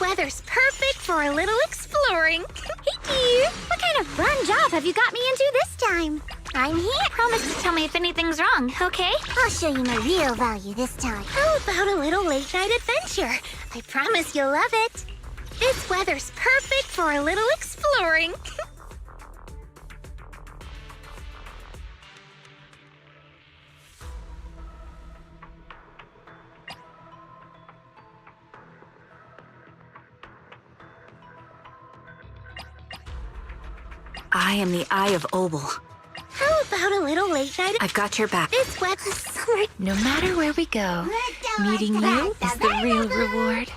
weather's perfect for a little exploring. Hey, dear. What kind of fun job have you got me into this time? I'm here. Promise to tell me if anything's wrong, okay? I'll show you my real value this time. How about a little late-night adventure? I promise you'll love it. This weather's perfect for a little exploring. I am the Eye of Obel. How about a little late-night... I've got your back. This weather's summer... No matter where we go, meeting you is the real reward.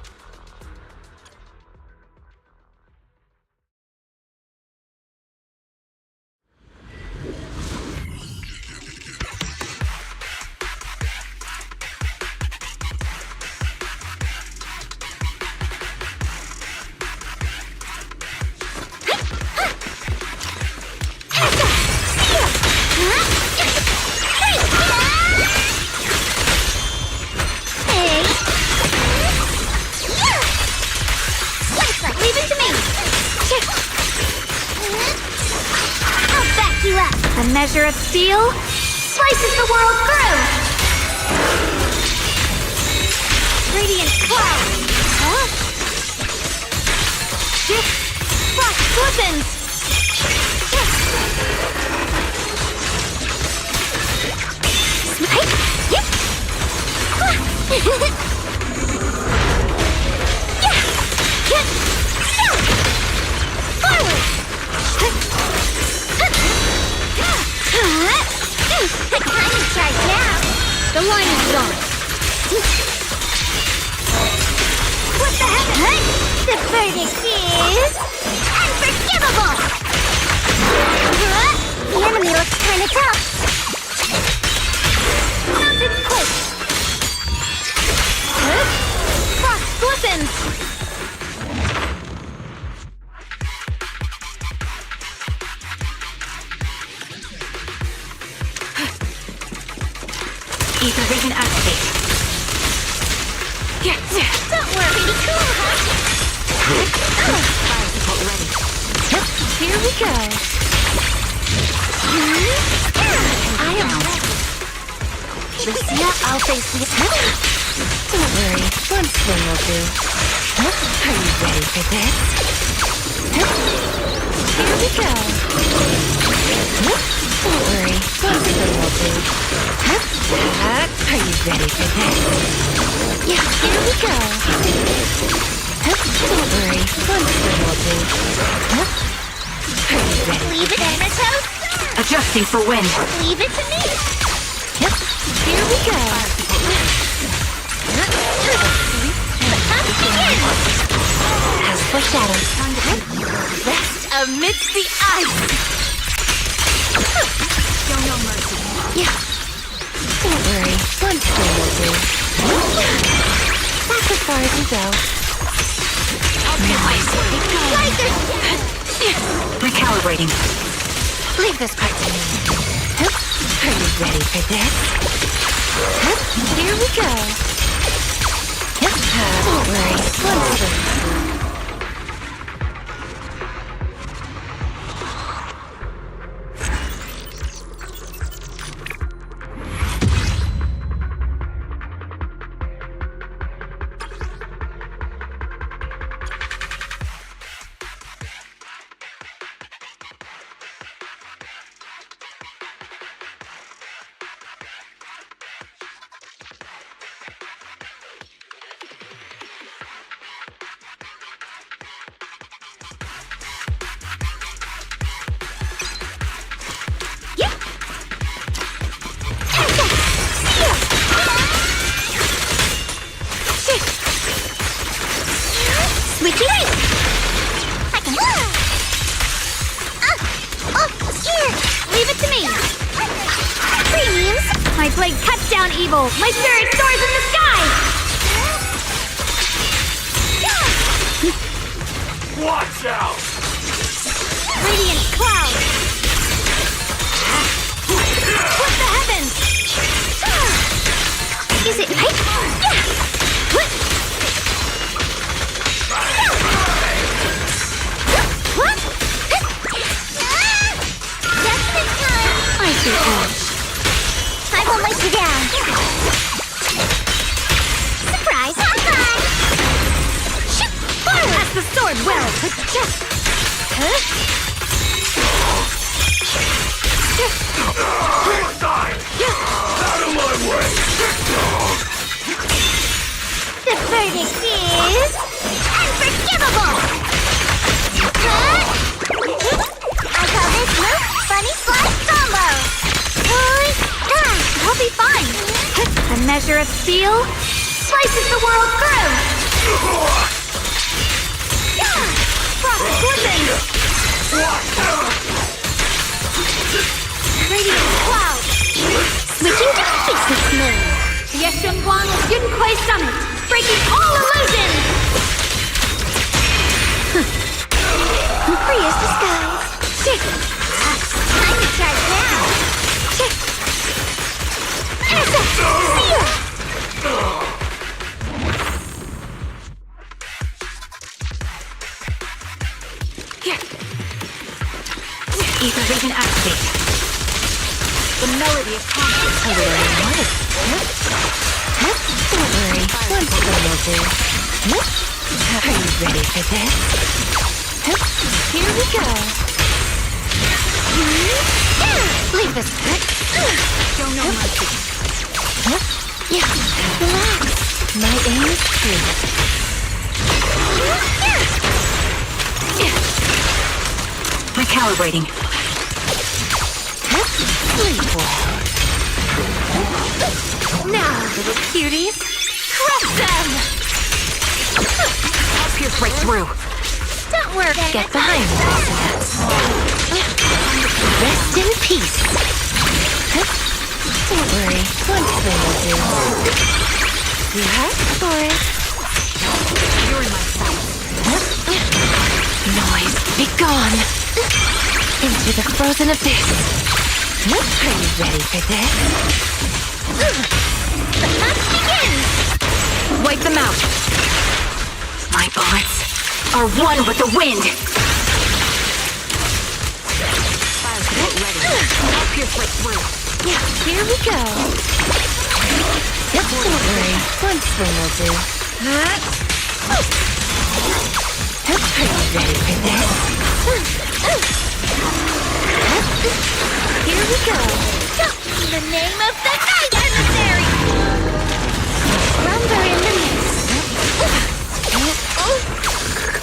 A measure of steel slices the world through! Radiant cloud! Huh? Shift! Frost glistens! Forward! Time to charge now! The line is gone! What the heck? The verdict is... unforgivable! The enemy looks kinda tough! Mounted quick! Frost glistens! Ether vision activate. Yes. Don't worry, be cool, huh? Fire support ready. Here we go. I am ready. Lucia, I'll face the attack. Don't worry, one swing will do. Are you ready for this? Here we go. Don't worry, one swing will do. Are you ready for this? Yeah, here we go. Don't worry, one swing will do. Are you ready? Leave it, Thanatos. Adjusting for wind. Leave it to me. Yep. Here we go. The hunt begins. As foreshadowed. Rest amidst the ice. Show no mercy. Yeah. Don't worry, one swing will do. That's as far as you go. Recalibrating. Leave this part to me. Are you ready for this? Here we go. Don't worry, one swing. My blade cuts down evil. My spirit soars in the sky. Watch out! Radiant cloud. Split the heavens. Is it right? Yeah. the edge. I won't let you down. Surprise, hot shoot! Pass the sword well. Just. Huh? Suicide! Out of my way! The verdict is unforgivable. I call this move Funny Slice Combo. I'll be fine. A measure of steel slices the world through. Frost scorching. Radiant cloud. Switching to physics mode. Yeshunguang Yunquai Summit, breaking all illusions. Free as the skies. Shit. Time to charge now. Shit. Here. Ether vision activate. The melody of conflict. A little modest. Don't worry, one thing will do. Are you ready for this? Here we go. Leave us. Show no mercy. Yeah, relax. My aim is true. Recalibrating. Sleep well. Now, little cuties, crush them! I'll pierce right through. Don't worry. Get behind me, Rest in peace. Don't worry, one thing will do. You asked for it. You're in my sight. Noise, be gone. Into the frozen abyss. Are you ready for this? The hunt begins. Wipe them out. My bullets are one with the wind. Get ready. I'll pierce right through. Yeah, here we go. Yep, don't worry. One swing will do. Are you ready for this? Here we go. In the name of the night emissary. Slumber in the mist.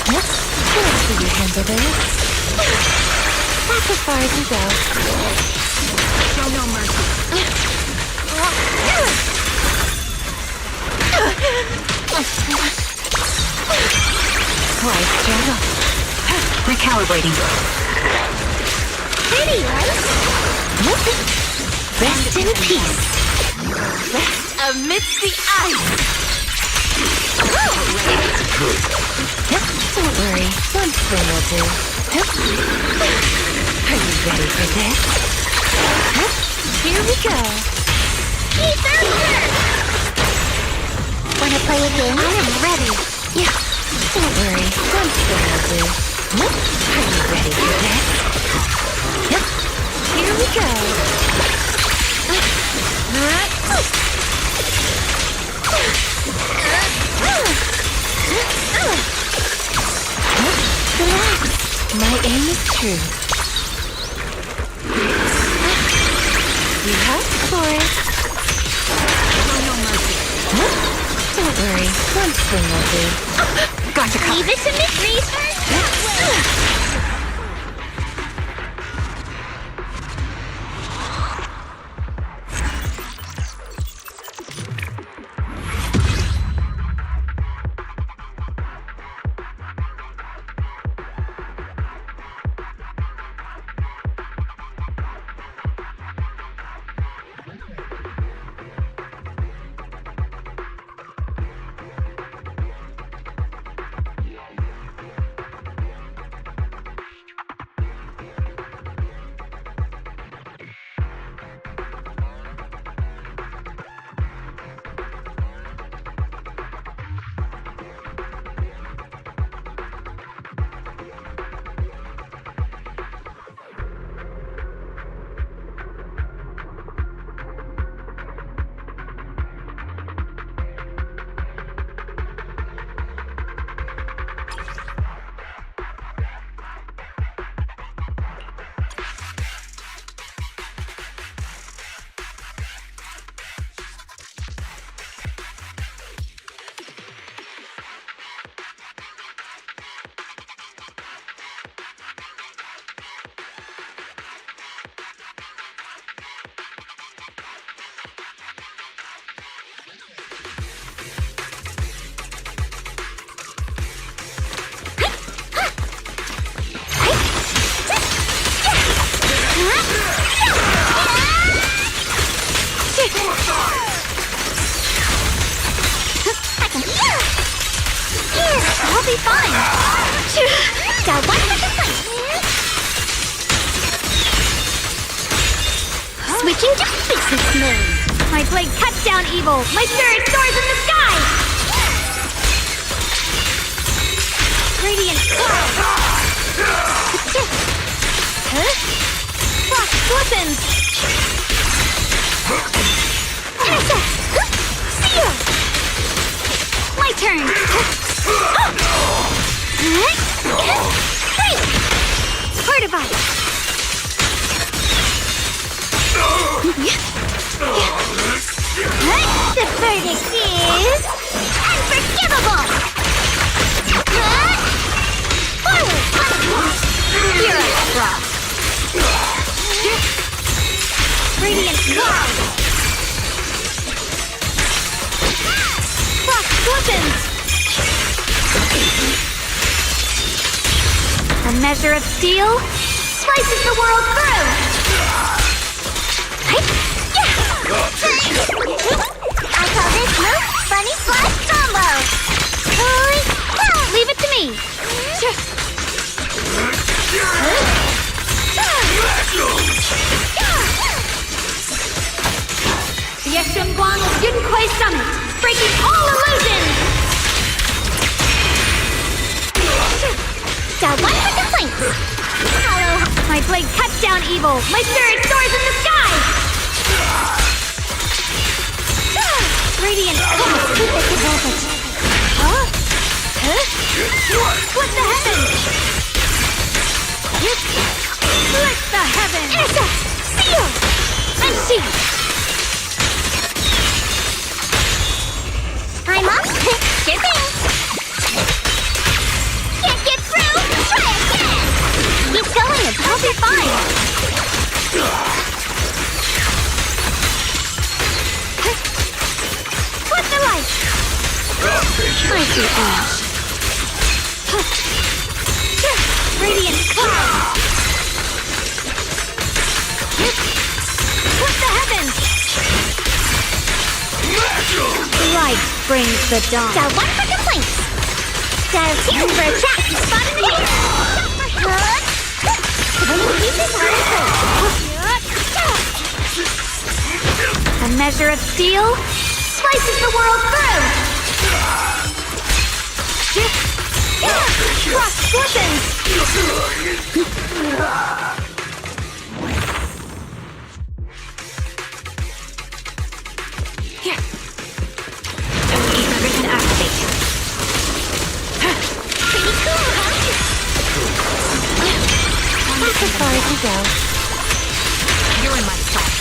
Let's see you handle this. That's as far as you go. Show no mercy. Quite gentle. Recalibrating. Pretty, right? Rest in peace. Rest amidst the ice. Don't worry, one swing will do. Are you ready for this? Here we go. Ether! Wanna play a game? I am ready. Yeah. Don't worry, one swing will do. Are you ready for this? Here we go. Relax. My aim is true. You asked for it. Show no mercy. Don't worry, one swing will do. Gotcha. Leave it to me, Reaper. be fine. Got one for the fight. Switching to business mode. My blade cuts down evil. My spirit soars in the sky. Radiant cloud. Frost glistens. Intercept. Seal. My turn. Break. Fortify. The verdict is unforgivable. Forward. You're a fraud. Radiant cloud. Frost glistens. A measure of steel slices the world through. I call this move Bunny Slash Combo. Leave it to me. The Yeshimguan of Yunquai Summit, breaking all illusions. Got one for complaints. Hello. My blade cuts down evil. My spirit soars in the sky. Radiant perfect advantage. Split the heavens. Split the heavens. Intercept. Seal. Unsheath. I'm up. Sure thing. Can't get through? Try again! Keep going and I'll be fine! Flip the light! I see ash. Radiant cloud! Flip the heavens! Light brings the dawn. Got one for complaints! Dial 2 for a trap! Spot in the air! A measure of steel slices the world through! Frost glistens! Here! Ether vision activate! Pretty cool, huh? That's as far as you go. You're in my sight.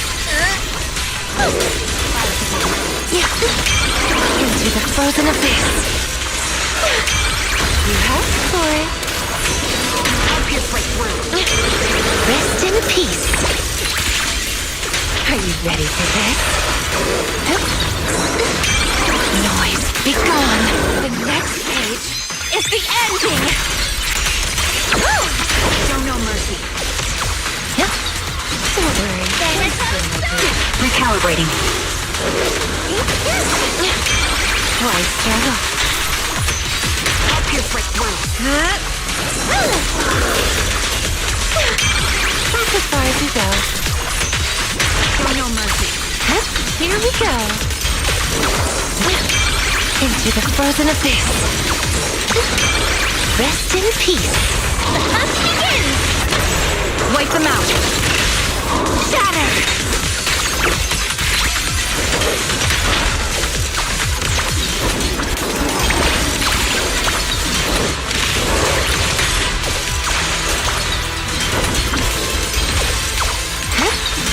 Into the frozen abyss. You asked for it. I'll pierce right through. Rest in peace. Are you ready for this? Noise, be gone. The next page is the ending. Show no mercy. Yep. Don't worry. Recalibrating. Why start off? I'll pierce right through. That's as far as you go. Show no mercy. Here we go. Into the frozen abyss. Rest in peace. The hunt begins! Wipe them out! Shatter!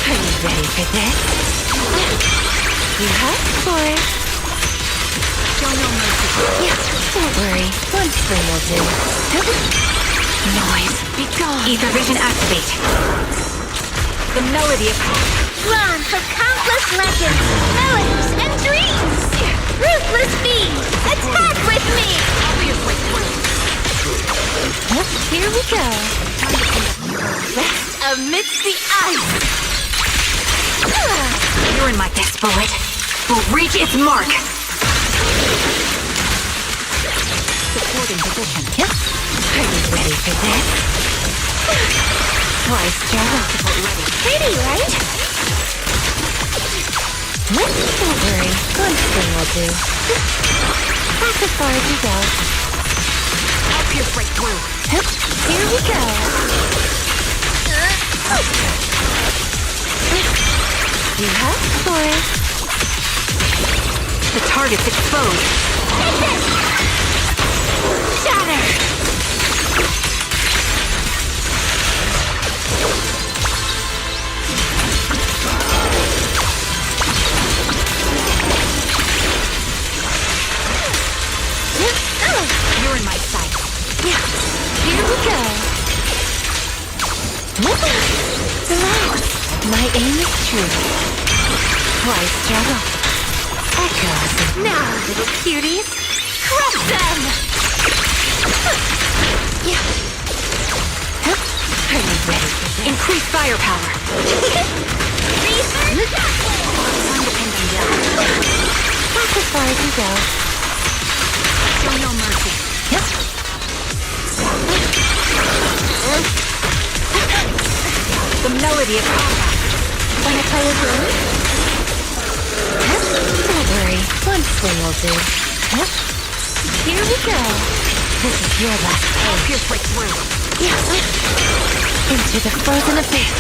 Are you ready for this? You asked for it. Show no mercy. Yeah, don't worry. One spring will do. Noise, be gone. Ether vision activate. The melody of drawn from countless legends, melodies, and dreams. Ruthless beings, attack with me. Here we go. Rest amidst the ice. You're in my death bullet. Will reach its mark. Supporting the position. Yep. Are you ready for this? Why struggle? Ready. Pretty, right? Don't worry, one thing will do. That's as far as you go. I'll pierce right through. Yep. Here we go. You have for it. The target's exposed. Take this! Shatter! You're in my sight. Yeah. Here we go. Relax. My aim is true. Why struggle? Echoes. Now, little cuties, crush them! Yeah. Huh? Are you ready for this? Increase firepower. Independent job. That's as far as you go. Show no mercy. Yep. The melody of combat. Wanna play with me? Don't worry, one swing will do. Yep. Here we go. This is your last I'll page. pierce right through. Yeah. Into the frozen abyss.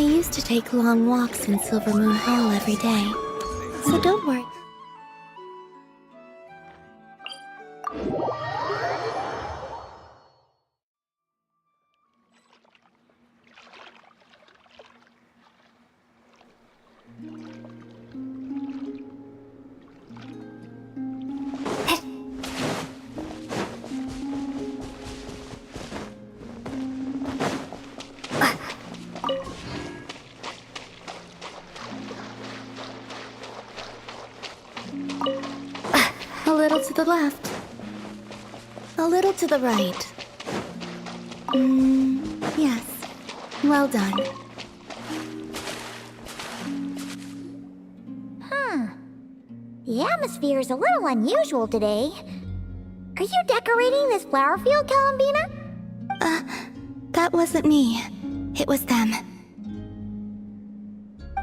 used to take long walks in Silver Moon Hall every day, so don't worry. A little to the left. A little to the right. Yes. Well done. The atmosphere is a little unusual today. Are you decorating this flower field, Columbina? That wasn't me. It was them.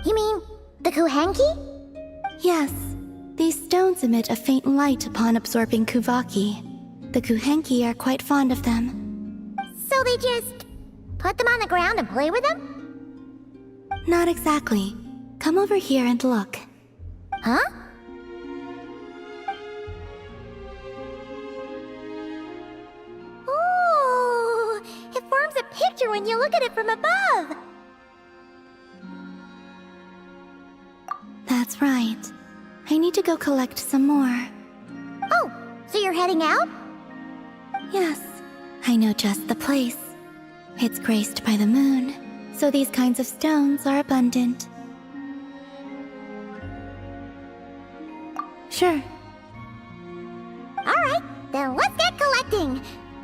You mean the Kuhenki? Yes. These stones emit a faint light upon absorbing Kuvaki. The Kuhenki are quite fond of them. So they just put them on the ground and play with them? Not exactly. Come over here and look. Huh? Ooh, it forms a picture when you look at it from above. That's right. I need to go collect some more. Oh, so you're heading out? Yes, I know just the place. It's graced by the moon, so these kinds of stones are abundant. Sure. Alright, then let's get collecting.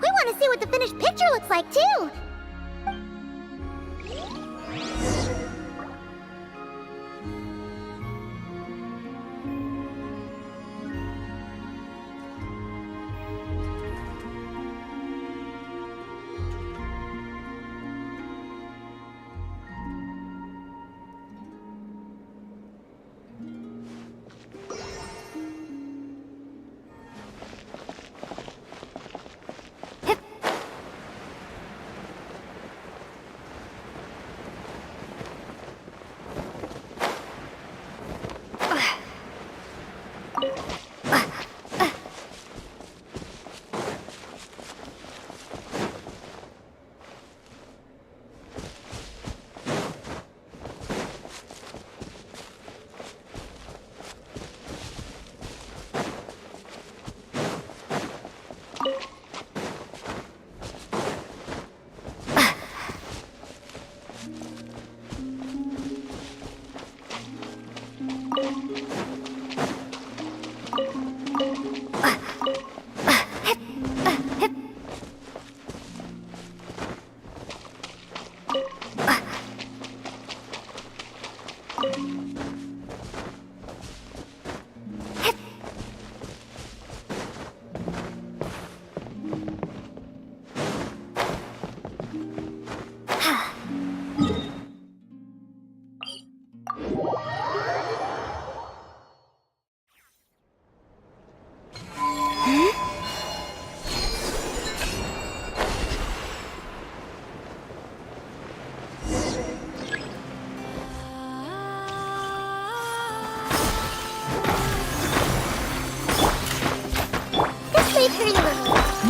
We want to see what the finished picture looks like, too.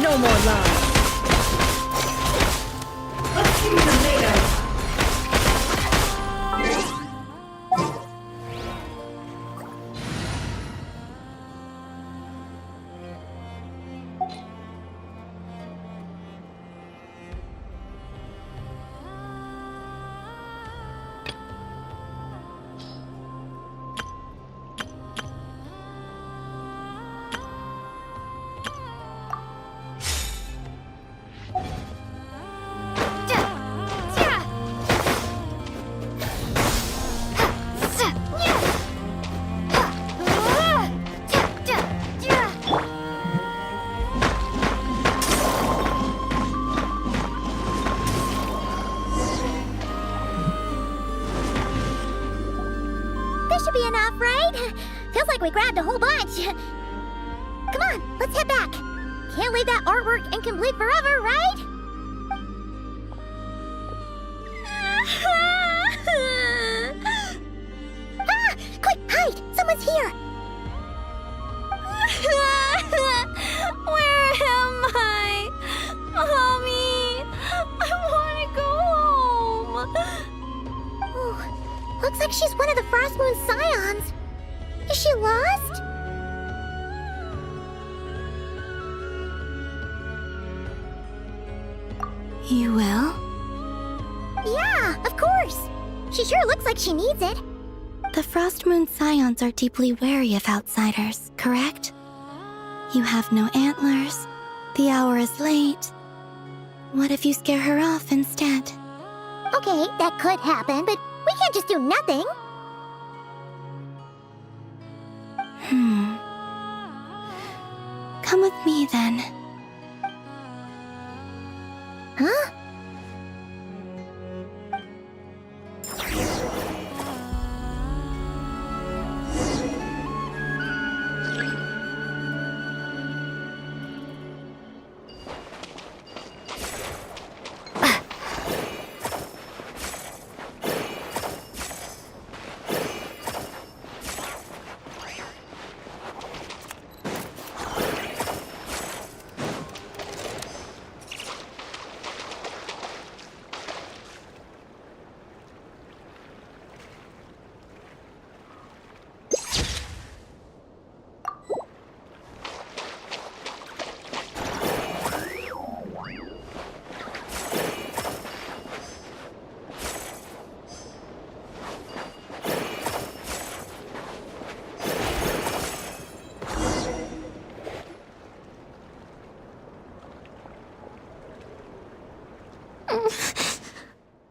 No more love. Let's see the later. Should be enough, right? Feels like we grabbed a whole bunch. Come on, let's head back. Can't leave that artwork incomplete forever, right? Hide! Someone's here! Where am I? Mommy! I want to go home! Ooh, looks like she's one of the Frost Moon Scions. Is she lost? You will? Yeah, of course. She sure looks like she needs it. The Frost Moon Scions are deeply wary of outsiders, correct? You have no antlers. The hour is late. What if you scare her off instead? Okay, that could happen, but we can't just do nothing. Come with me then. Huh?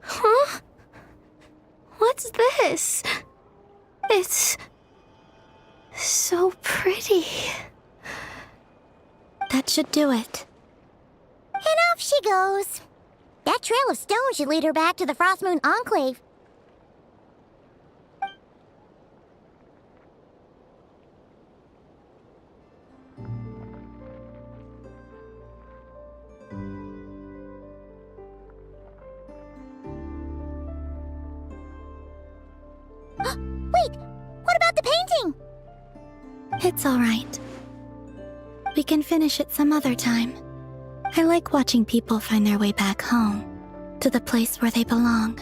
Huh? What's this? It's so pretty. That should do it. And off she goes. That trail of stone should lead her back to the Frost Moon Enclave. Wait, what about the painting? It's all right. We can finish it some other time. I like watching people find their way back home, to the place where they belong.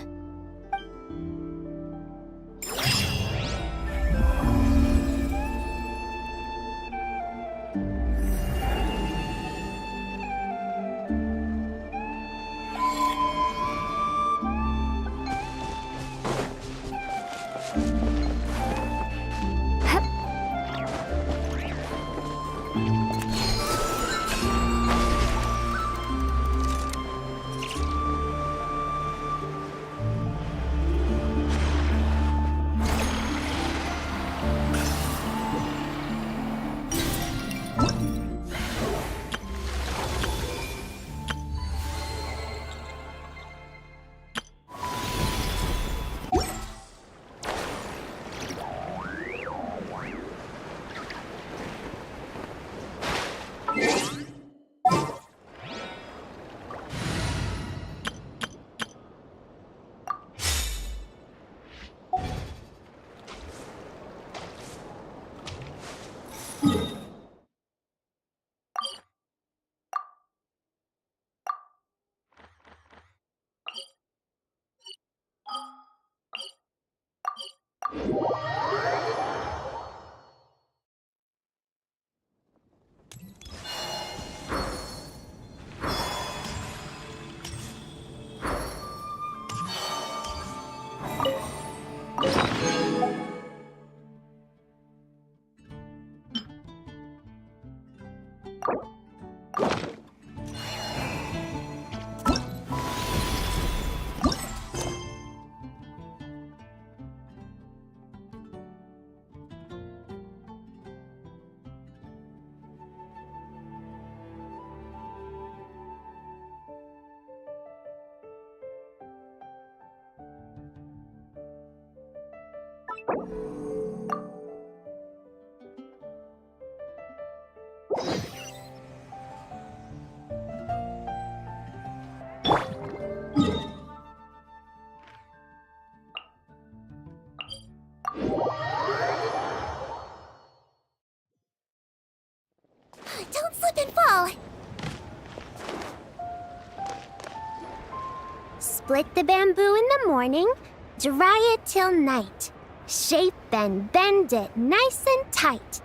Split the bamboo in the morning, dry it till night. Shape and bend it nice and tight.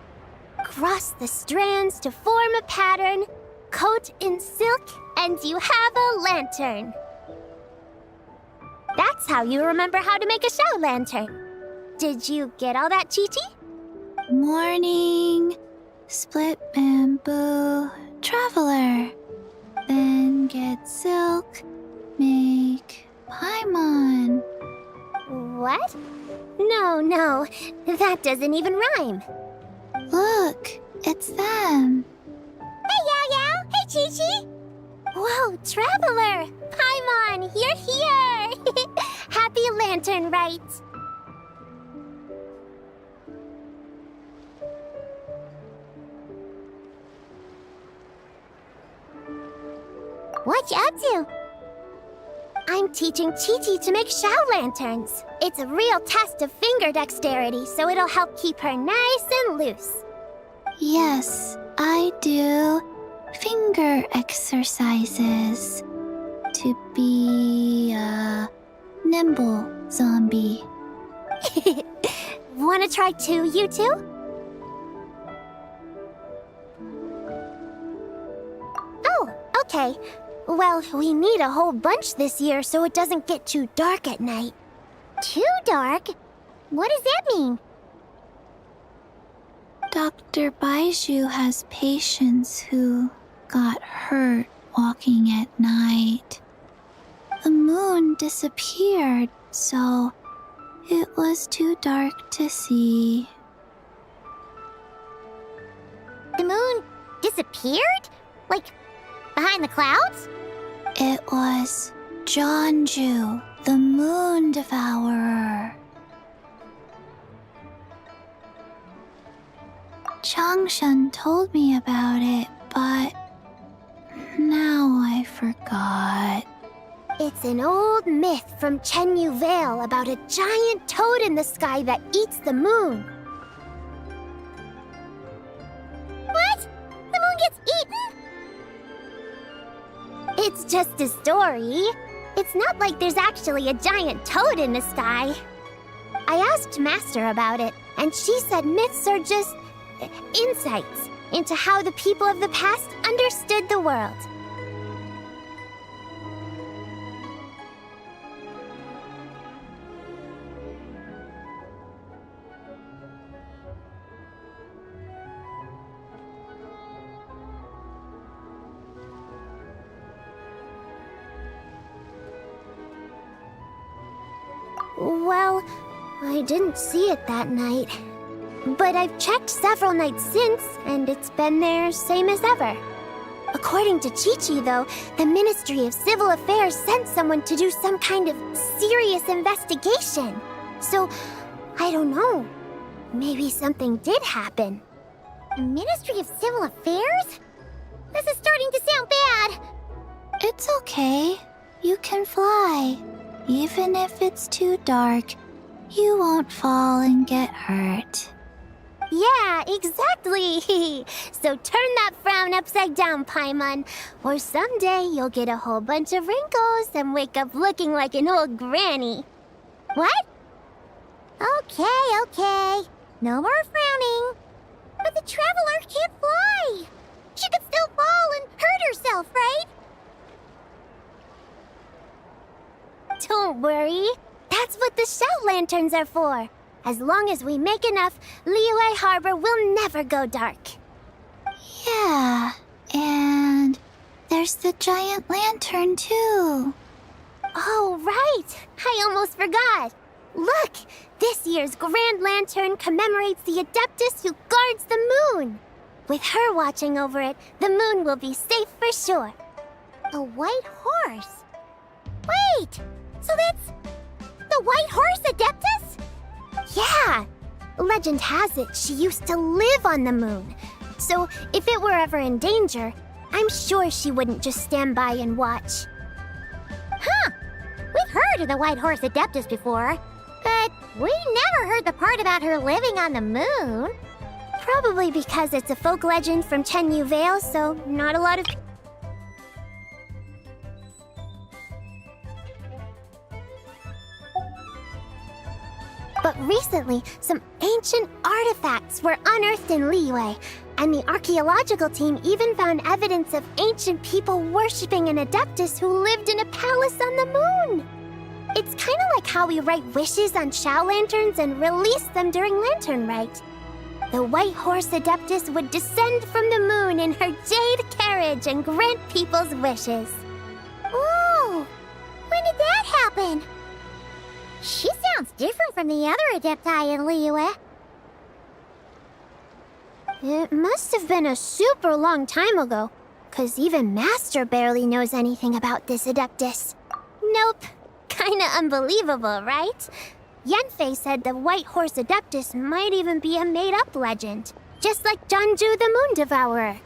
Cross the strands to form a pattern, coat in silk, and you have a lantern. That's how you remember how to make a show lantern. Did you get all that, Chi-Chi? Morning, split bamboo, traveler. Then get silk, make paimon. What? No, that doesn't even rhyme. Look, it's them. Hey, Yao Yao! Hey, Chi-Chi! Whoa, Traveler! Paimon, you're here! Happy Lantern Rite! What you up to? I'm teaching Chi-Chi to make Shao lanterns. It's a real test of finger dexterity, so it'll help keep her nice and loose. Yes, I do finger exercises to be a nimble zombie. Wanna try too, you two? Oh, okay. Well, we need a whole bunch this year so it doesn't get too dark at night. Too dark? What does that mean? Dr. Baiju has patients who got hurt walking at night. The moon disappeared, so it was too dark to see. The moon disappeared? Like, behind the clouds? It was Jeonju, the moon devourer. Changshan told me about it, but now I forgot. It's an old myth from Chenyu Vale about a giant toad in the sky that eats the moon. What? The moon gets eaten? It's just a story. It's not like there's actually a giant toad in the sky. I asked Master about it, and she said myths are just insights into how the people of the past understood the world. Well, I didn't see it that night. But I've checked several nights since, and it's been there same as ever. According to Chi-Chi, though, the Ministry of Civil Affairs sent someone to do some kind of serious investigation. So, I don't know. Maybe something did happen. The Ministry of Civil Affairs? This is starting to sound bad. It's okay. You can fly. Even if it's too dark, you won't fall and get hurt. Yeah, exactly. So turn that frown upside down, Paimon, or someday you'll get a whole bunch of wrinkles and wake up looking like an old granny. What? Okay. No more frowning. But the Traveler can't fly. She could still fall and hurt herself, right? Don't worry. That's what the Shell Lanterns are for. As long as we make enough, Liyue Harbor will never go dark. Yeah, and there's the giant lantern too. Oh, right! I almost forgot. Look! This year's Grand Lantern commemorates the Adeptus who guards the moon. With her watching over it, the moon will be safe for sure. A white horse? Wait! So that's the White Horse Adeptus? Yeah! Legend has it she used to live on the moon. So if it were ever in danger, I'm sure she wouldn't just stand by and watch. Huh! We've heard of the White Horse Adeptus before, but we never heard the part about her living on the moon. Probably because it's a folk legend from Chenyu Vale, so not a lot of... But recently, some ancient artifacts were unearthed in Liyue, and the archaeological team even found evidence of ancient people worshipping an adeptus who lived in a palace on the moon. It's kind of like how we write wishes on Shao lanterns and release them during Lantern Rite. The White Horse Adeptus would descend from the moon in her jade carriage and grant people's wishes. Ooh! When did that happen? She sounds different from the other Adepti in Liyue. It must have been a super long time ago, 'cause even Master barely knows anything about this Adeptus. Nope. Kinda unbelievable, right? Yanfei said the White Horse Adeptus might even be a made-up legend, just like Janju the Moon Devourer.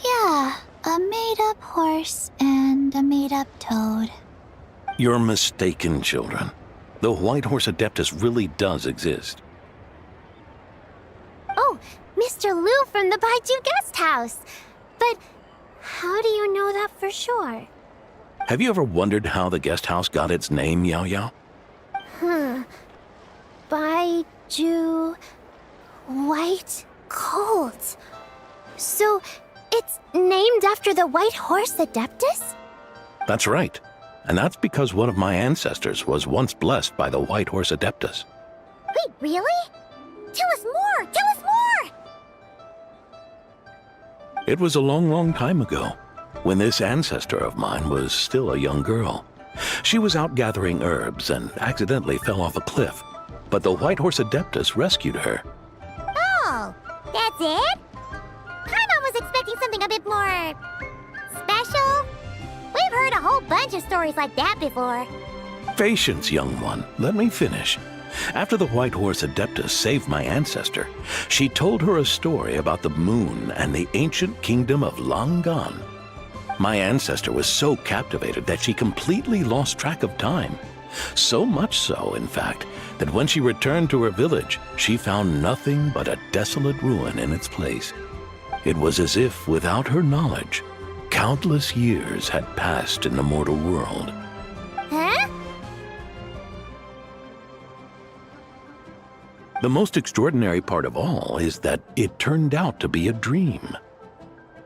Yeah, a made-up horse and a made-up toad. You're mistaken, children. The White Horse Adeptus really does exist. Oh, Mr. Liu from the Baiju Guest House. But how do you know that for sure? Have you ever wondered how the guest house got its name, Yao Yao? Baiju... White Colt. So, it's named after the White Horse Adeptus? That's right. And that's because one of my ancestors was once blessed by the White Horse Adeptus. Wait, really? Tell us more! Tell us more! It was a long, long time ago, when this ancestor of mine was still a young girl. She was out gathering herbs and accidentally fell off a cliff, but the White Horse Adeptus rescued her. Oh, that's it? Paimon was expecting something a bit more... special? We've heard a whole bunch of stories like that before. Patience, young one. Let me finish. After the White Horse Adeptus saved my ancestor, she told her a story about the moon and the ancient kingdom of Long Gone. My ancestor was so captivated that she completely lost track of time. So much so, in fact, that when she returned to her village, she found nothing but a desolate ruin in its place. It was as if, without her knowledge, countless years had passed in the mortal world. Huh? The most extraordinary part of all is that it turned out to be a dream.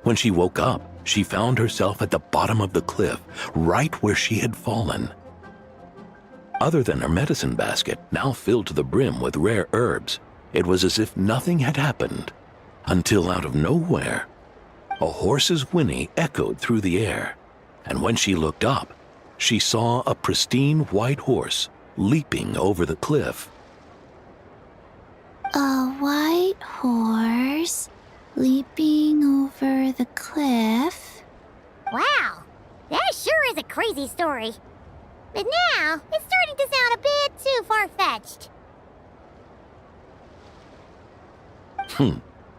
When she woke up, she found herself at the bottom of the cliff, right where she had fallen. Other than her medicine basket, now filled to the brim with rare herbs, it was as if nothing had happened, until out of nowhere, a horse's whinny echoed through the air, and when she looked up, she saw a pristine white horse leaping over the cliff. A white horse leaping over the cliff? Wow, that sure is a crazy story. But now, it's starting to sound a bit too far-fetched.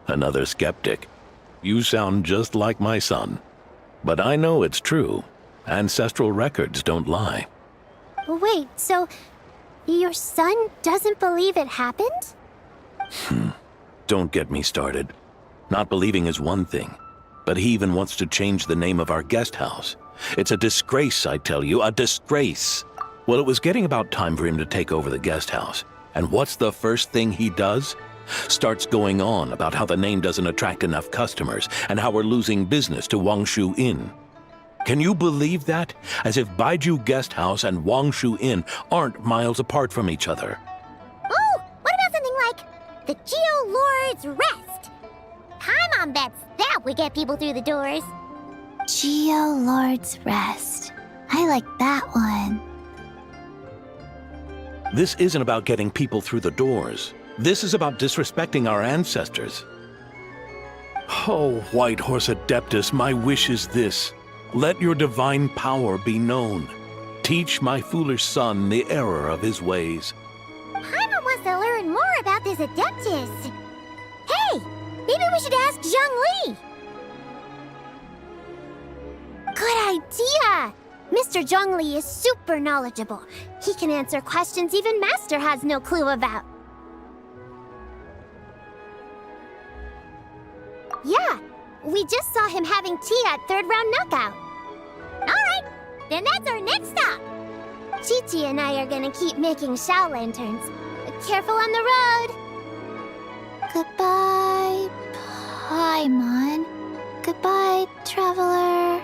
Another skeptic. You sound just like my son. But I know it's true. Ancestral records don't lie. Wait, so your son doesn't believe it happened? Don't get me started. Not believing is one thing, but he even wants to change the name of our guest house. It's a disgrace, I tell you, a disgrace. Well, it was getting about time for him to take over the guest house. And what's the first thing he does? Starts going on about how the name doesn't attract enough customers and how we're losing business to Wangshu Inn. Can you believe that? As if Baiju Guest House and Wangshu Inn aren't miles apart from each other. Oh, what about something like the Geo Lord's Rest? Paimon bets that would get people through the doors. Geo Lord's Rest. I like that one. This isn't about getting people through the doors. This is about disrespecting our ancestors. Oh, White Horse Adeptus, my wish is this. Let your divine power be known. Teach my foolish son the error of his ways. Paimon wants to learn more about this Adeptus. Hey, maybe we should ask Zhang Li. Good idea! Mr. Zhang Li is super knowledgeable. He can answer questions even Master has no clue about. Yeah, we just saw him having tea at third round knockout. Alright, then that's our next stop. Chi-Chi and I are gonna keep making Shao lanterns. Careful on the road. Goodbye, Paimon. Goodbye, traveler.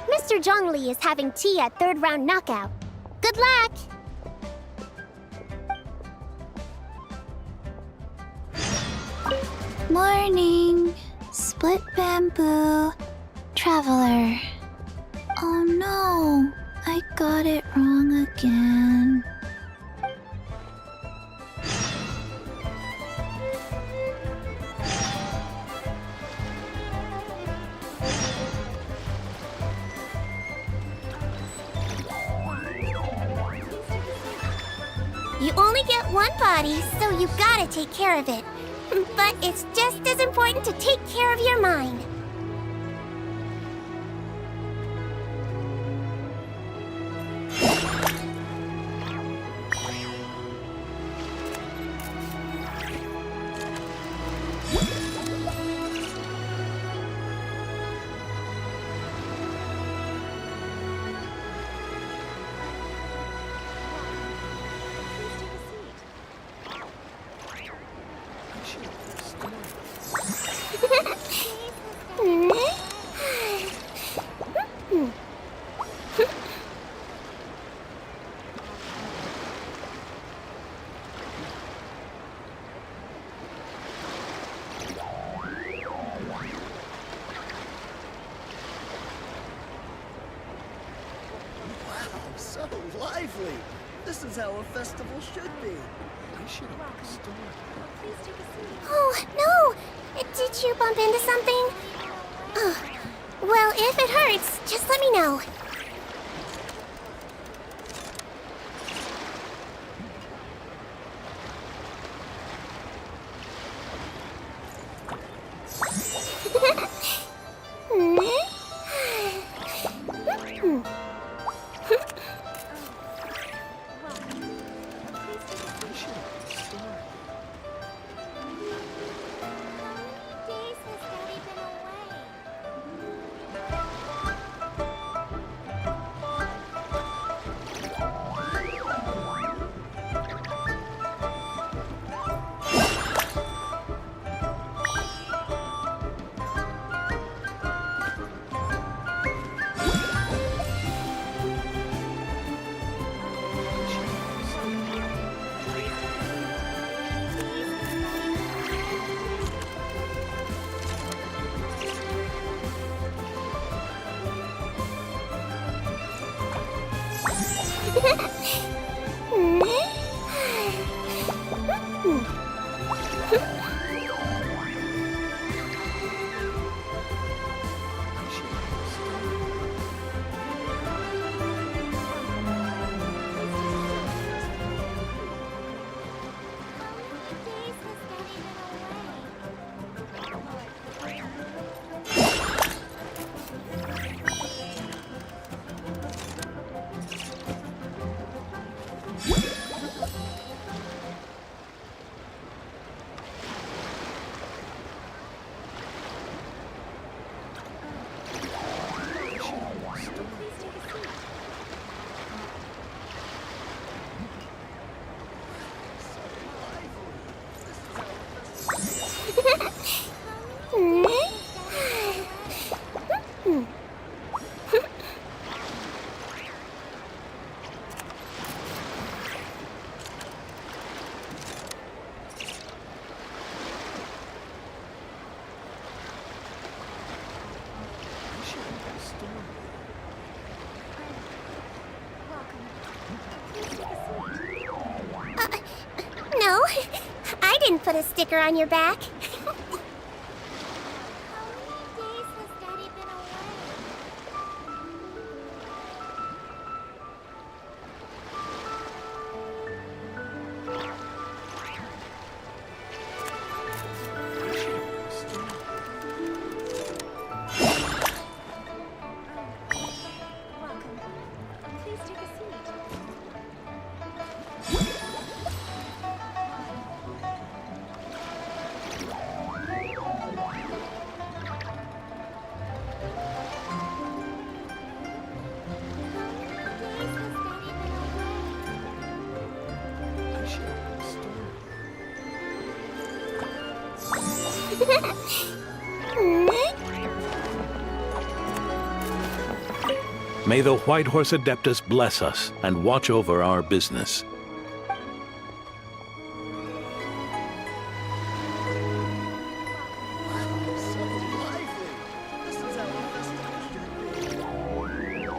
Mr. Zhongli is having tea at third round knockout. Good luck! Morning. Split bamboo. Traveler. Oh no, I got it wrong again. You only get one body, so you gotta take care of it. But it's just as important to take care of your mind. So lively! This is how a festival should be. I should open a store. Oh, no! Did you bump into something? Oh, well, if it hurts, just let me know. No, I didn't put a sticker on your back. May the White Horse Adeptus bless us and watch over our business. So lively. This is how a festival should be.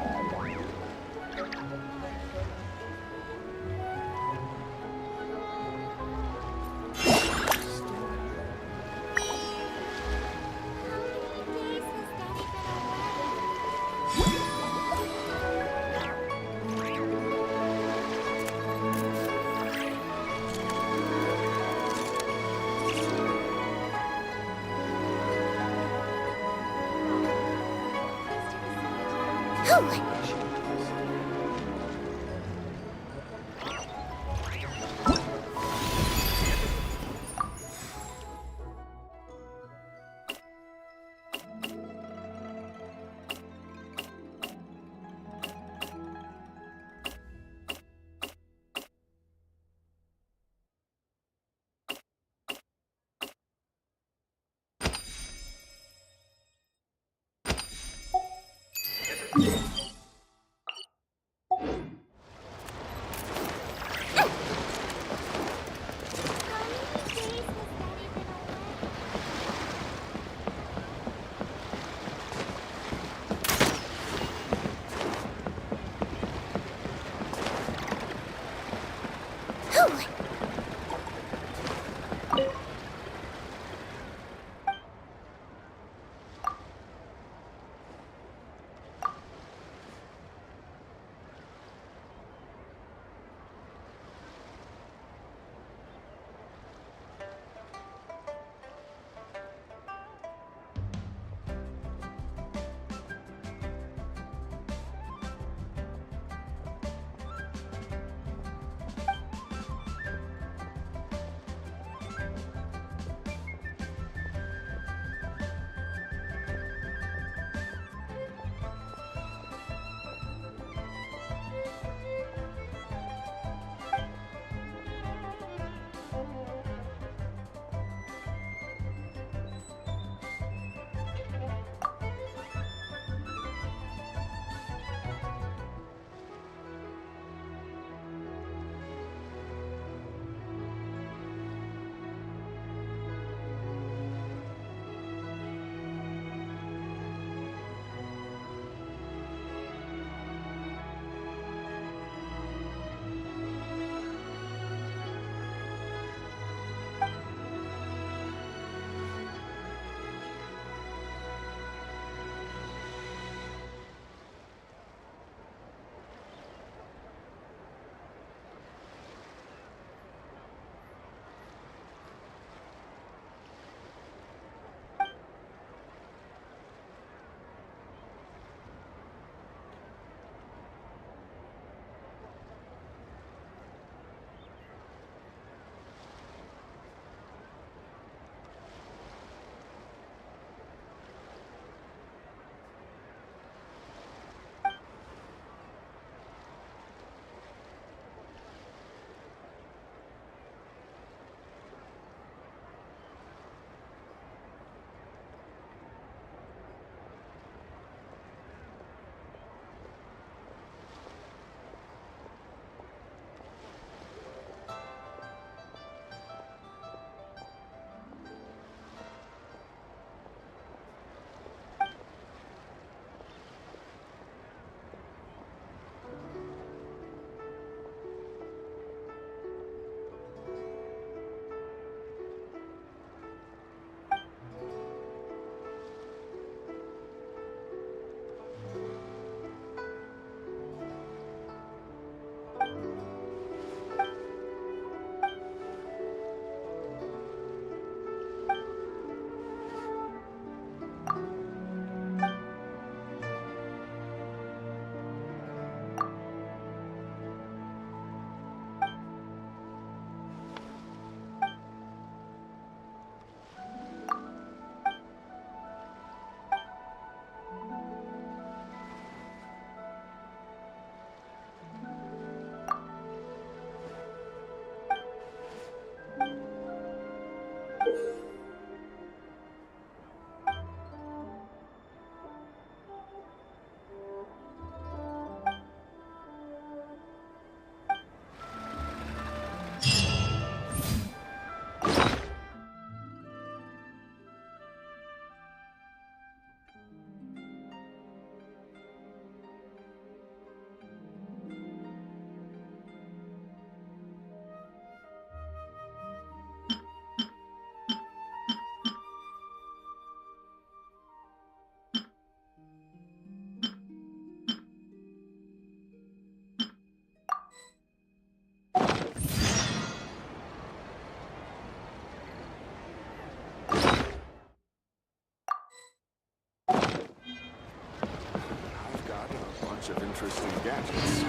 bunch of interesting gadgets.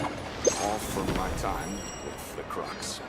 All from my time with the Crux.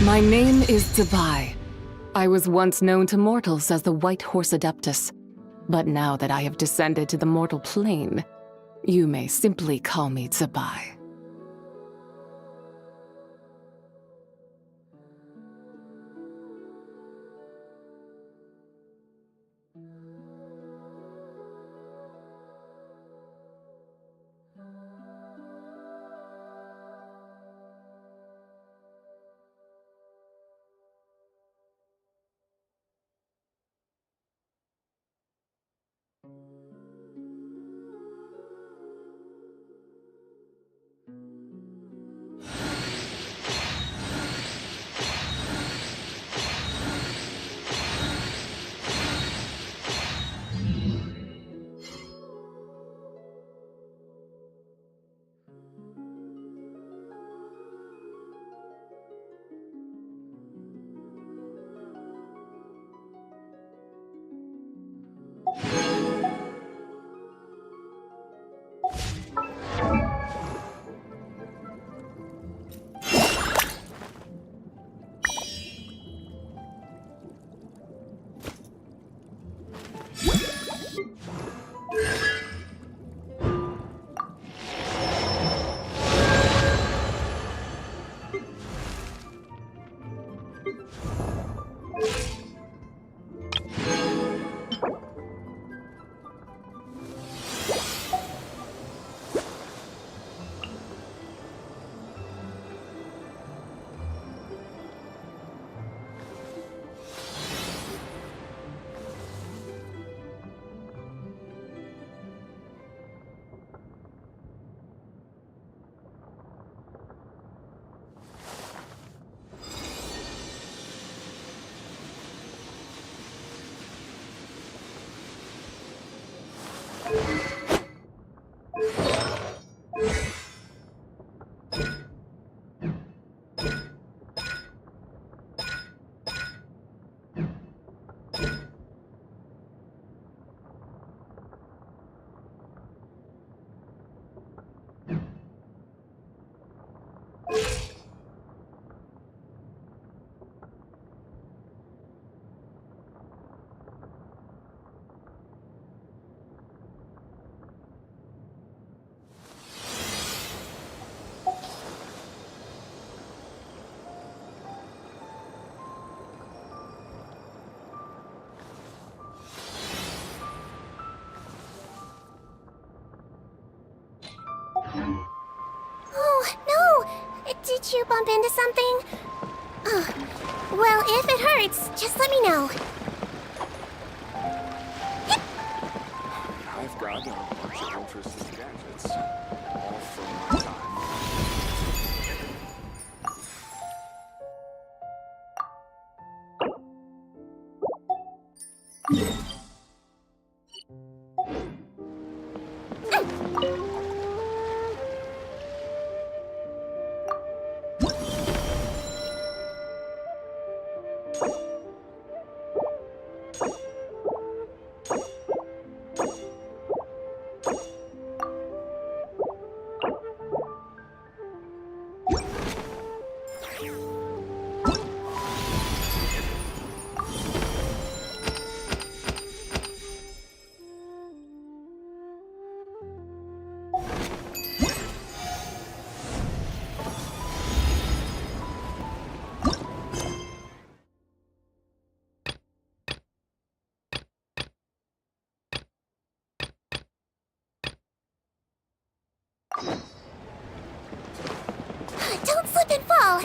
My name is Zabai. I was once known to mortals as the White Horse Adeptus, but now that I have descended to the mortal plane, you may simply call me Zabai. Did you bump into something? Oh, well, if it hurts, just let me know. I've got a bunch of interesting gadgets, all from my time. Don't slip and fall.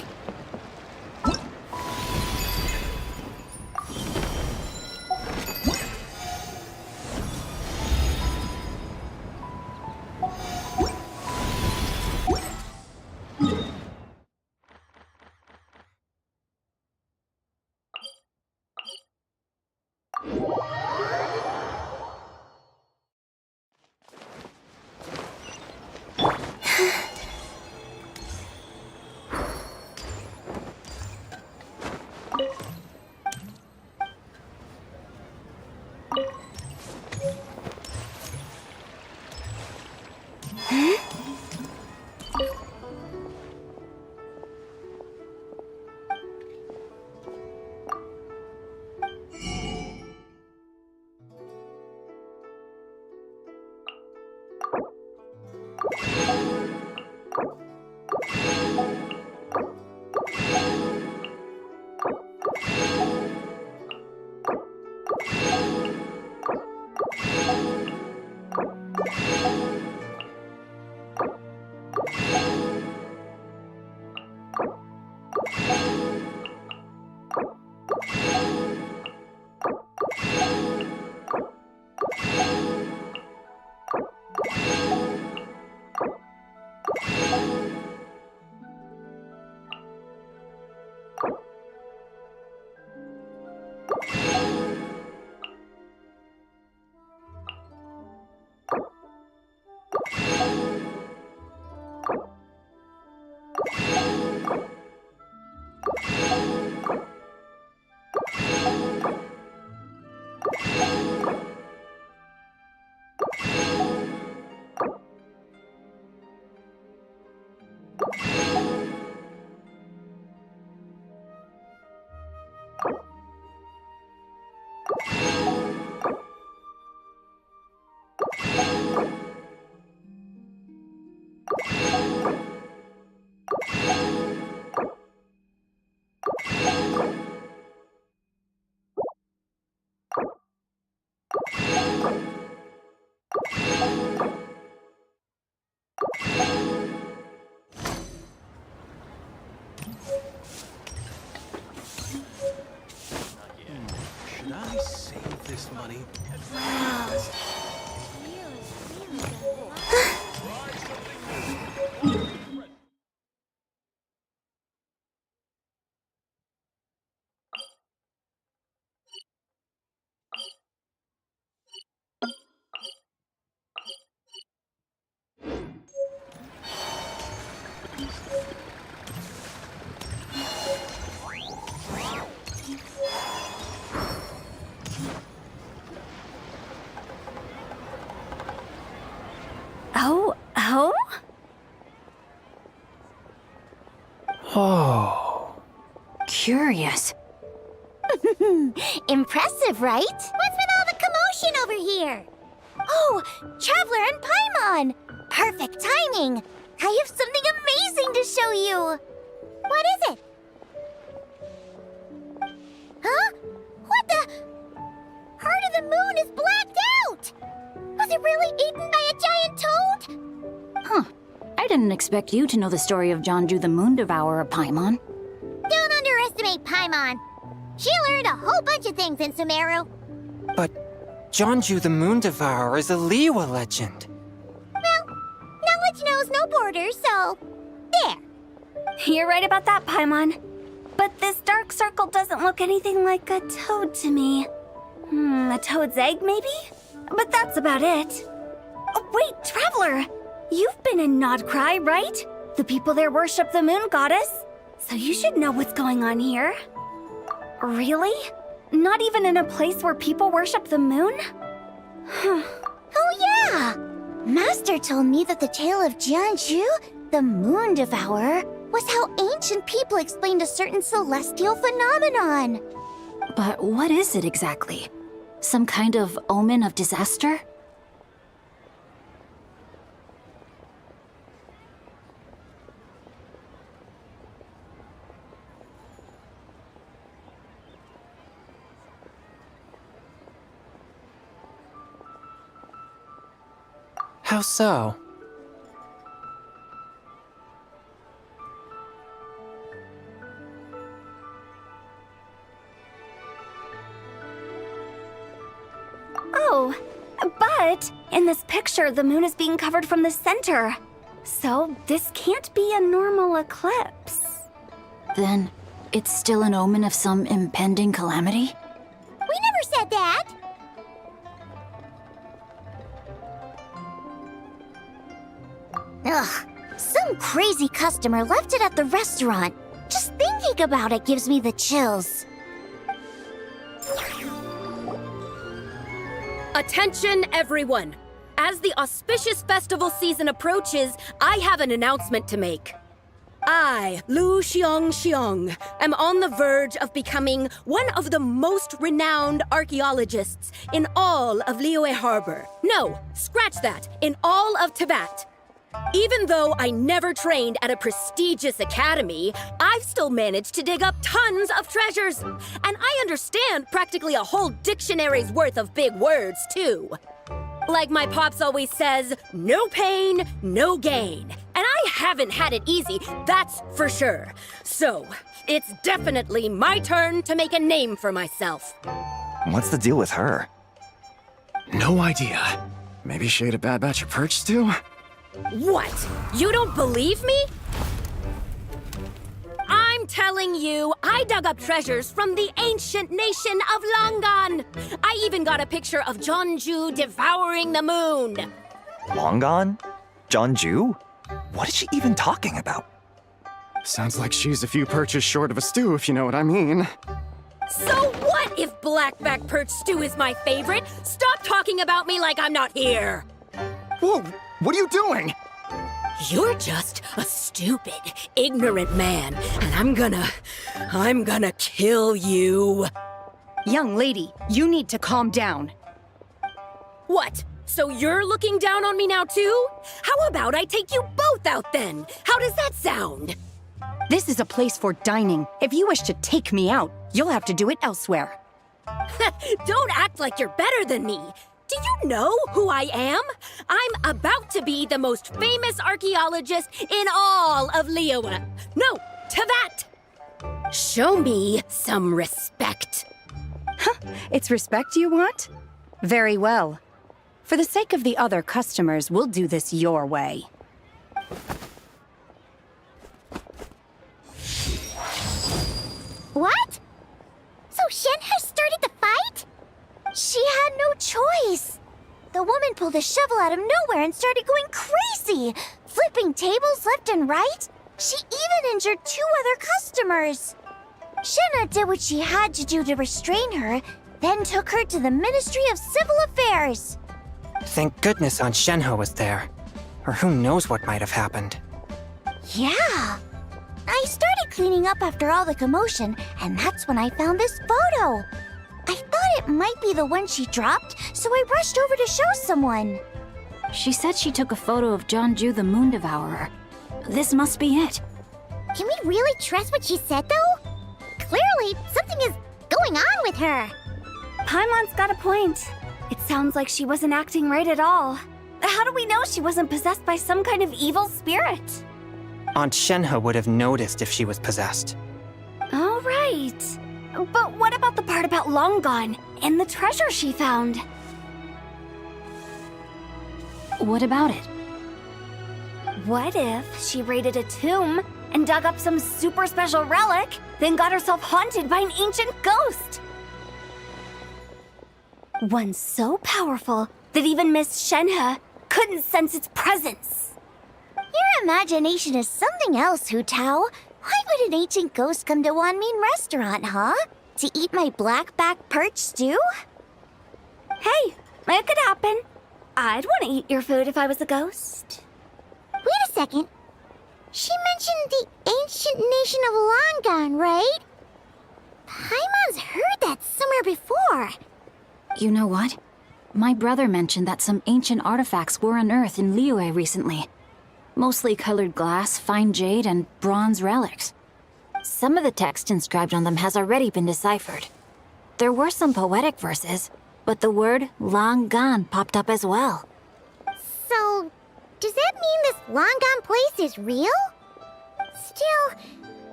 Should I save this money? Oh? Oh. Curious. Impressive, right? What's with all the commotion over here? Oh, Traveler and Paimon! Perfect timing! I have something amazing to show you! What is it? Huh? What the? Heart of the Moon is blacked out! Was it really eaten by a giant toad? Huh. I I didn't expect you to know the story of Jonju the Moon Devourer, Paimon. Don't underestimate Paimon. She learned a whole bunch of things in Sumeru. But Jonju the Moon Devourer is a Liyue legend. Well, knowledge knows no borders, so... there. You're right about that, Paimon. But this dark circle doesn't look anything like a toad to me. A toad's egg, maybe? But that's about it. Oh, wait, Traveler! You've been in Nodcry, right? The people there worship the moon goddess. So you should know what's going on here. Really? Not even in a place where people worship the moon? Oh yeah! Master told me that the tale of Jianzhu, the Moon Devourer, was how ancient people explained a certain celestial phenomenon. But what is it exactly? Some kind of omen of disaster? How so? Oh, but in this picture, the moon is being covered from the center. So this can't be a normal eclipse. Then it's still an omen of some impending calamity? We never said that! Ugh, some crazy customer left it at the restaurant. Just thinking about it gives me the chills. Attention, everyone! As the auspicious festival season approaches, I have an announcement to make. I, Lu Xiong, am on the verge of becoming one of the most renowned archaeologists in all of Liyue Harbor. No, scratch that, in all of Teyvat. Even though I never trained at a prestigious academy, I've still managed to dig up tons of treasures. And I understand practically a whole dictionary's worth of big words, too. Like my pops always says, no pain, no gain. And I haven't had it easy, that's for sure. So, it's definitely my turn to make a name for myself. What's the deal with her? No idea. Maybe she ate a bad batch of perch stew? What? You don't believe me? I'm telling you, I dug up treasures from the ancient nation of Longan. I even got a picture of Jonju devouring the moon. Long gone? Jonju? What is she even talking about? Sounds like she's a few perches short of a stew, if you know what I mean. So what if blackback perch stew is my favorite? Stop talking about me like I'm not here. Whoa! What are you doing? You're just a stupid, ignorant man, and I'm gonna kill you. Young lady, you need to calm down. What? So you're looking down on me now too? How about I take you both out then? How does that sound? This is a place for dining. If you wish to take me out, you'll have to do it elsewhere. Don't act like you're better than me. Do you know who I am? I'm about to be the most famous archaeologist in all of Liyue. No, Teyvat. Show me some respect. It's respect you want? Very well. For the sake of the other customers, we'll do this your way. What? So Shen has started the fight? She had no choice. The woman pulled a shovel out of nowhere and started going crazy, flipping tables left and right. She even injured 2 other customers. Shenna did what she had to do to restrain her, then took her to the Ministry of Civil Affairs. Thank goodness Aunt Shenhe was there. Or who knows what might have happened. Yeah. I started cleaning up after all the commotion, and that's when I found this photo. I thought it might be the one she dropped, so I rushed over to show someone. She said she took a photo of Jonju the Moon Devourer. This must be it. Can we really trust what she said, though? Clearly, something is going on with her. Paimon's got a point. It sounds like she wasn't acting right at all. how do we know she wasn't possessed by some kind of evil spirit? Aunt Shenhe would have noticed if she was possessed. All right. But what about the part about Long Gone and the treasure she found? What about it? What if she raided a tomb and dug up some super special relic, then got herself haunted by an ancient ghost? One so powerful that even Miss Shenhe couldn't sense its presence. Your imagination is something else, Hu Tao. Why would an ancient ghost come to Wanmin restaurant, huh? To eat my blackback perch stew? Hey, it could happen. I'd want to eat your food if I was a ghost. Wait a second. She mentioned the ancient nation of Long Gone, right? Paimon's heard that somewhere before. You know what? My brother mentioned that some ancient artifacts were unearthed in Liyue recently. Mostly colored glass, fine jade, and bronze relics. Some of the text inscribed on them has already been deciphered. There were some poetic verses, but the word Long Gone popped up as well. So, does that mean this Long Gone place is real? Still,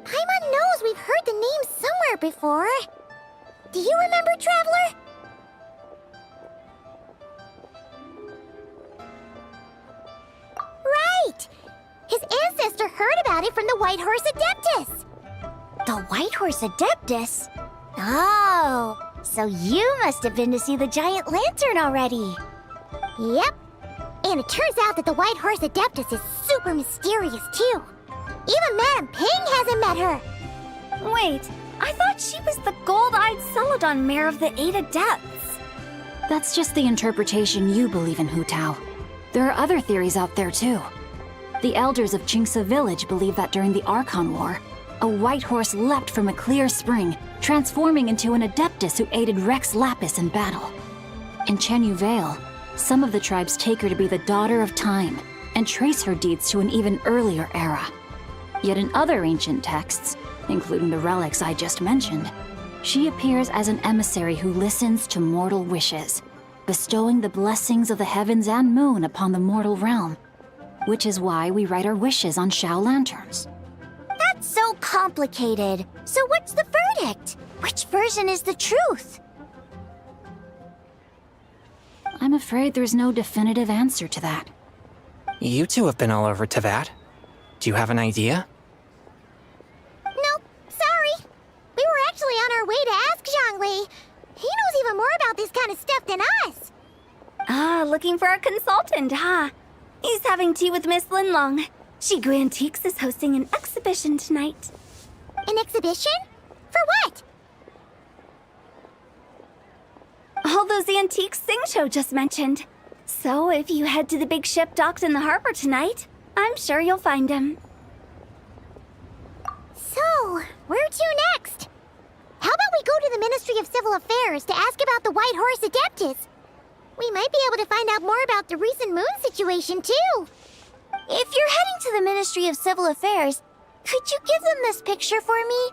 Paimon knows we've heard the name somewhere before. Do you remember, Traveler? Right! His ancestor heard about it from the White Horse Adeptus. The White Horse Adeptus? Oh, so you must have been to see the giant lantern already. Yep. And it turns out that the White Horse Adeptus is super mysterious, too. Even Madame Ping hasn't met her. Wait, I thought she was the gold-eyed Celadon mare of the 8 Adepts. That's just the interpretation you believe in, Hu Tao. There are other theories out there, too. The elders of Qingce Village believe that during the Archon War, a white horse leapt from a clear spring, transforming into an Adeptus who aided Rex Lapis in battle. In Chenyu Vale, some of the tribes take her to be the daughter of time and trace her deeds to an even earlier era. Yet in other ancient texts, including the relics I just mentioned, she appears as an emissary who listens to mortal wishes, bestowing the blessings of the heavens and moon upon the mortal realm, which is why we write our wishes on Shao lanterns. That's so complicated. So what's the verdict? Which version is the truth? I'm afraid there's no definitive answer to that. You two have been all over Teyvat. Do you have an idea? Nope, sorry. We were actually on our way to ask Zhongli. He knows even more about this kind of stuff than us. Ah, looking for a consultant, huh? He's having tea with Miss Linlong. Shigu Antiques is hosting an exhibition tonight. An exhibition? For what? All those antiques Xingqiu just mentioned. So if you head to the big ship docked in the harbor tonight, I'm sure you'll find him. So, where to next? How about we go to the Ministry of Civil Affairs to ask about the White Horse Adeptus? We might be able to find out more about the recent moon situation, too. If you're heading to the Ministry of Civil Affairs, could you give them this picture for me?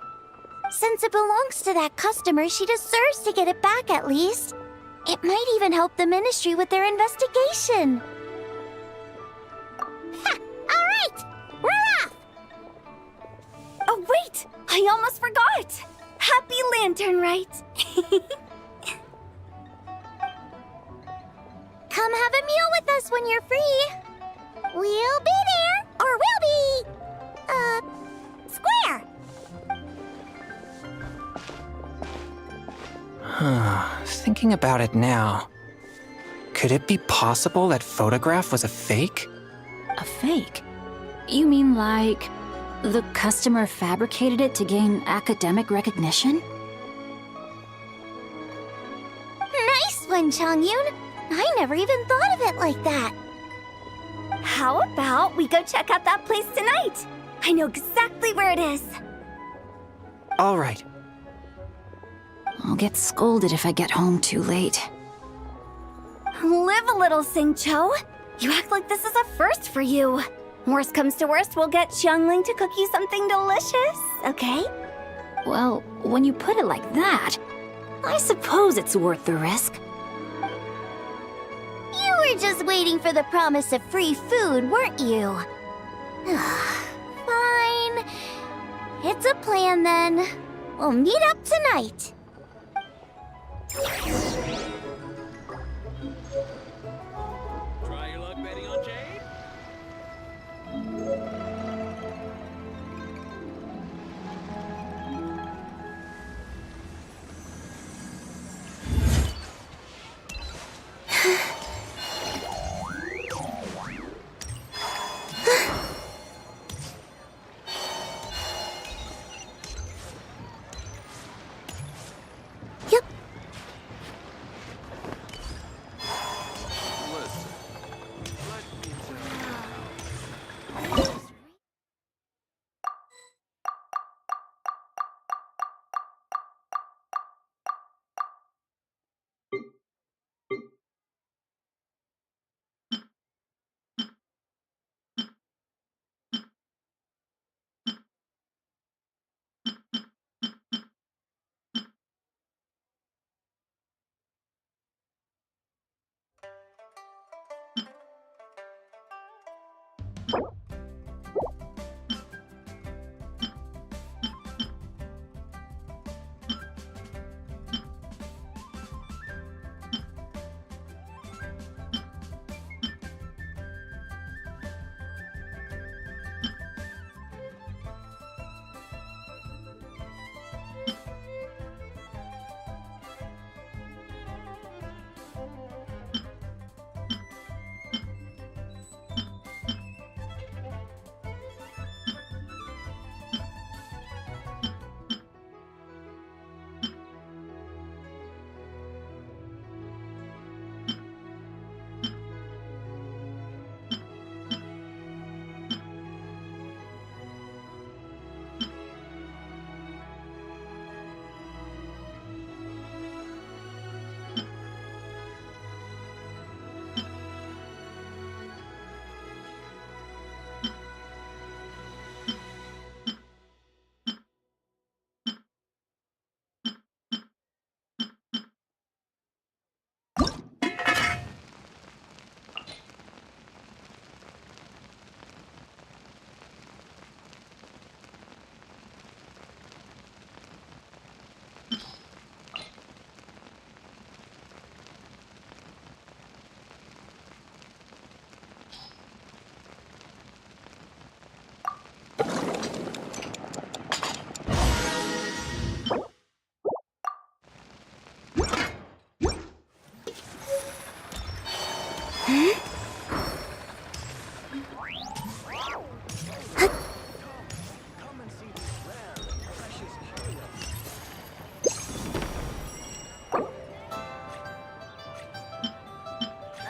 Since it belongs to that customer, she deserves to get it back at least. It might even help the Ministry with their investigation. Ha! All right! We're off! Oh, wait! I almost forgot! Happy Lantern Rite! Come have a meal with us when you're free. We'll be there, or we'll be... square. Thinking about it now, could it be possible that photograph was a fake? A fake? You mean like the customer fabricated it to gain academic recognition? Nice one, Changyun. I never even thought of it like that. How about we go check out that place tonight? I know exactly where it is. All right. I'll get scolded if I get home too late. Live a little, Xingqiu. You act like this is a first for you. Worst comes to worst, we'll get Xiangling to cook you something delicious, okay? Well, when you put it like that, I suppose it's worth the risk. You were just waiting for the promise of free food, weren't you? Fine. It's a plan then. We'll meet up tonight. Try your luck betting on Jade? Yep. Listen, let me tell you.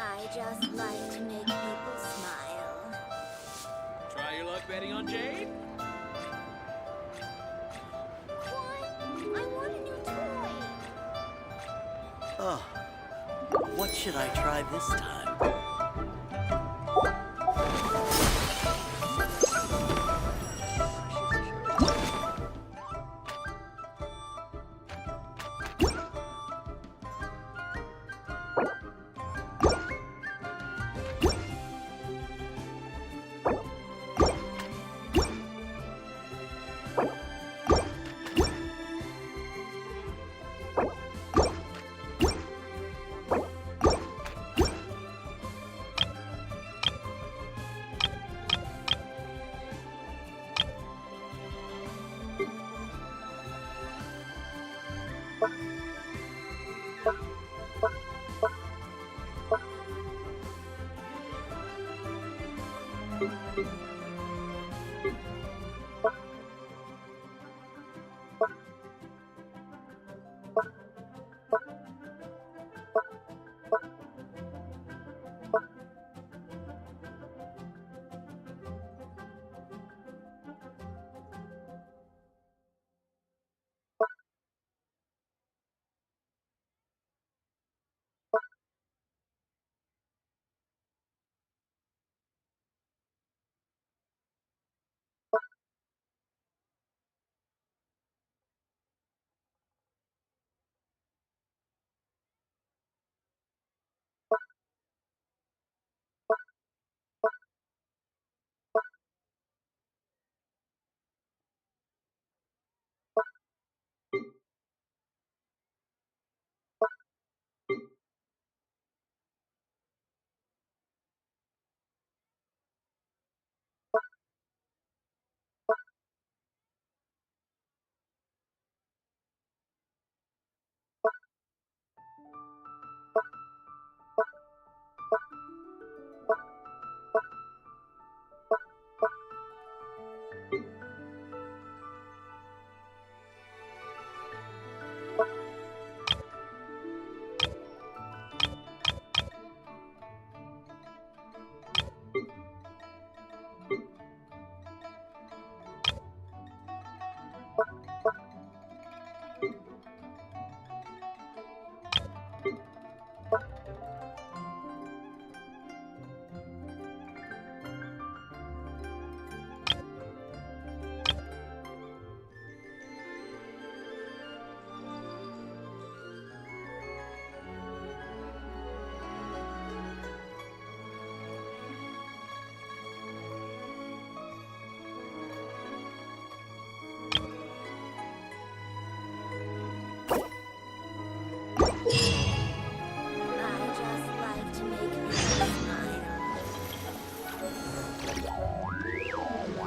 I just like to make people smile. Try your luck betting on Jade? What? I want a new toy. Oh, what should I try this time?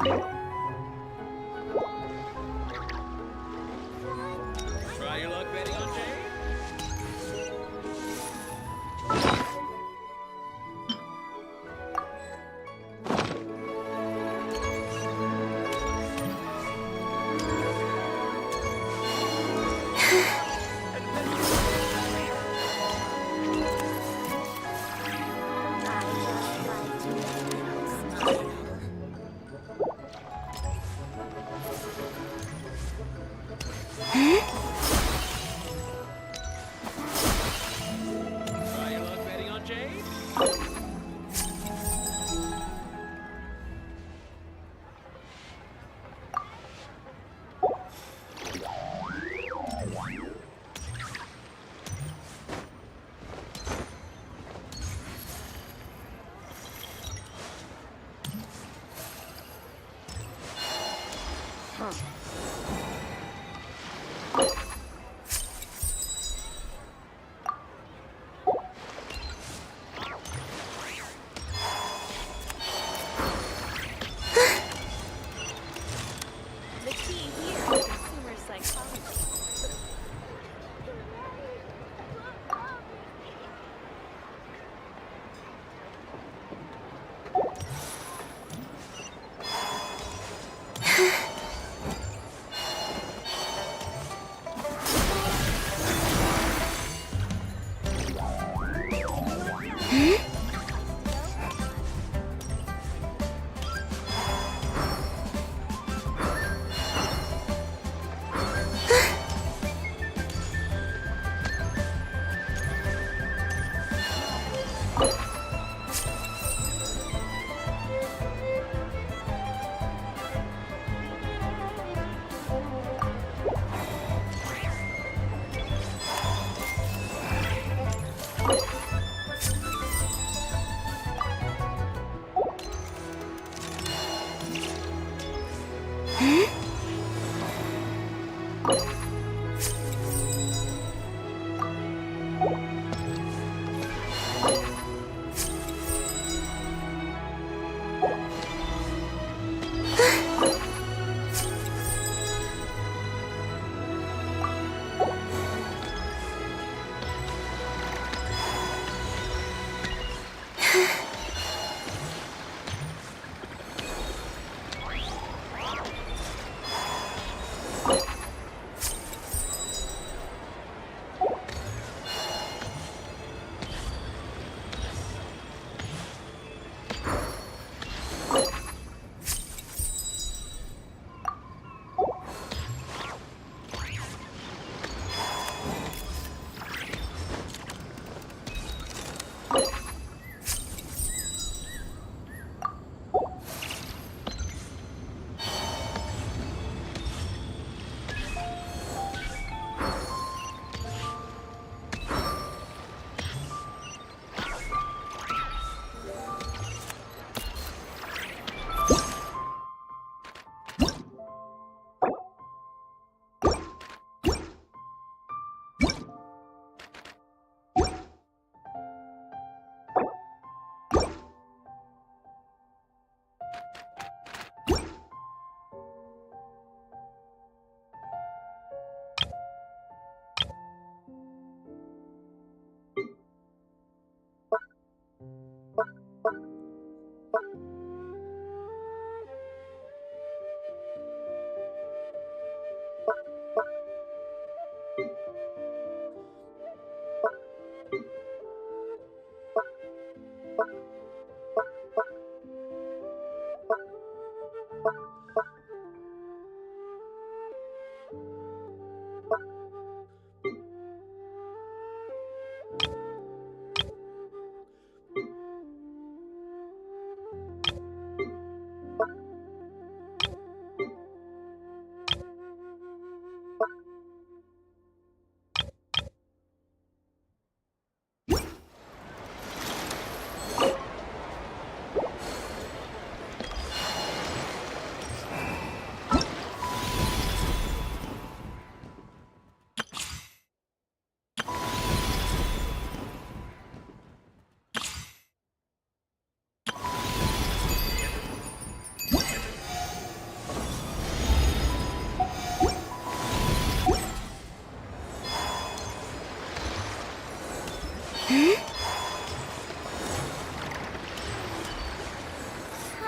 Try your luck betting on Jade? Try your luck betting on Jade? The key here is consumer psychology.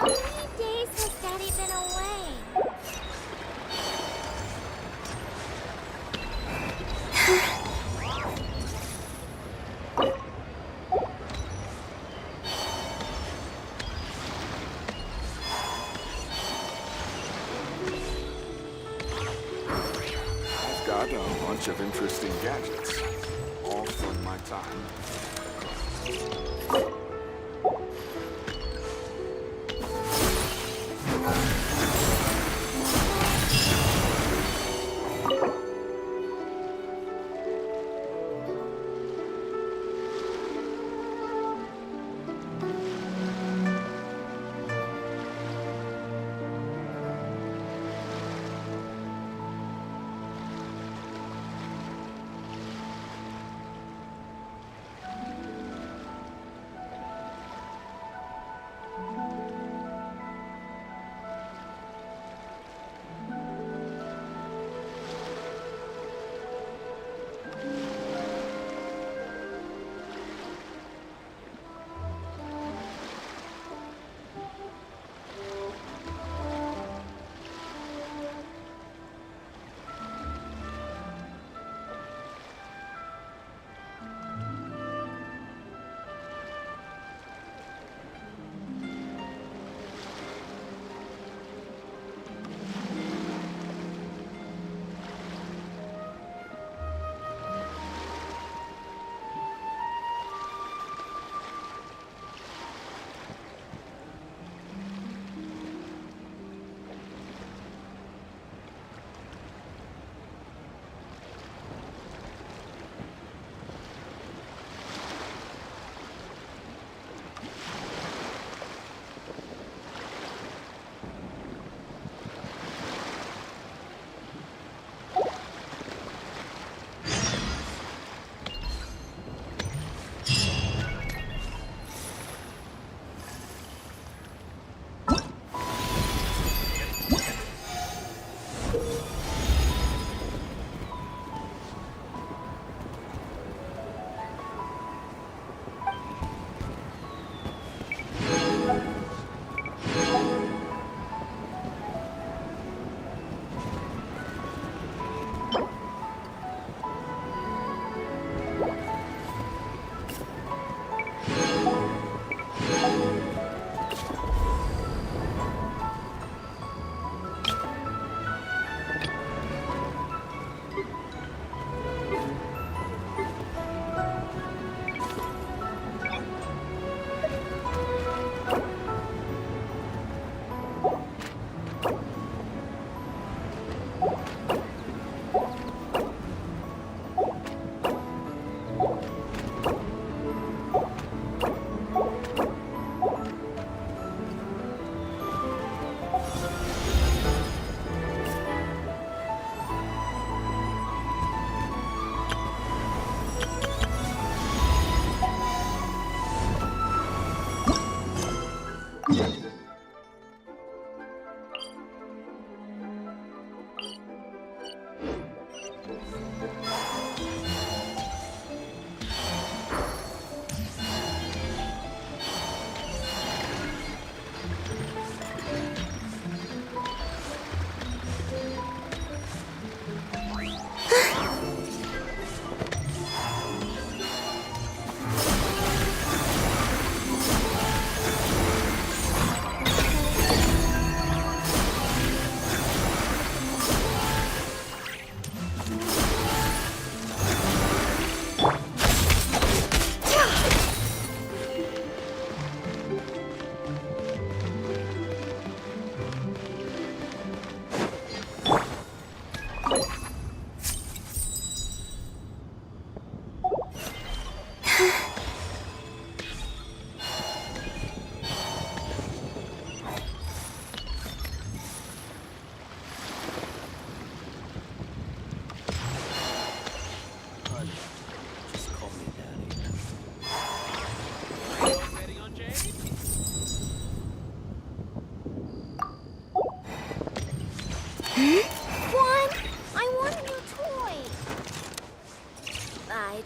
How many days has Daddy been away? I've got a bunch of interesting gadgets, all from my time.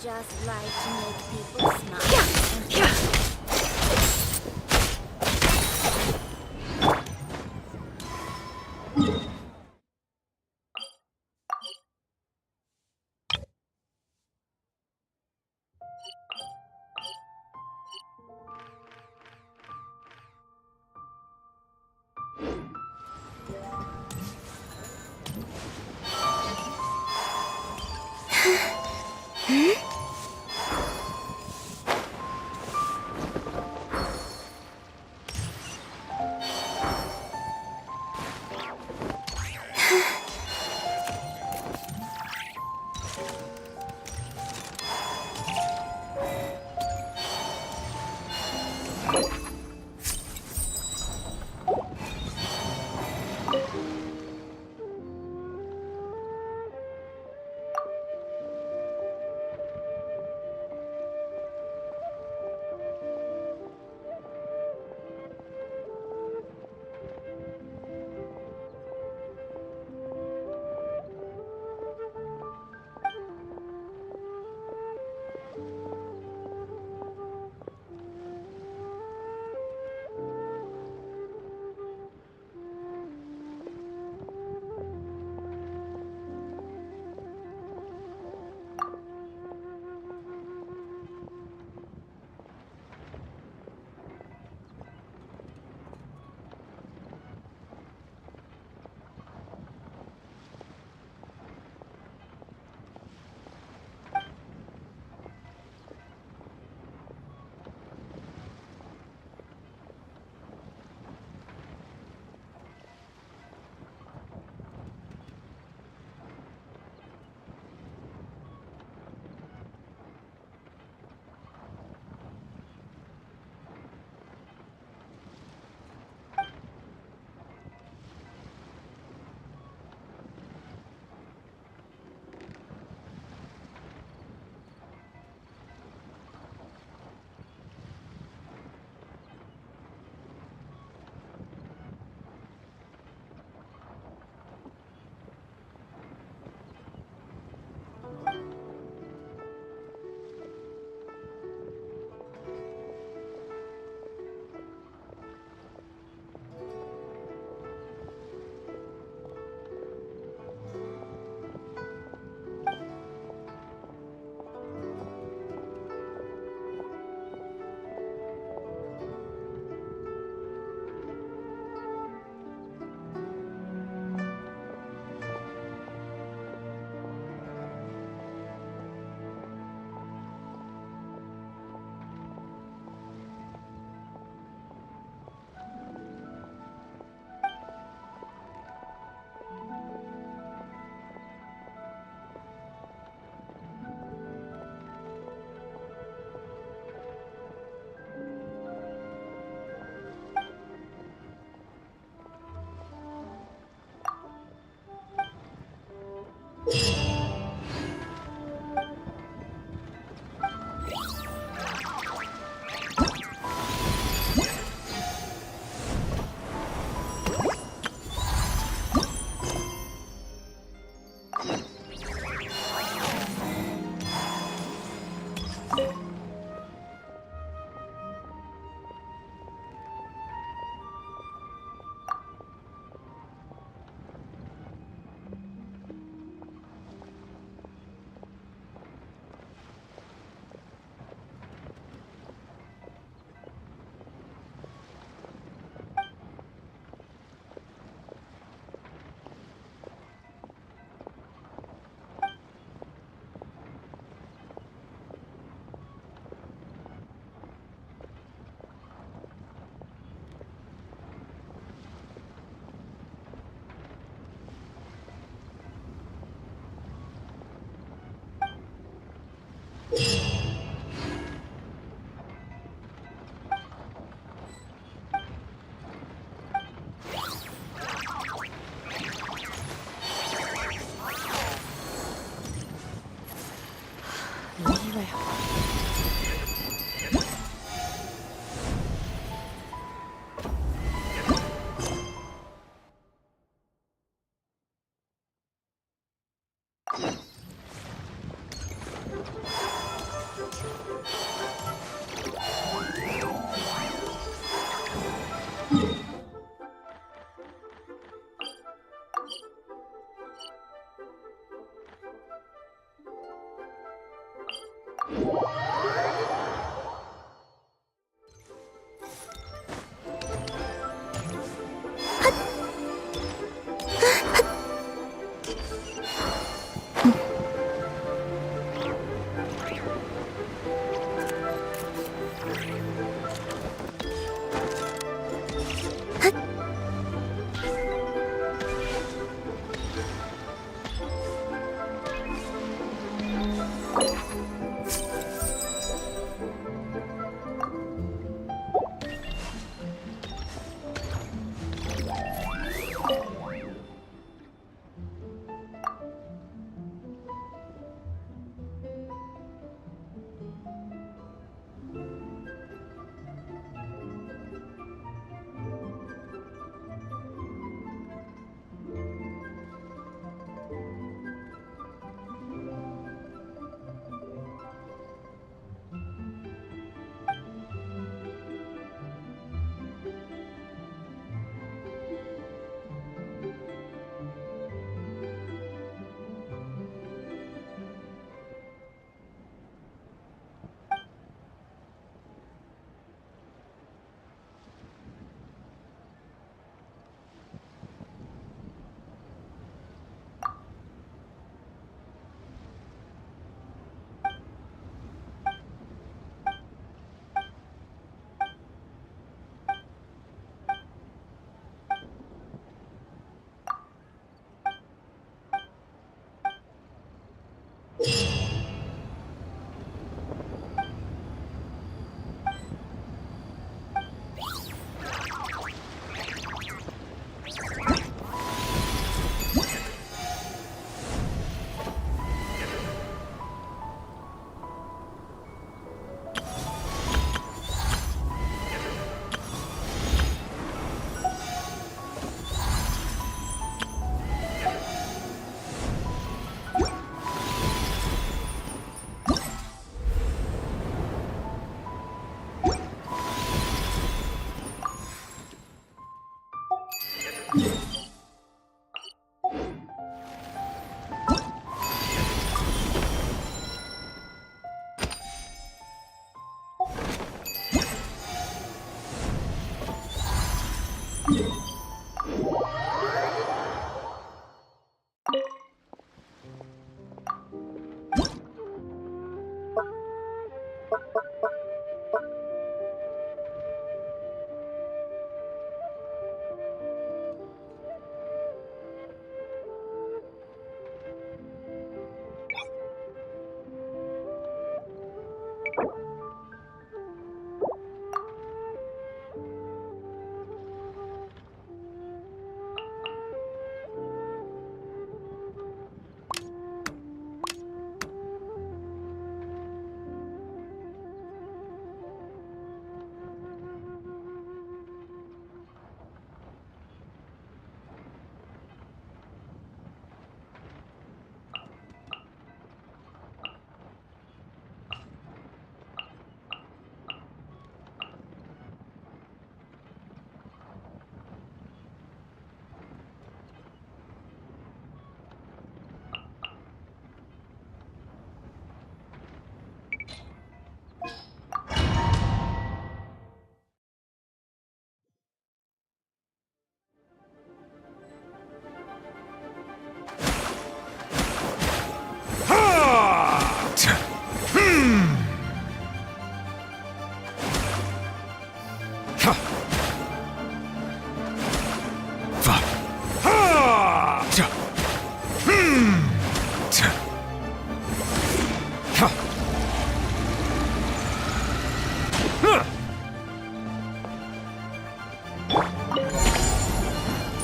just like to make people smile.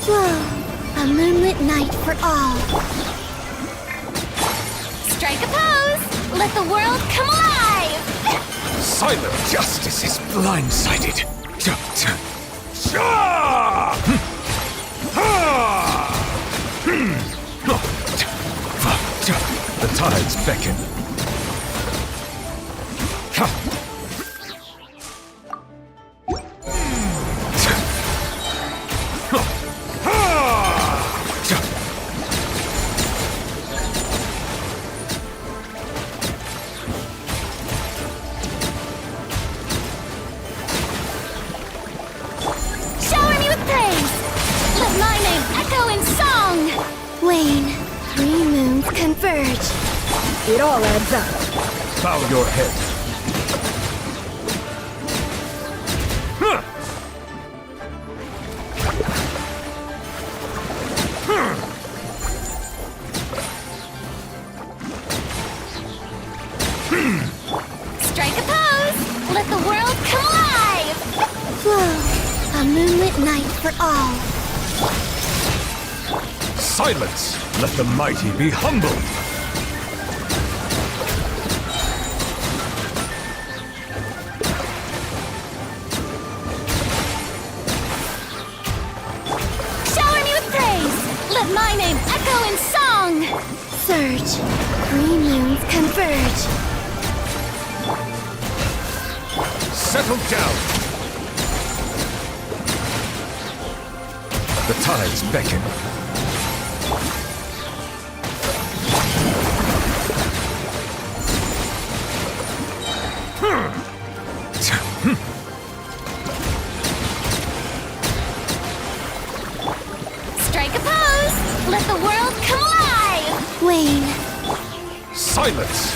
Whoa, a moonlit night for all. Strike a pose! Let the world come alive! Silent justice is blindsided. The tides beckon. Shower me with praise! Let my name echo in song! Wane, 3 moons converge. It all adds up. Bow your head. Strike a pose! Let the world come alive! Whoa, a moonlit night for all. Silence! Let the mighty be humbled! Shower me with praise! Let my name echo in song! Surge, 3 moons converge. Settle down! The tides beckon. Strike a pose! Let the world come alive! Wane, Silence!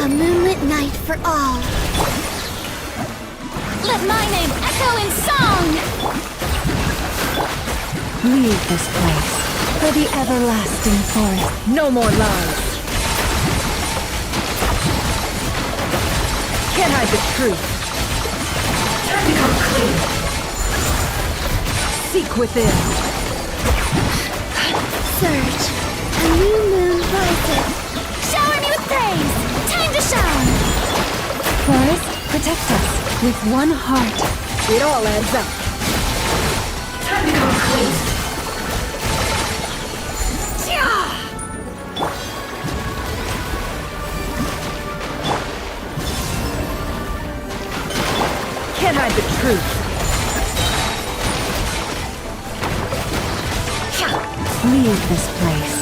a moonlit night for all. Let my name echo in song! Leave this place for the everlasting forest. No more lies. Can't hide the truth. Time to come clean. Seek within. Surge, a new moon rises. Shower me with praise! Time to shine! Forest, protect us with one heart. It all adds up. Time to come clean. Can't hide the truth. Leave this place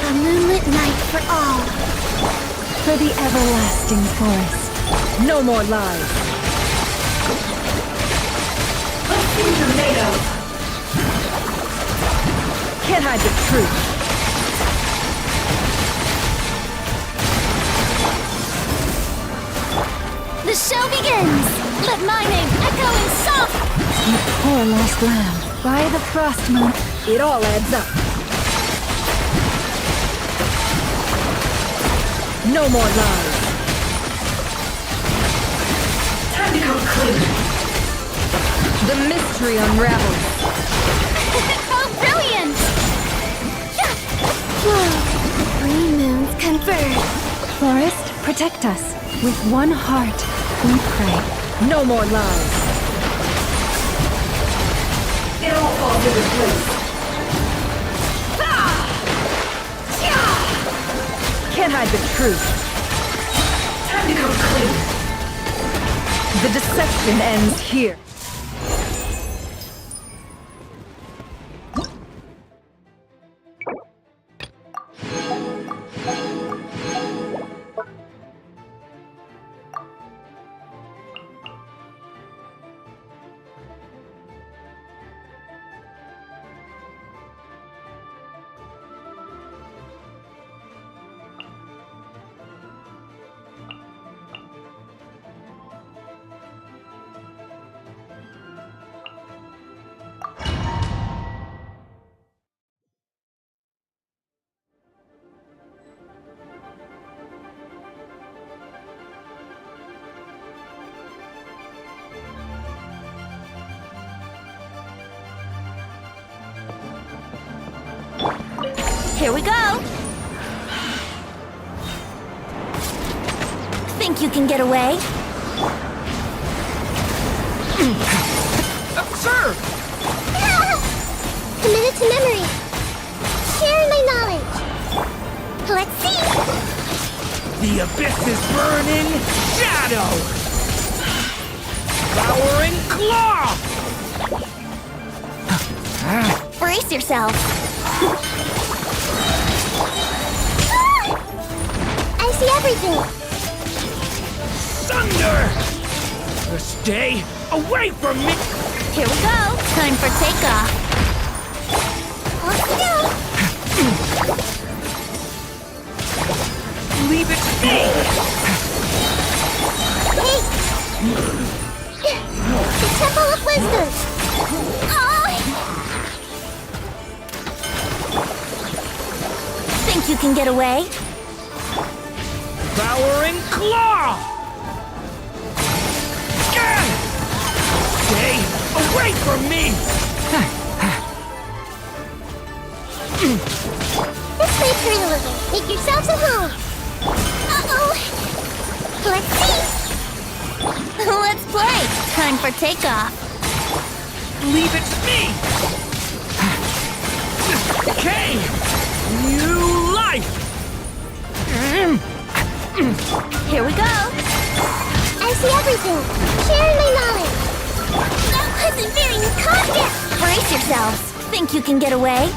A moonlit night for all. for the everlasting forest. No more lies. What's things are made of? Can't hide the truth. The show begins! Let my name echo in song! You poor lost lamb. By the frost moon. It all adds up. No more lies. Time to come clean. The mystery unravels. Oh, brilliant! Whoa, 3 moons converge. Forest, protect us. With one heart, we pray. No more lies. It all falls into place. decide the truth. Time to come clean. The deception ends here. Here we go! Think you can get away? Sir! Committed to memory. Sharing my knowledge. Let's see! The abyss is burning shadow! Devouring claw! Brace yourself. I see everything. Thunder! Stay away from me! Here we go. Time for takeoff. Hold still. Leave it to me! Hey! The Temple of Wisdom. Oh! Think you can get away? Devouring claw! Stay away from me! Let's play pretty little. Make yourselves at home. Uh-oh. Let's see. Let's play. Time for takeoff. Leave it to me! Okay! New life! Here we go. I see everything. Sharing my knowledge. That wasn't very confident. Brace yourselves. Think you can get away?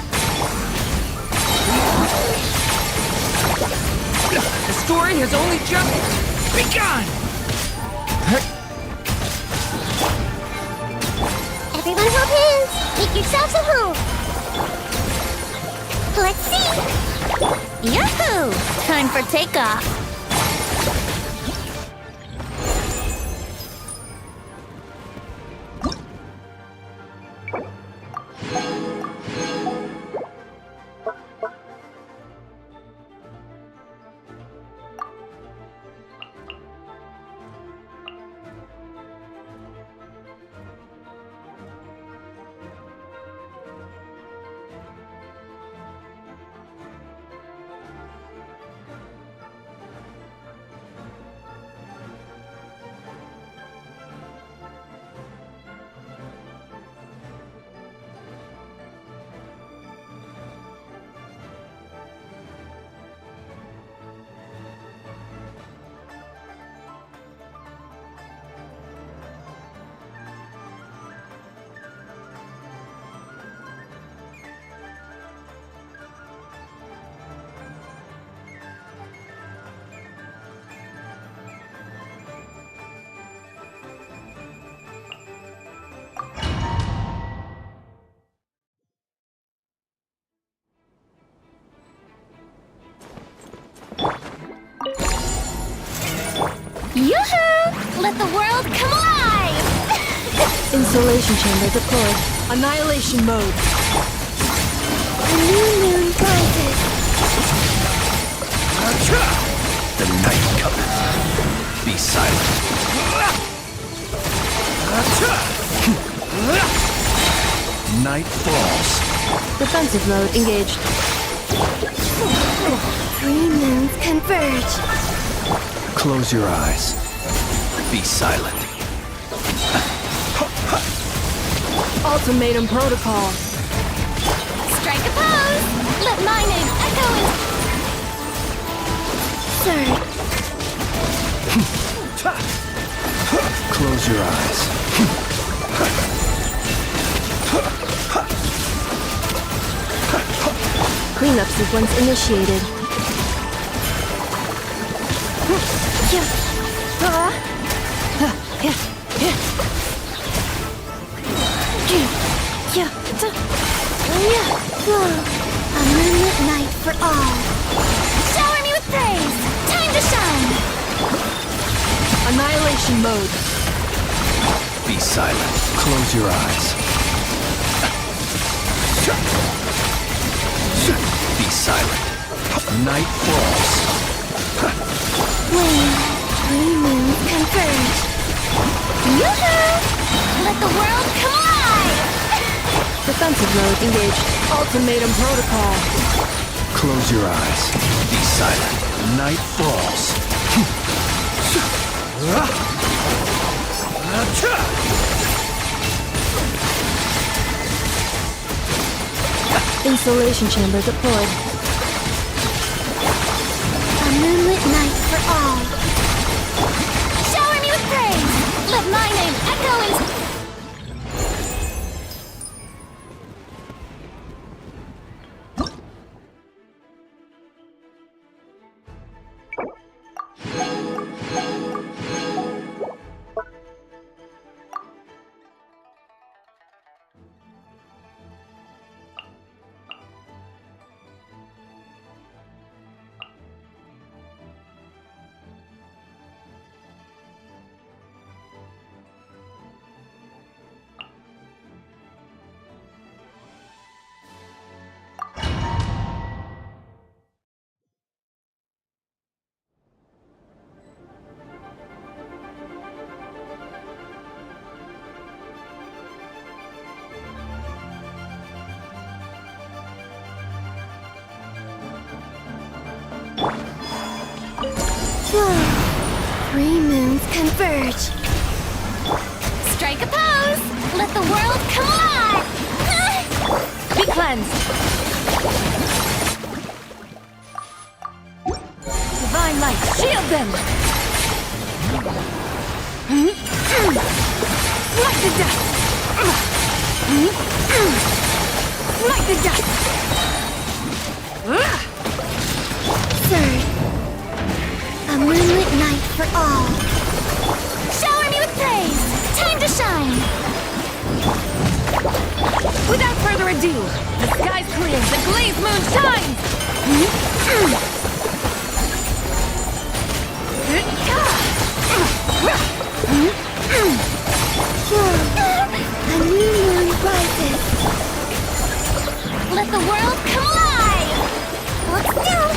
The story has only just begun! Everyone hold hands. Make yourselves at home. Let's see. Yahoo! Time for takeoff. Yoo-hoo! Let the world come alive! Insulation chamber deployed. Annihilation mode. A new moon rises. The night cometh. Be silent. Night falls. Defensive mode engaged. 3 moons converge. Close your eyes. Be silent. Ultimatum protocol. Strike a pose! Let my name echo in... Sir, Close your eyes. Cleanup sequence initiated. a moonlit night for all. Shower me with praise! Time to shine! Annihilation mode. Be silent. Close your eyes. Be silent. Night falls. When 3 moons converge. Yoo-hoo! Let the world come alive! Defensive mode engaged. Ultimatum protocol. Close your eyes. Be silent. Night falls. Insulation chamber deployed. A moonlit night for all. Shower me with praise! Let my name echo in... Three moons converge. Strike a pose! Let the world come alive! Be cleansed. Divine light, shield them! Like the dust! Like the dust! Third, a moonlit night for all. Shower me with praise! Time to shine! Without further ado, the sky's clear, the glazed moon shines! A new moon rises. Let the world come alive! Hold still!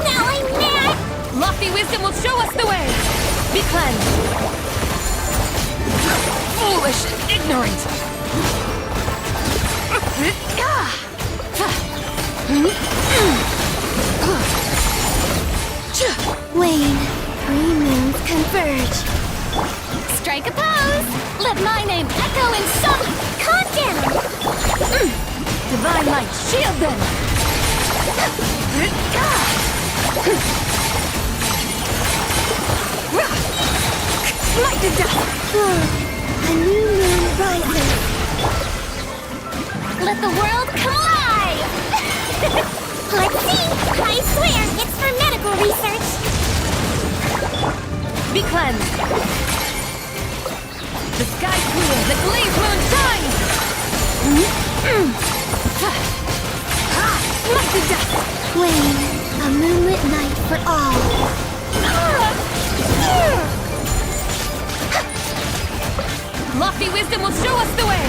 Now I'm mad! Lofty wisdom will show us the way! Be cleansed! Foolish and ignorant! Wane, 3 moons converge. Strike a pose! Let my name echo in song! Calm down! Divine light, shield them! Light the dust! A new moon rises. Let the world come alive! Let's see! I swear, it's for medical research! Be cleansed! The sky's clear, the glazed moon shines! Light the dust! Wane, a moonlit night for all. Lofty wisdom will show us the way!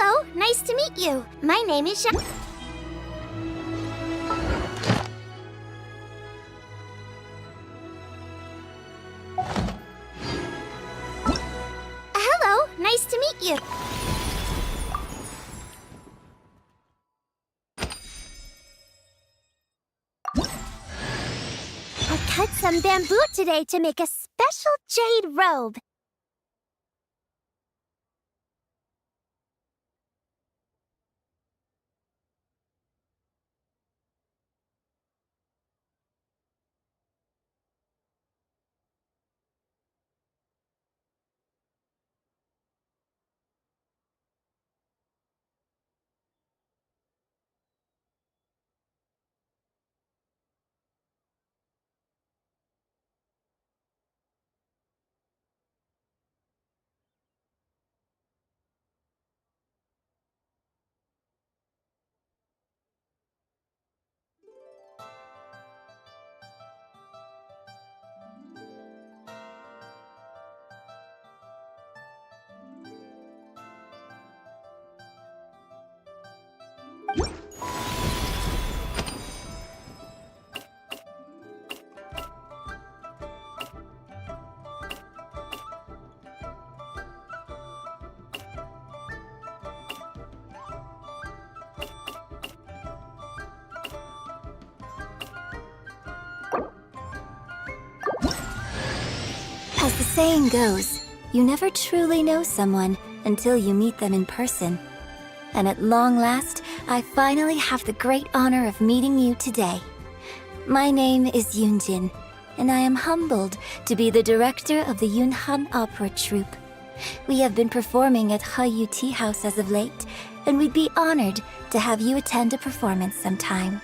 Hello, nice to meet you. My name is Hello, nice to meet you. I cut some bamboo today to make a special jade robe. As the saying goes, you never truly know someone until you meet them in person. And at long last, I finally have the great honor of meeting you today. My name is Yoonjin, and I am humbled to be the director of the Yunhan Opera Troupe. We have been performing at Hayu Tea House as of late, and we'd be honored to have you attend a performance sometime.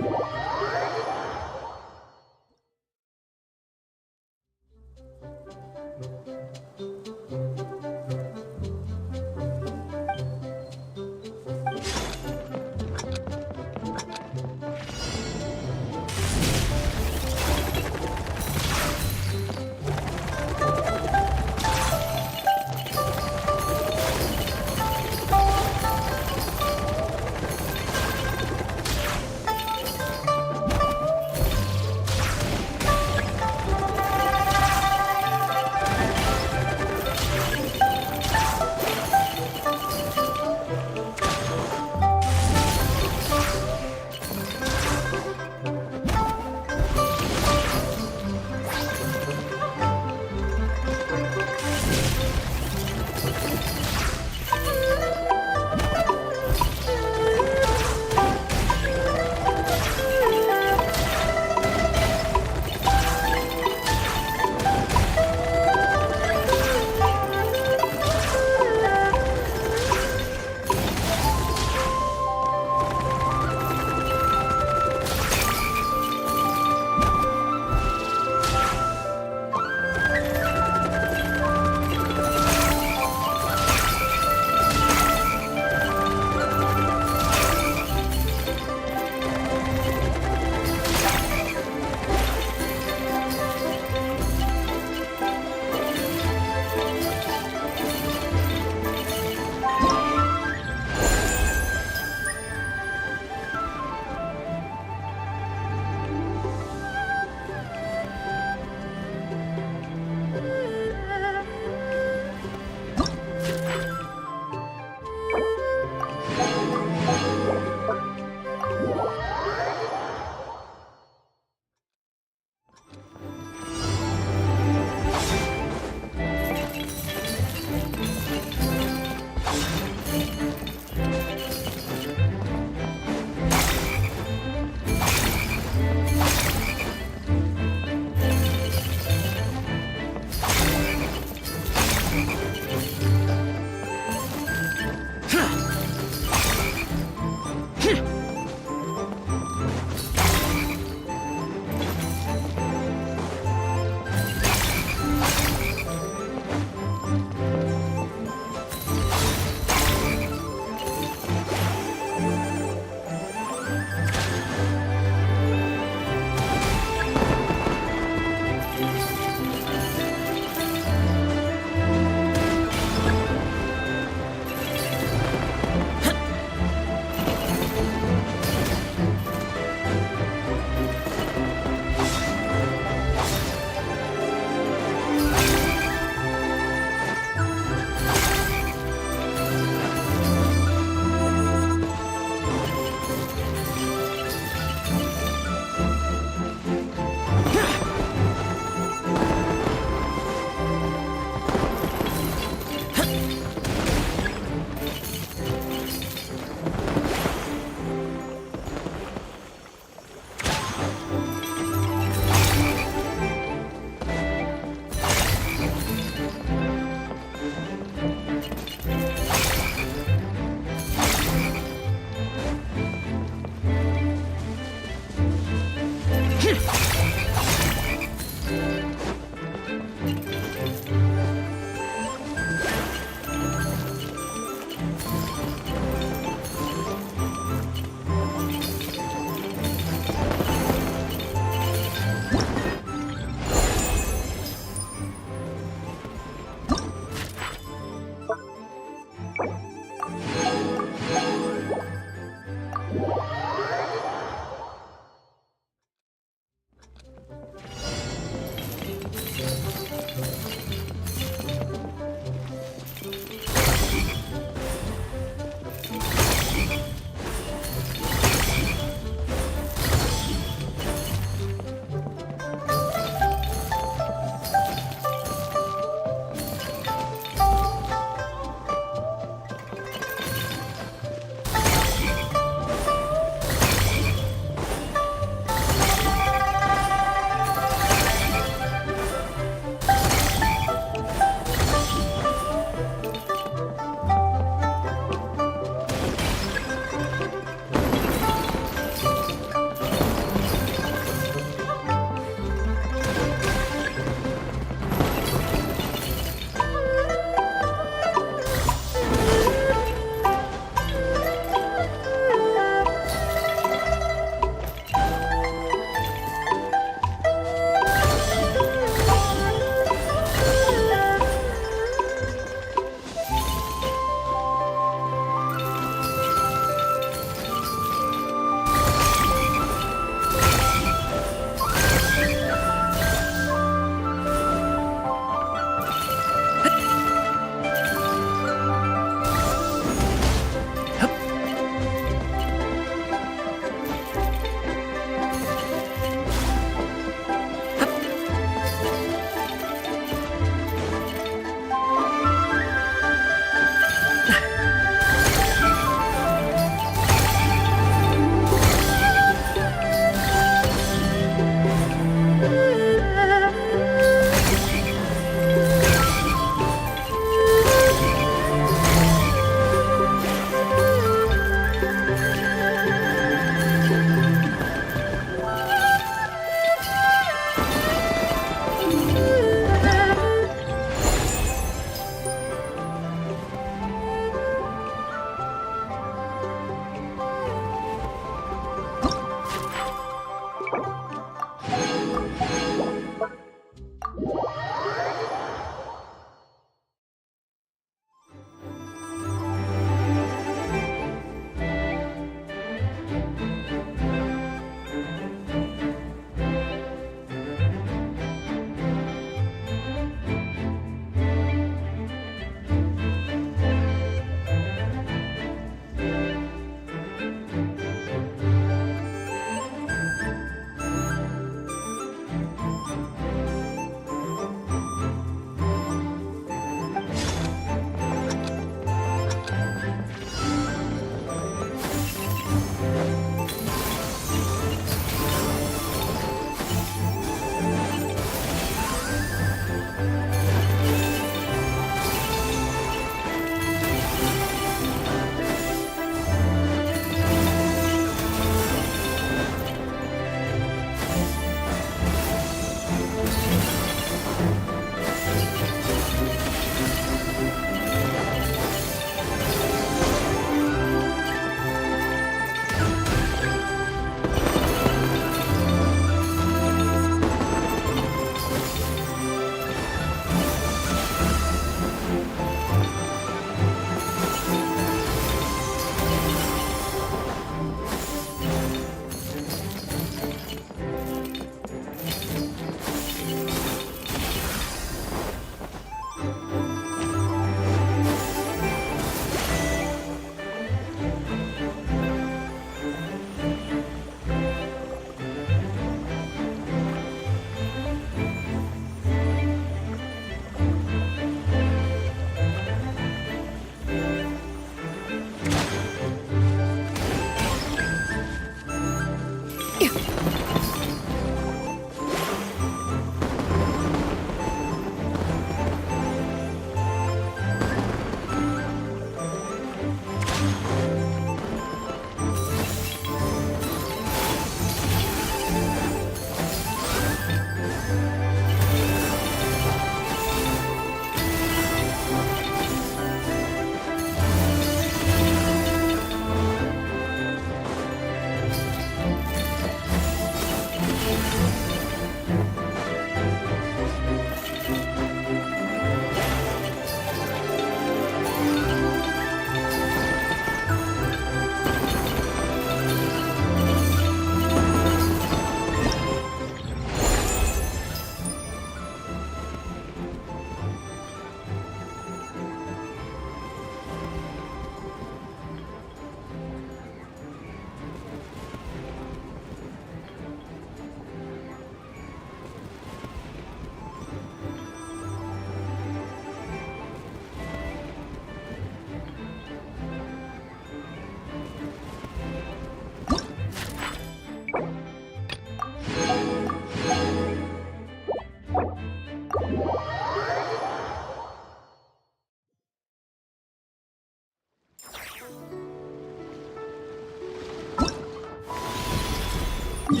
I've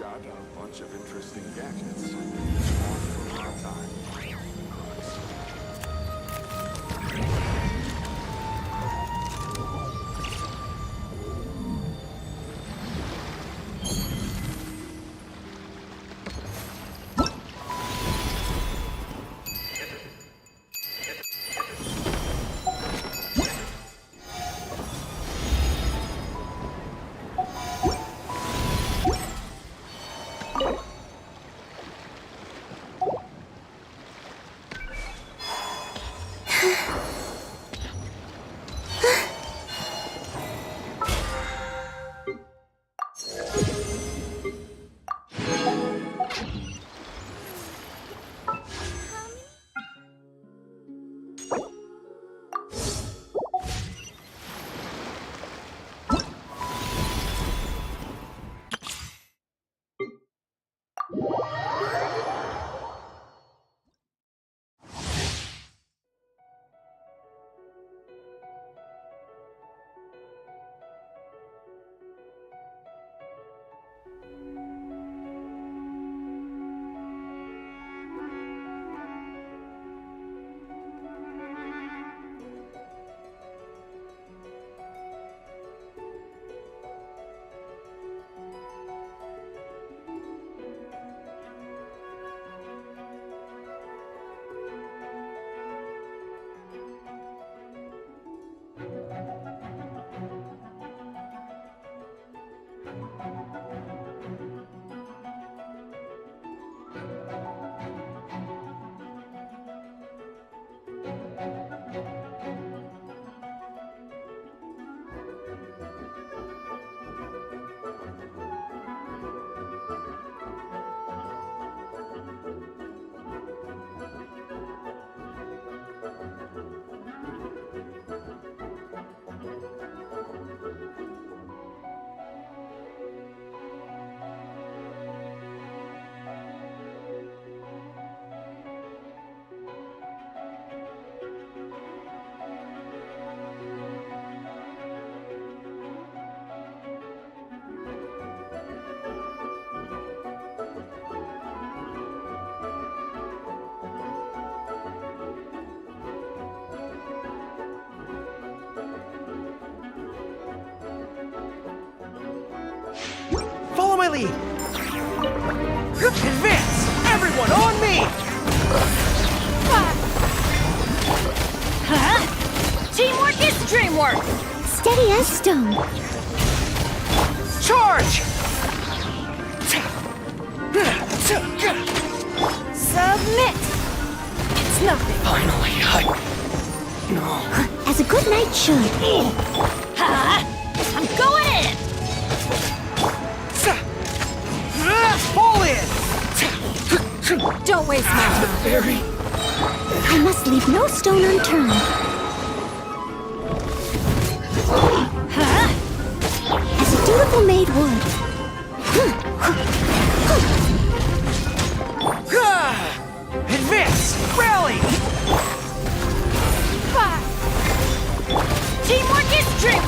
got a bunch of interesting gadgets. All for my time. Follow my lead! Advance! Everyone on me! Teamwork is dreamwork! Steady as stone. Charge! Submit! It's nothing. Finally, As a good knight should. I'm going in! Fall in! Don't waste my time. Very. I must leave no stone unturned. As a dutiful maid would. Advance! Rally! Teamwork is dream!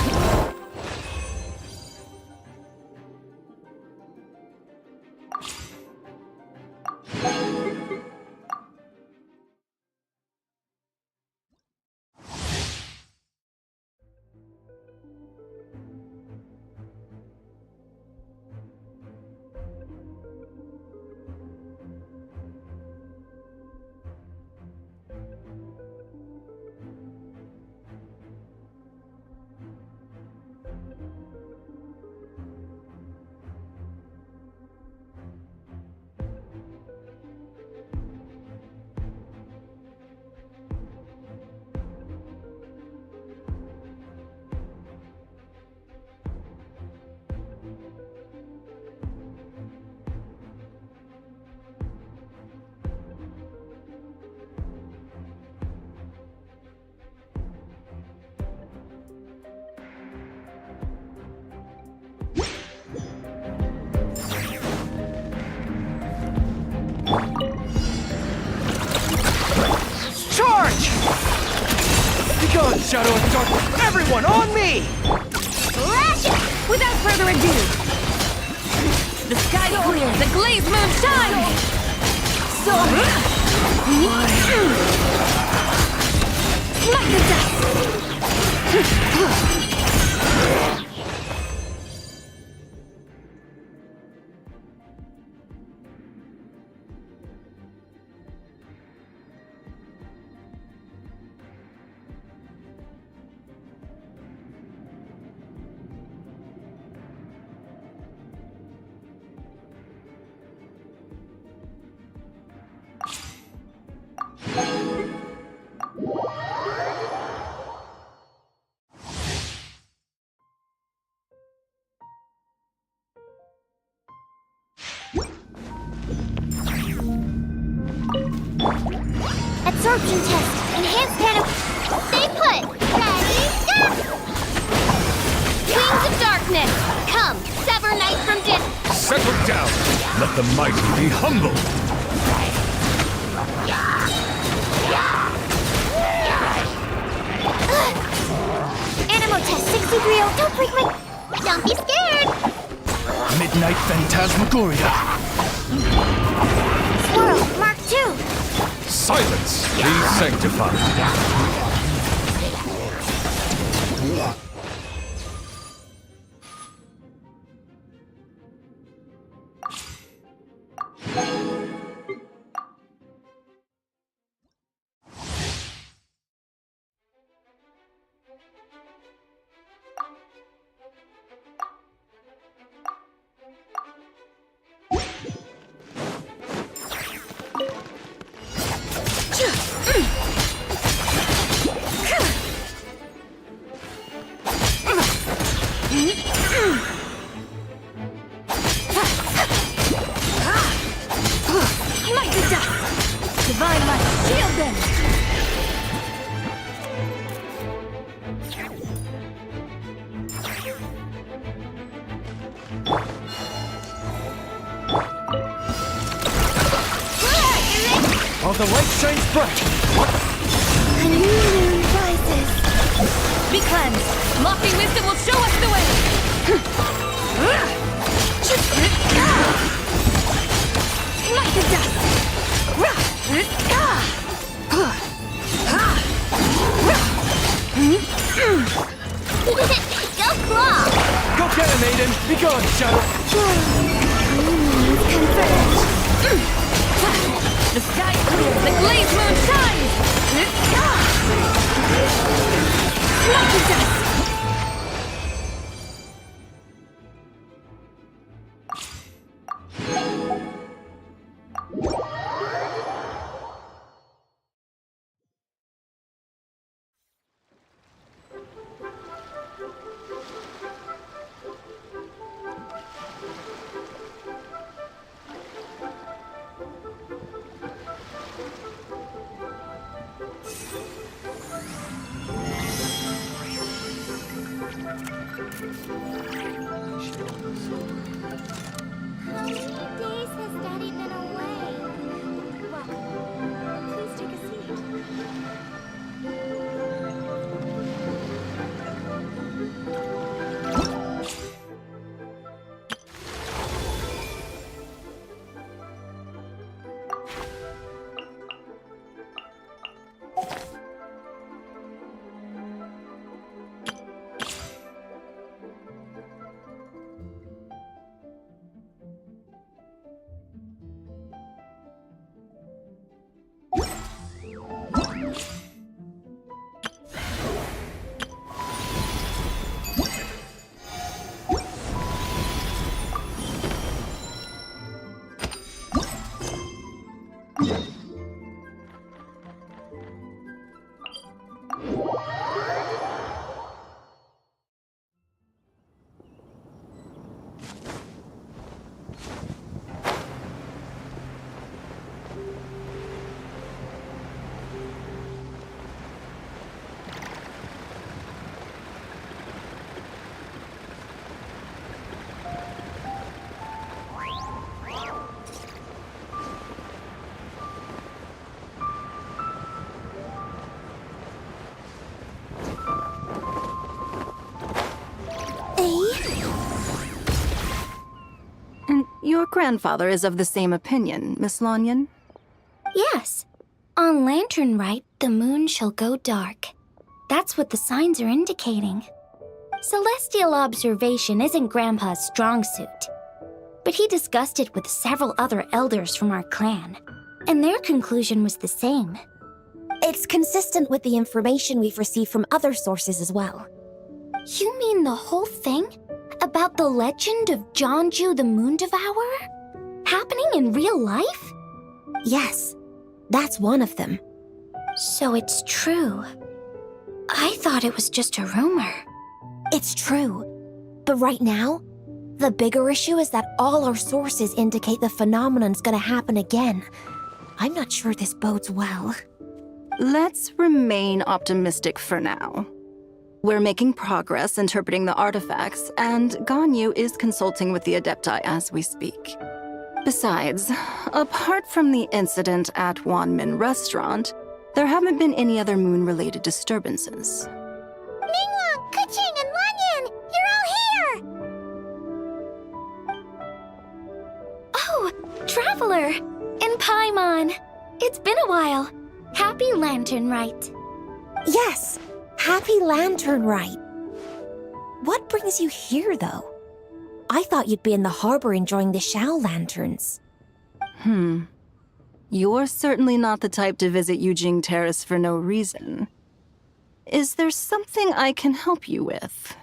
gone, Shadow of Darkness! Everyone on me! Lash it! Without further ado, the sky clears, the glazed moon shines! Smite the dust! Absorption test. Enhanced nano. Stay put. Ready, go! Wings of darkness. Come, sever night from din. Settle down. Let the mighty be humble. Animal test 63. Don't break my. Don't be scared. Midnight Phantasmagoria. Swirl, Mark 2. Silence. Be sanctified. Smite the dust! Divine light, shield them! While the light shines bright! A new moon rises. Be cleansed! Lofty wisdom will show us the way! Smite the dust! Go claw! Go get him, Aiden! Be gone, Shadow! The sky clears, the glazed moon shines! Smite the dust! grandfather is of the same opinion, Miss Lanyon? Yes. On Lantern Rite, the moon shall go dark. That's what the signs are indicating. Celestial observation isn't Grandpa's strong suit. But he discussed it with several other elders from our clan, and their conclusion was the same. It's consistent with the information we've received from other sources as well. You mean the whole thing? About the legend of Jeonju the Moon Devourer? Happening in real life? Yes, that's one of them. So it's true. I thought it was just a rumor. It's true. But right now, the bigger issue is that all our sources indicate the phenomenon's gonna happen again. I'm not sure this bodes well. Let's remain optimistic for now. We're making progress interpreting the artifacts, and Ganyu is consulting with the Adepti as we speak. Besides, apart from the incident at Wanmin Restaurant, there haven't been any other moon-related disturbances. Ningguang, Keqing, and Lanyan! You're all here! Oh, Traveler! And Paimon! It's been a while. Happy Lantern Rite. Yes, happy Lantern Rite. What brings you here, though? I thought you'd be in the harbor enjoying the Shao lanterns. You're certainly not the type to visit Yujing Terrace for no reason. Is there something I can help you with?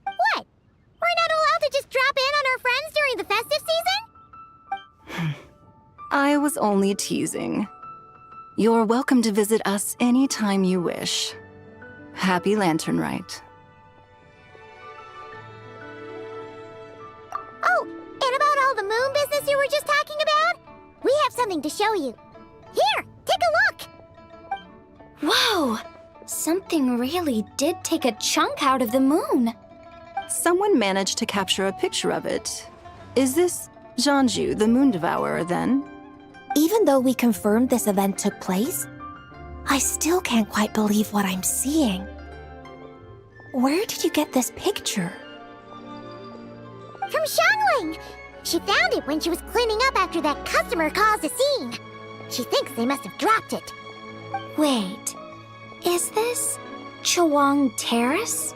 What? We're not allowed to just drop in on our friends during the festive season? I was only teasing. You're welcome to visit us anytime you wish. Happy Lantern Rite. Oh, and about all the moon business you were just talking about? We have something to show you. Here, take a look! Whoa! Something really did take a chunk out of the moon. Someone managed to capture a picture of it. Is this Jeonju, the Moon Devourer, then? Even though we confirmed this event took place, I still can't quite believe what I'm seeing. Where did you get this picture? From Xiangling! She found it when she was cleaning up after that customer caused a scene. She thinks they must have dropped it. Wait, is this Chawang Terrace?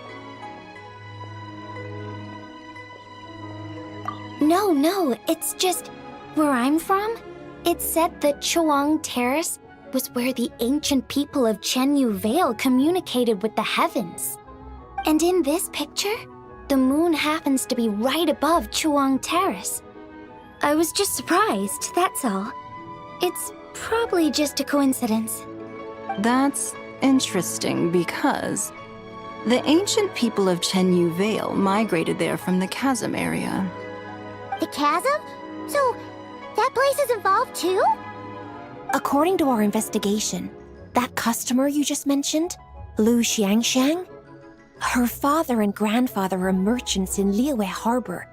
No, it's just where I'm from. It said that Chawang Terrace was where the ancient people of Chenyu Vale communicated with the heavens. And in this picture, the moon happens to be right above Chawang Terrace. I was just surprised, that's all. It's probably just a coincidence. That's interesting because the ancient people of Chenyu Vale migrated there from the chasm area. The chasm? So, that place is involved too? According to our investigation, that customer you just mentioned, Lu Xiangxiang, her father and grandfather are merchants in Liyue Harbor,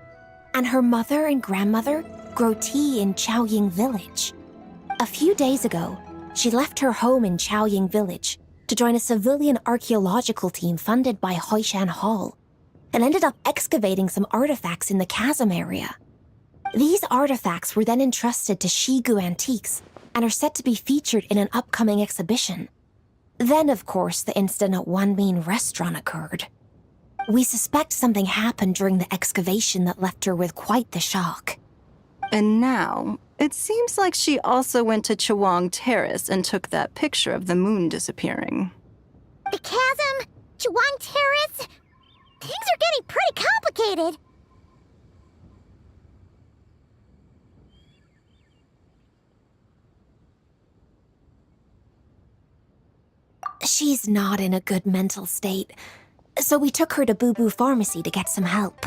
and her mother and grandmother grow tea in Chaoying Village. A few days ago, she left her home in Chaoying Village to join a civilian archaeological team funded by Hoishan Hall, and ended up excavating some artifacts in the chasm area. These artifacts were then entrusted to Shigu Antiques and are set to be featured in an upcoming exhibition. Then, of course, the incident at Wanmin Restaurant occurred. We suspect something happened during the excavation that left her with quite the shock. And now, it seems like she also went to Chawang Terrace and took that picture of the moon disappearing. The chasm? Chawang Terrace? Things are getting pretty complicated. She's not in a good mental state, so we took her to Boo Boo Pharmacy to get some help.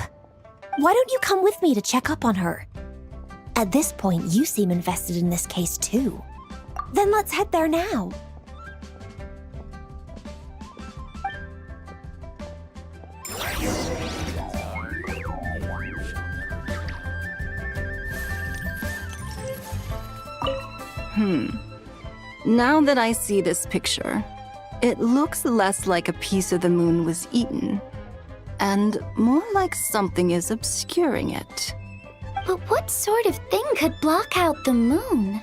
Why don't you come with me to check up on her? At this point, you seem invested in this case too. Then let's head there now. Now that I see this picture, it looks less like a piece of the moon was eaten, and more like something is obscuring it. But what sort of thing could block out the moon?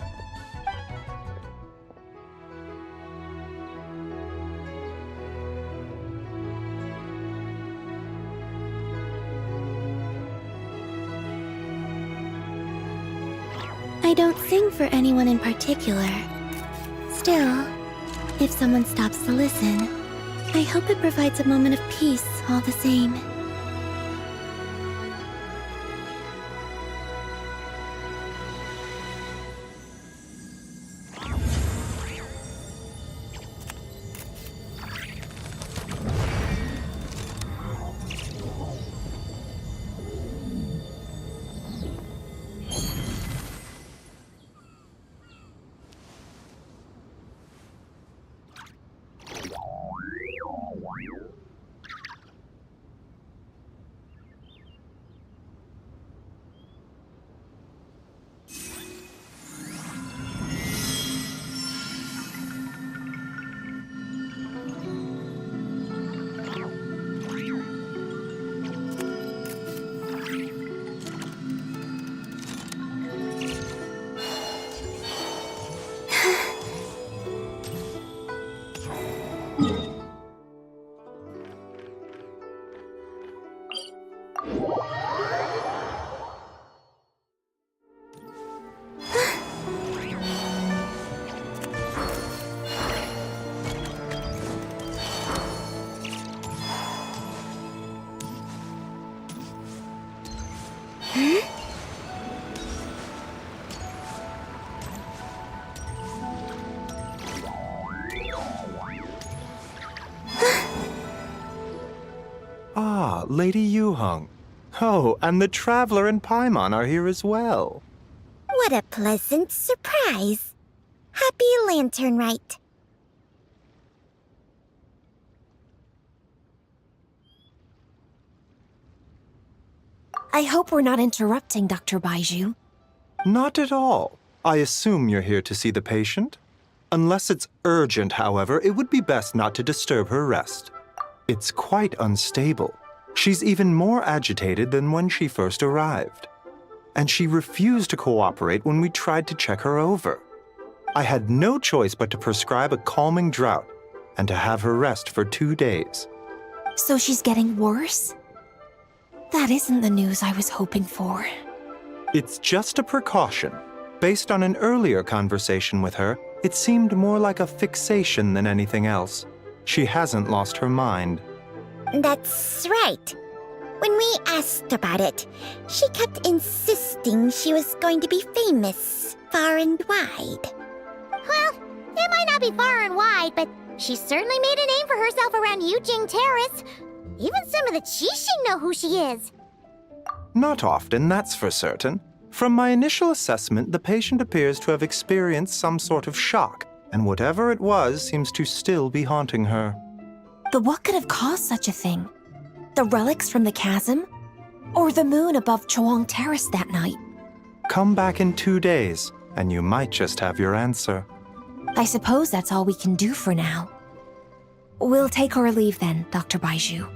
I don't sing for anyone in particular. Still, if someone stops to listen, I hope it provides a moment of peace all the same. Ah, Lady Yuheng. Oh, and the Traveler and Paimon are here as well. What a pleasant surprise. Happy Lantern Rite. I hope we're not interrupting, Dr. Baiju. Not at all. I assume you're here to see the patient? Unless it's urgent, however, it would be best not to disturb her rest. It's quite unstable. She's even more agitated than when she first arrived. And she refused to cooperate when we tried to check her over. I had no choice but to prescribe a calming draught and to have her rest for 2 days. So she's getting worse? That isn't the news I was hoping for. It's just a precaution. Based on an earlier conversation with her, it seemed more like a fixation than anything else. She hasn't lost her mind. That's right. When we asked about it, she kept insisting she was going to be famous, far and wide. Well, it might not be far and wide, but she certainly made a name for herself around Yujing Terrace. Even some of the Qixing know who she is. Not often, that's for certain. From my initial assessment, the patient appears to have experienced some sort of shock, and whatever it was seems to still be haunting her. But what could have caused such a thing? The relics from the chasm? Or the moon above Chuang Terrace that night? Come back in 2 days, and you might just have your answer. I suppose that's all we can do for now. We'll take our leave then, Dr. Baiju.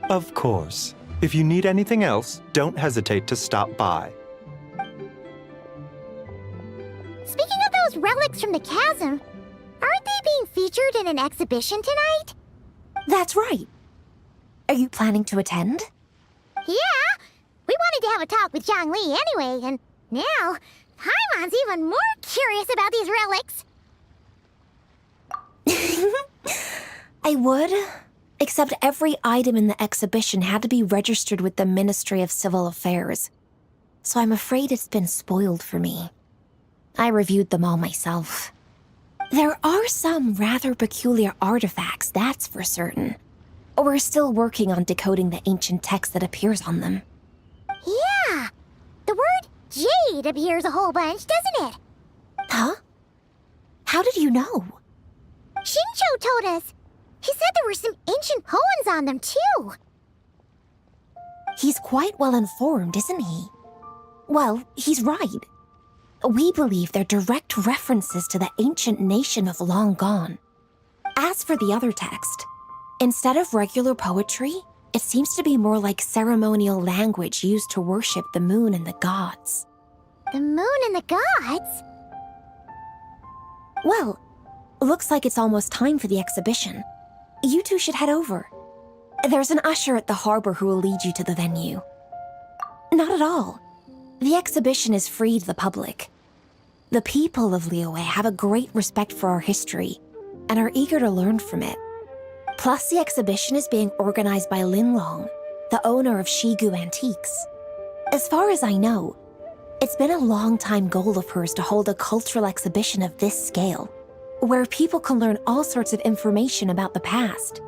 Of course. If you need anything else, don't hesitate to stop by. Speaking of those relics from the chasm, aren't they being featured in an exhibition tonight? That's right. Are you planning to attend? Yeah! We wanted to have a talk with Zhang Li anyway, and now Paimon's even more curious about these relics. I would, except every item in the exhibition had to be registered with the Ministry of Civil Affairs. So I'm afraid it's been spoiled for me. I reviewed them all myself. There are some rather peculiar artifacts, that's for certain. We're still working on decoding the ancient text that appears on them. Yeah! The word jade appears a whole bunch, doesn't it? Huh? How did you know? Shincho told us. He said there were some ancient poems on them, too. He's quite well informed, isn't he? Well, he's right. We believe they're direct references to the ancient nation of long gone. As for the other text, instead of regular poetry, It seems to be more like ceremonial language used to worship the moon and the gods. The moon and the gods? Well, looks like it's almost time for the exhibition. You two should head over. There's an usher at the harbor who will lead you to the venue. Not at all. The exhibition is free to the public. The people of Liyue have a great respect for our history and are eager to learn from it. Plus, the exhibition is being organized by Linlong, the owner of Shigu Antiques. As far as I know, it's been a long-time goal of hers to hold a cultural exhibition of this scale, where people can learn all sorts of information about the past.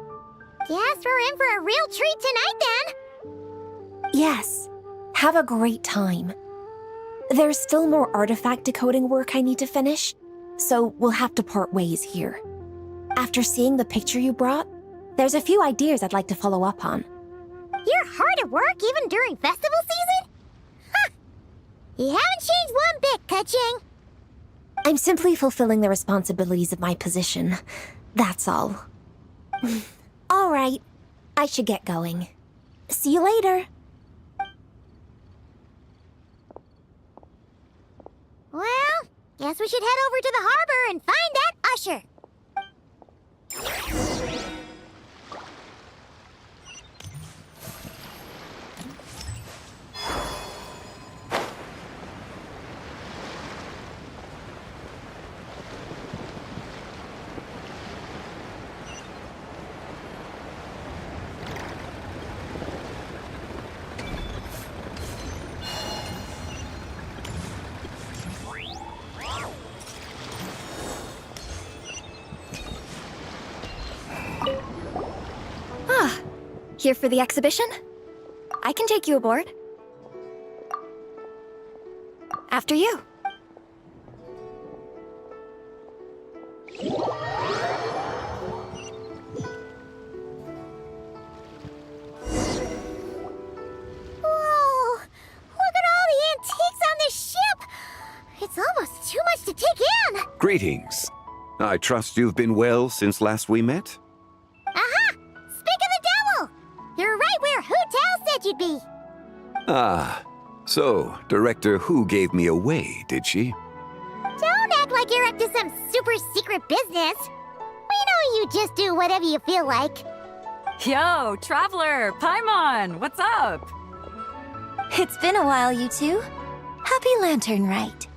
Guess we're in for a real treat tonight, then. Yes, have a great time. There's still more artifact decoding work I need to finish, so we'll have to part ways here. After seeing the picture you brought, there's a few ideas I'd like to follow up on. You're hard at work even during festival season? Huh. You haven't changed one bit, Ka-Ching. I'm simply fulfilling the responsibilities of my position. That's all. All right, I should get going. See you later. Well, guess we should head over to the harbor and find that usher. Here for the exhibition? I can take you aboard. After you. Whoa! Look at all the antiques on this ship! It's almost too much to take in! Greetings. I trust you've been well since last we met? Aha! Speak of the devil! You're right where Hu Tao said you'd be! Ah, so Director Hu gave me away, did she? Don't act like you're up to some super secret business! We know you just do whatever you feel like. Yo, Traveler! Paimon! What's up? It's been a while, you two. Happy Lantern Rite.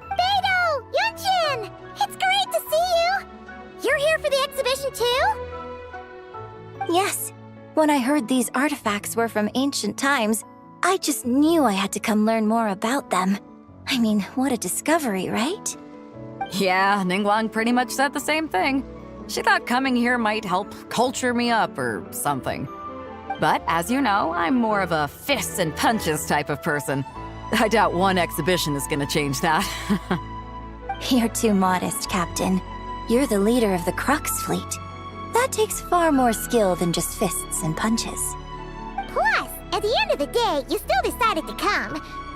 Beidou! Yunjin! It's great to see you! You're here for the exhibition too? Yes. When I heard these artifacts were from ancient times, I just knew I had to come learn more about them. I mean, what a discovery, right? Yeah, Ningguang pretty much said the same thing. She thought coming here might help culture me up or something. But as you know, I'm more of a fists and punches type of person. I doubt one exhibition is gonna change that. You're too modest, Captain. You're the leader of the Crux fleet. That takes far more skill than just fists and punches. Plus, at the end of the day, you still decided to come,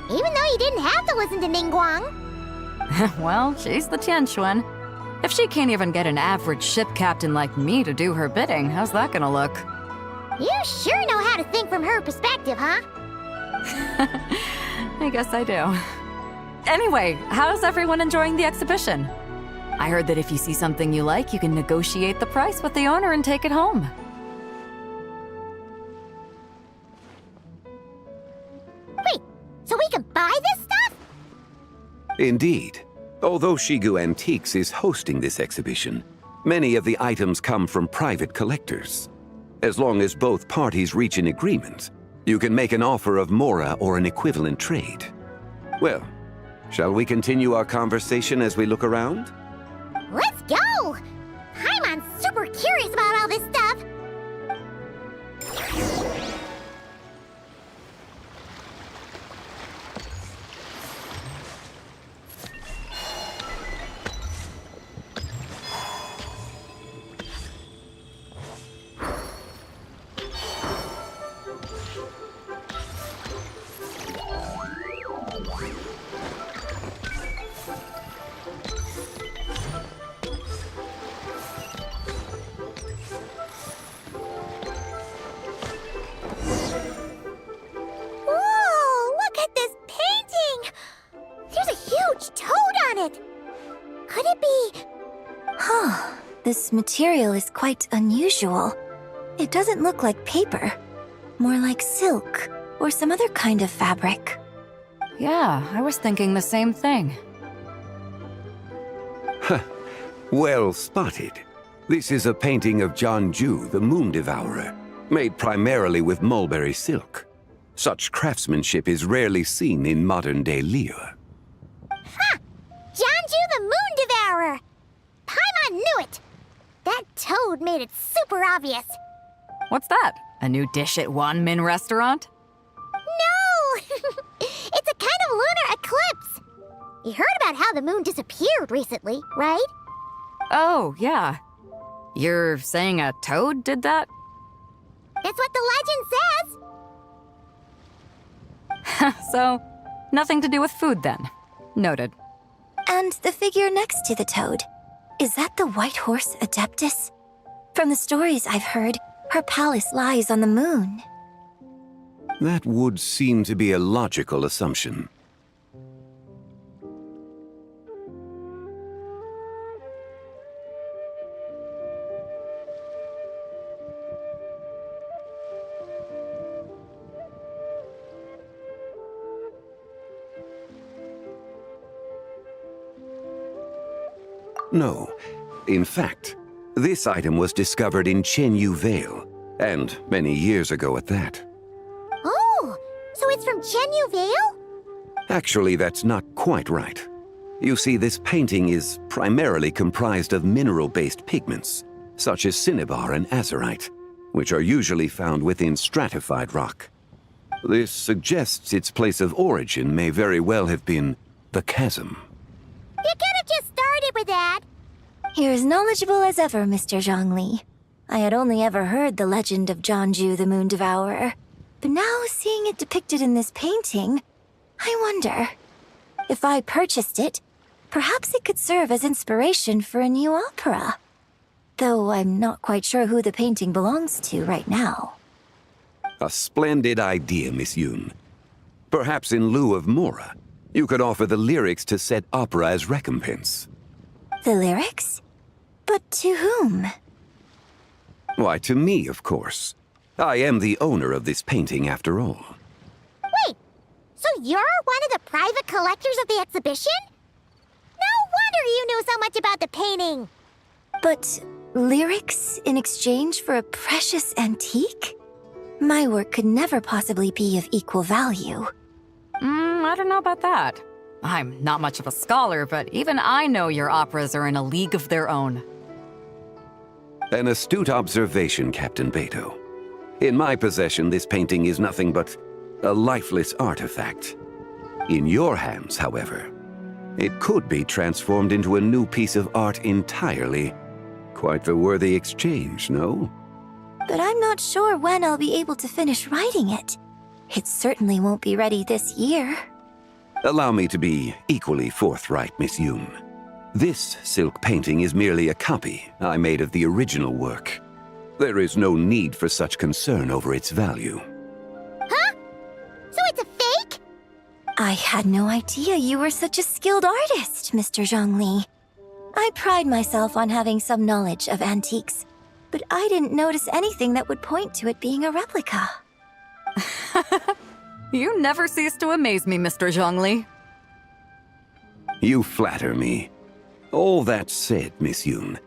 even though you didn't have to listen to Ningguang. Well, she's the Tianquan. If she can't even get an average ship captain like me to do her bidding, how's that gonna look? You sure know how to think from her perspective, huh? I guess I do. Anyway, how's everyone enjoying the exhibition? I heard that if you see something you like, you can negotiate the price with the owner and take it home. Wait, so we can buy this stuff? Indeed. Although Shigu Antiques is hosting this exhibition, many of the items come from private collectors. As long as both parties reach an agreement, you can make an offer of mora or an equivalent trade. Well, shall we continue our conversation as we look around? Let's go! Paimon's super curious about all this stuff. Huh. This material is quite unusual. It doesn't look like paper. More like silk or some other kind of fabric. Yeah, I was thinking the same thing. Well spotted. This is a painting of Janju, the Moon Devourer, made primarily with mulberry silk. Such craftsmanship is rarely seen in modern-day Liyue. Ha! Janju the Moon Devourer! Paimon knew it! That toad made it super obvious. What's that? A new dish at Wanmin restaurant? No! It's a kind of lunar eclipse. You heard about how the moon disappeared recently, right? Oh, yeah. You're saying a toad did that? That's what the legend says. So, nothing to do with food then. Noted. And the figure next to the toad, is that the White Horse Adeptus? From the stories I've heard, her palace lies on the moon. That would seem to be a logical assumption. No. In fact, this item was discovered in Chenyu Vale, and many years ago at that. Oh, so it's from Chenyu Vale? Actually, that's not quite right. You see, this painting is primarily comprised of mineral-based pigments, such as cinnabar and azurite, which are usually found within stratified rock. This suggests its place of origin may very well have been the chasm. You could have just started with that. You're as knowledgeable as ever, Mr. Zhongli. I had only ever heard the legend of Janju the Moon Devourer, but now seeing it depicted in this painting, I wonder, if I purchased it, perhaps it could serve as inspiration for a new opera. Though I'm not quite sure who the painting belongs to right now. A splendid idea, Miss Yoon. Perhaps in lieu of Mora, you could offer the lyrics to said opera as recompense. The lyrics? But to whom? Why, to me, of course. I am the owner of this painting, after all. Wait, so you're one of the private collectors of the exhibition? No wonder you knew so much about the painting. But lyrics in exchange for a precious antique? My work could never possibly be of equal value. I don't know about that. I'm not much of a scholar, but even I know your operas are in a league of their own. An astute observation, Captain Beto. In my possession, this painting is nothing but a lifeless artifact. In your hands, however, it could be transformed into a new piece of art entirely. Quite the worthy exchange, no? But I'm not sure when I'll be able to finish writing it. It certainly won't be ready this year. Allow me to be equally forthright, Miss Yoon. This silk painting is merely a copy I made of the original work. There is no need for such concern over its value. Huh? So it's a fake? I had no idea you were such a skilled artist, Mr. Zhongli. I pride myself on having some knowledge of antiques, but I didn't notice anything that would point to it being a replica. You never cease to amaze me, Mr. Zhongli. You flatter me. All that said, Miss Yoon,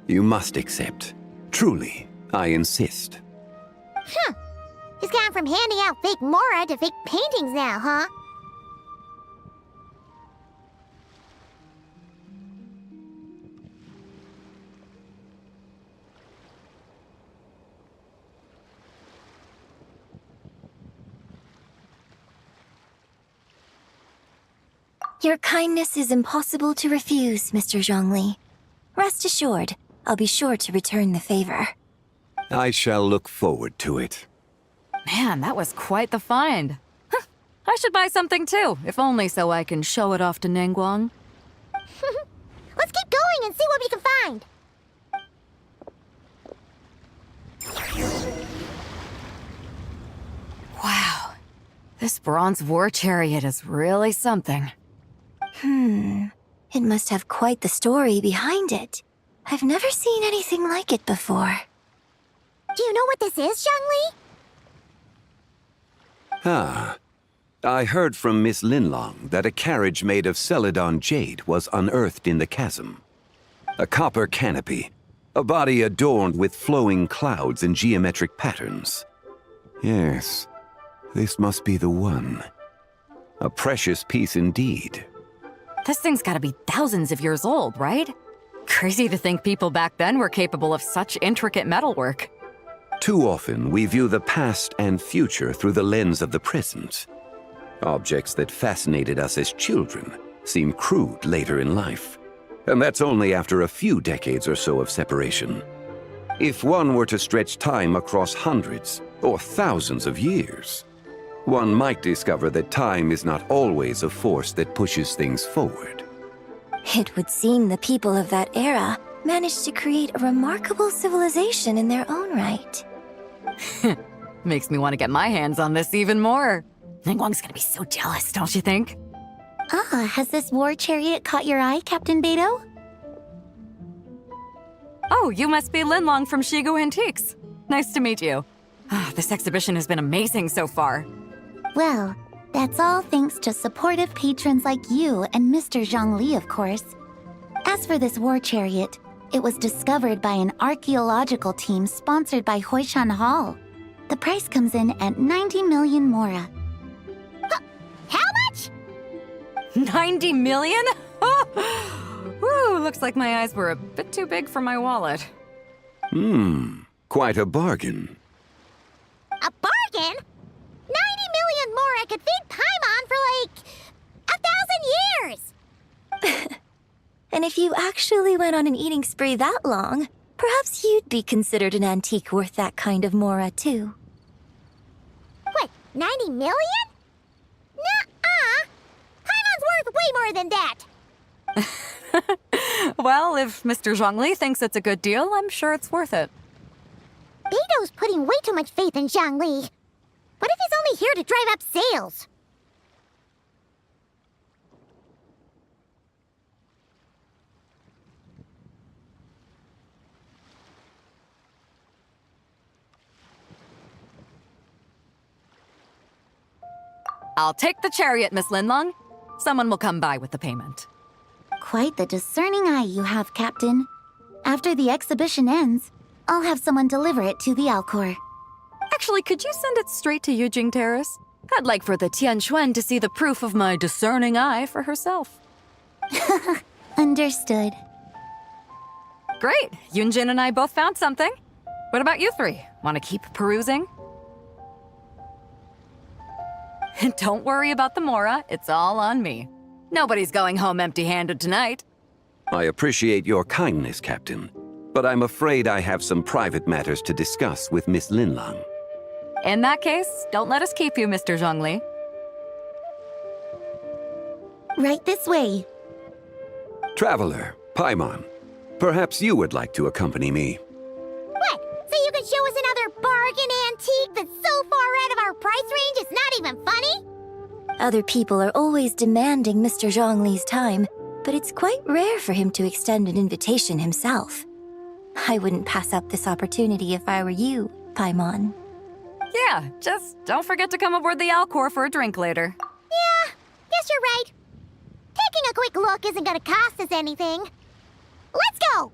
you must accept. Truly, I insist. Huh. He's gone from handing out fake Mora to fake paintings now, huh? Your kindness is impossible to refuse, Mr. Zhongli. Rest assured, I'll be sure to return the favor. I shall look forward to it. Man, that was quite the find. Huh, I should buy something too, if only so I can show it off to Ningguang. Let's keep going and see what we can find. Wow, this bronze war chariot is really something. It must have quite the story behind it. I've never seen anything like it before. Do you know what this is, Zhongli? Ah. I heard from Miss Linlong that a carriage made of Celadon jade was unearthed in the chasm. A copper canopy, a body adorned with flowing clouds and geometric patterns. Yes, this must be the one. A precious piece indeed. This thing's gotta be thousands of years old, right? Crazy to think people back then were capable of such intricate metalwork. Too often, we view the past and future through the lens of the present. Objects that fascinated us as children seem crude later in life. And that's only after a few decades or so of separation. If one were to stretch time across hundreds or thousands of years, one might discover that time is not always a force that pushes things forward. It would seem the people of that era managed to create a remarkable civilization in their own right. Makes me want to get my hands on this even more. Ningguang's gonna be so jealous, don't you think? Ah, has this war chariot caught your eye, Captain Beidou? Oh, you must be Linlong from Shigu Antiques. Nice to meet you. This exhibition has been amazing so far. Well, that's all thanks to supportive patrons like you and Mr. Zhongli, of course. As for this war chariot, it was discovered by an archaeological team sponsored by Huishan Hall. The price comes in at 90 million mora. How much? 90 million? Woo, looks like my eyes were a bit too big for my wallet. Quite a bargain. A bargain? 90 million mora could feed Paimon for like 1,000 years! And if you actually went on an eating spree that long, perhaps you'd be considered an antique worth that kind of mora, too. What, 90 million? Nuh-uh! Paimon's worth way more than that! Well, if Mr. Zhongli thinks it's a good deal, I'm sure it's worth it. Beidou's putting way too much faith in Zhongli. What if he's only here to drive up sales? I'll take the chariot, Miss Linlong. Someone will come by with the payment. Quite the discerning eye you have, Captain. After the exhibition ends, I'll have someone deliver it to the Alcor. Actually, could you send it straight to Yujing Terrace? I'd like for the Tianquan to see the proof of my discerning eye for herself. Understood. Great! Yunjin and I both found something. What about you three? Want to keep perusing? Don't worry about the mora, it's all on me. Nobody's going home empty-handed tonight. I appreciate your kindness, Captain, but I'm afraid I have some private matters to discuss with Miss Linlong. In that case, don't let us keep you, Mr. Zhongli. Right this way. Traveler, Paimon, perhaps you would like to accompany me. What? So you can show us another bargain antique that's so far out of our price range it's not even funny? Other people are always demanding Mr. Zhongli's time, but it's quite rare for him to extend an invitation himself. I wouldn't pass up this opportunity if I were you, Paimon. Yeah, just don't forget to come aboard the Alcor for a drink later. Yeah, guess you're right. Taking a quick look isn't gonna cost us anything. Let's go!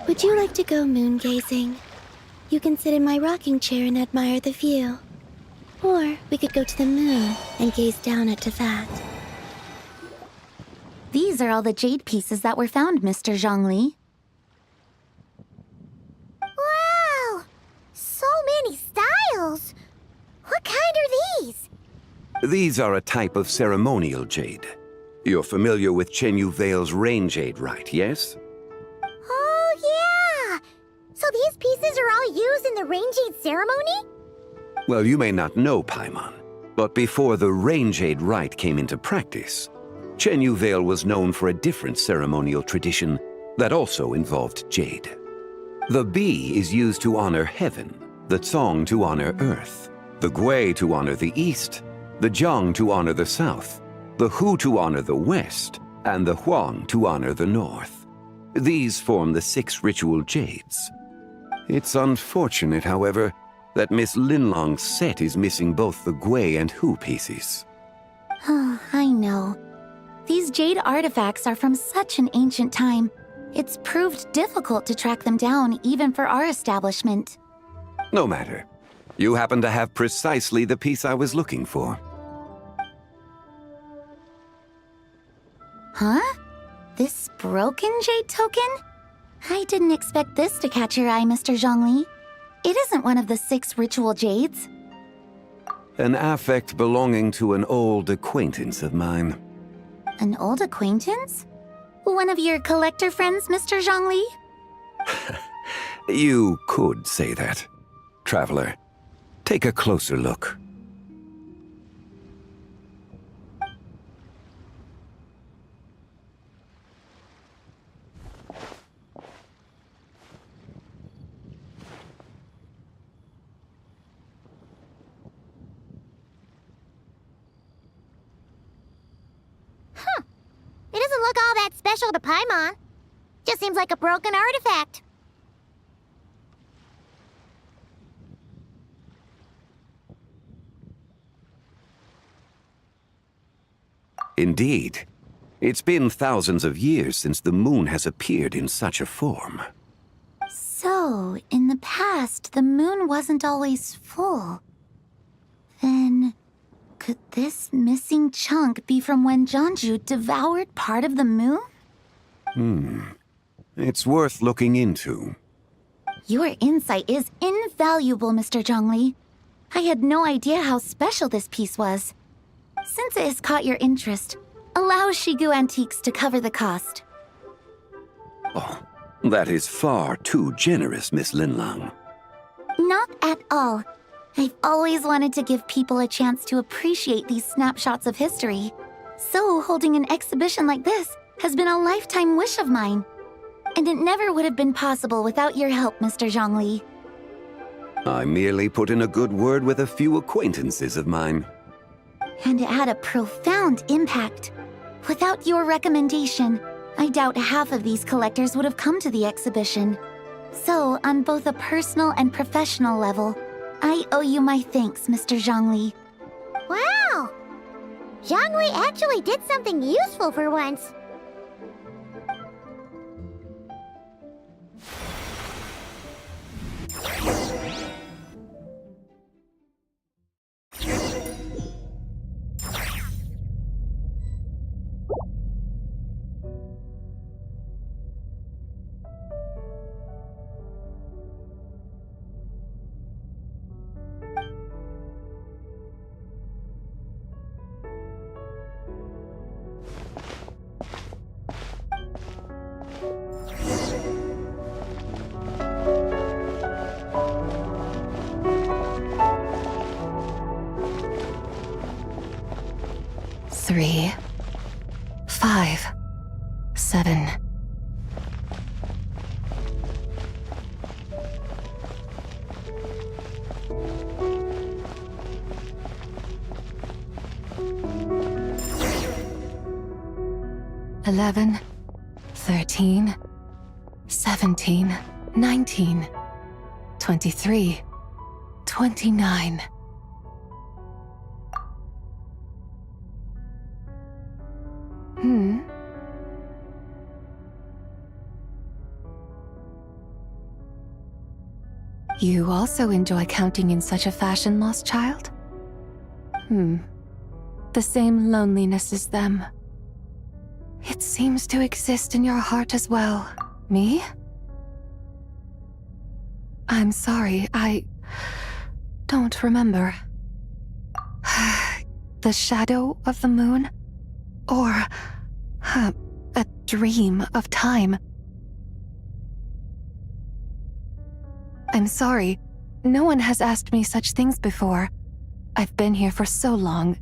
Would you like to go moon gazing? You can sit in my rocking chair and admire the view. Or we could go to the moon and gaze down at that. These are all the jade pieces that were found, Mr. Zhongli. Wow! So many styles! What kind are these? These are a type of ceremonial jade. You're familiar with Chenyu Vale's rain jade, right, yes? Oh, yeah! So these pieces are all used in the Rain Jade ceremony? Well, you may not know, Paimon, but before the Rain Jade rite came into practice, Chenyu Vale was known for a different ceremonial tradition that also involved jade. The Bi is used to honor heaven, the Tsong to honor earth, the Gui to honor the east, the Jiang to honor the south, the Hu to honor the west, and the Huang to honor the north. These form the 6 ritual jades. It's unfortunate, however, that Miss Linlong's set is missing both the Gui and Hu pieces. Oh, I know. These jade artifacts are from such an ancient time. It's proved difficult to track them down even for our establishment. No matter. You happen to have precisely the piece I was looking for. Huh? This broken jade token? I didn't expect this to catch your eye, Mr. Zhongli. It isn't one of the 6 ritual jades. An affect belonging to an old acquaintance of mine. An old acquaintance? One of your collector friends, Mr. Zhongli? You could say that. Traveler, take a closer look. It doesn't look all that special to Paimon. Just seems like a broken artifact. Indeed. It's been thousands of years since the moon has appeared in such a form. So, in the past, the moon wasn't always full. Then, could this missing chunk be from when Jianzhu devoured part of the moon? It's worth looking into. Your insight is invaluable, Mr. Zhongli. I had no idea how special this piece was. Since it has caught your interest, allow Shigu Antiques to cover the cost. Oh, that is far too generous, Miss Linlang. Not at all. I've always wanted to give people a chance to appreciate these snapshots of history. So holding an exhibition like this has been a lifetime wish of mine. And it never would have been possible without your help, Mr. Zhongli. I merely put in a good word with a few acquaintances of mine. And it had a profound impact. Without your recommendation, I doubt half of these collectors would have come to the exhibition. So, on both a personal and professional level, I owe you my thanks, Mr. Zhongli. Wow! Zhongli actually did something useful for once. Three, 5, 7. Eleven, 13, 17, 19, 23, 29. You also enjoy counting in such a fashion, lost child? The same loneliness as them. It seems to exist in your heart as well. Me? I'm sorry, I don't remember. The shadow of the moon? Or a dream of time? I'm sorry. No one has asked me such things before. I've been here for so long.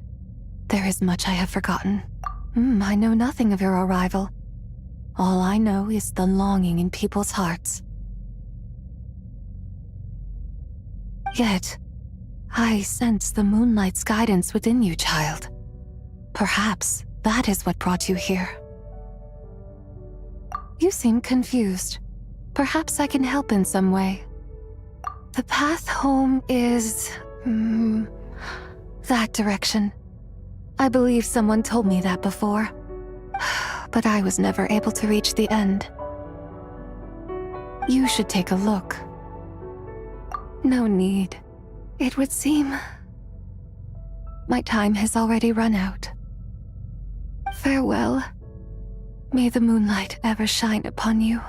There is much I have forgotten. I know nothing of your arrival. All I know is the longing in people's hearts. Yet, I sense the moonlight's guidance within you, child. Perhaps that is what brought you here. You seem confused. Perhaps I can help in some way. The path home is... that direction. I believe someone told me that before, but I was never able to reach the end. You should take a look. No need. It would seem... my time has already run out. Farewell. May the moonlight ever shine upon you.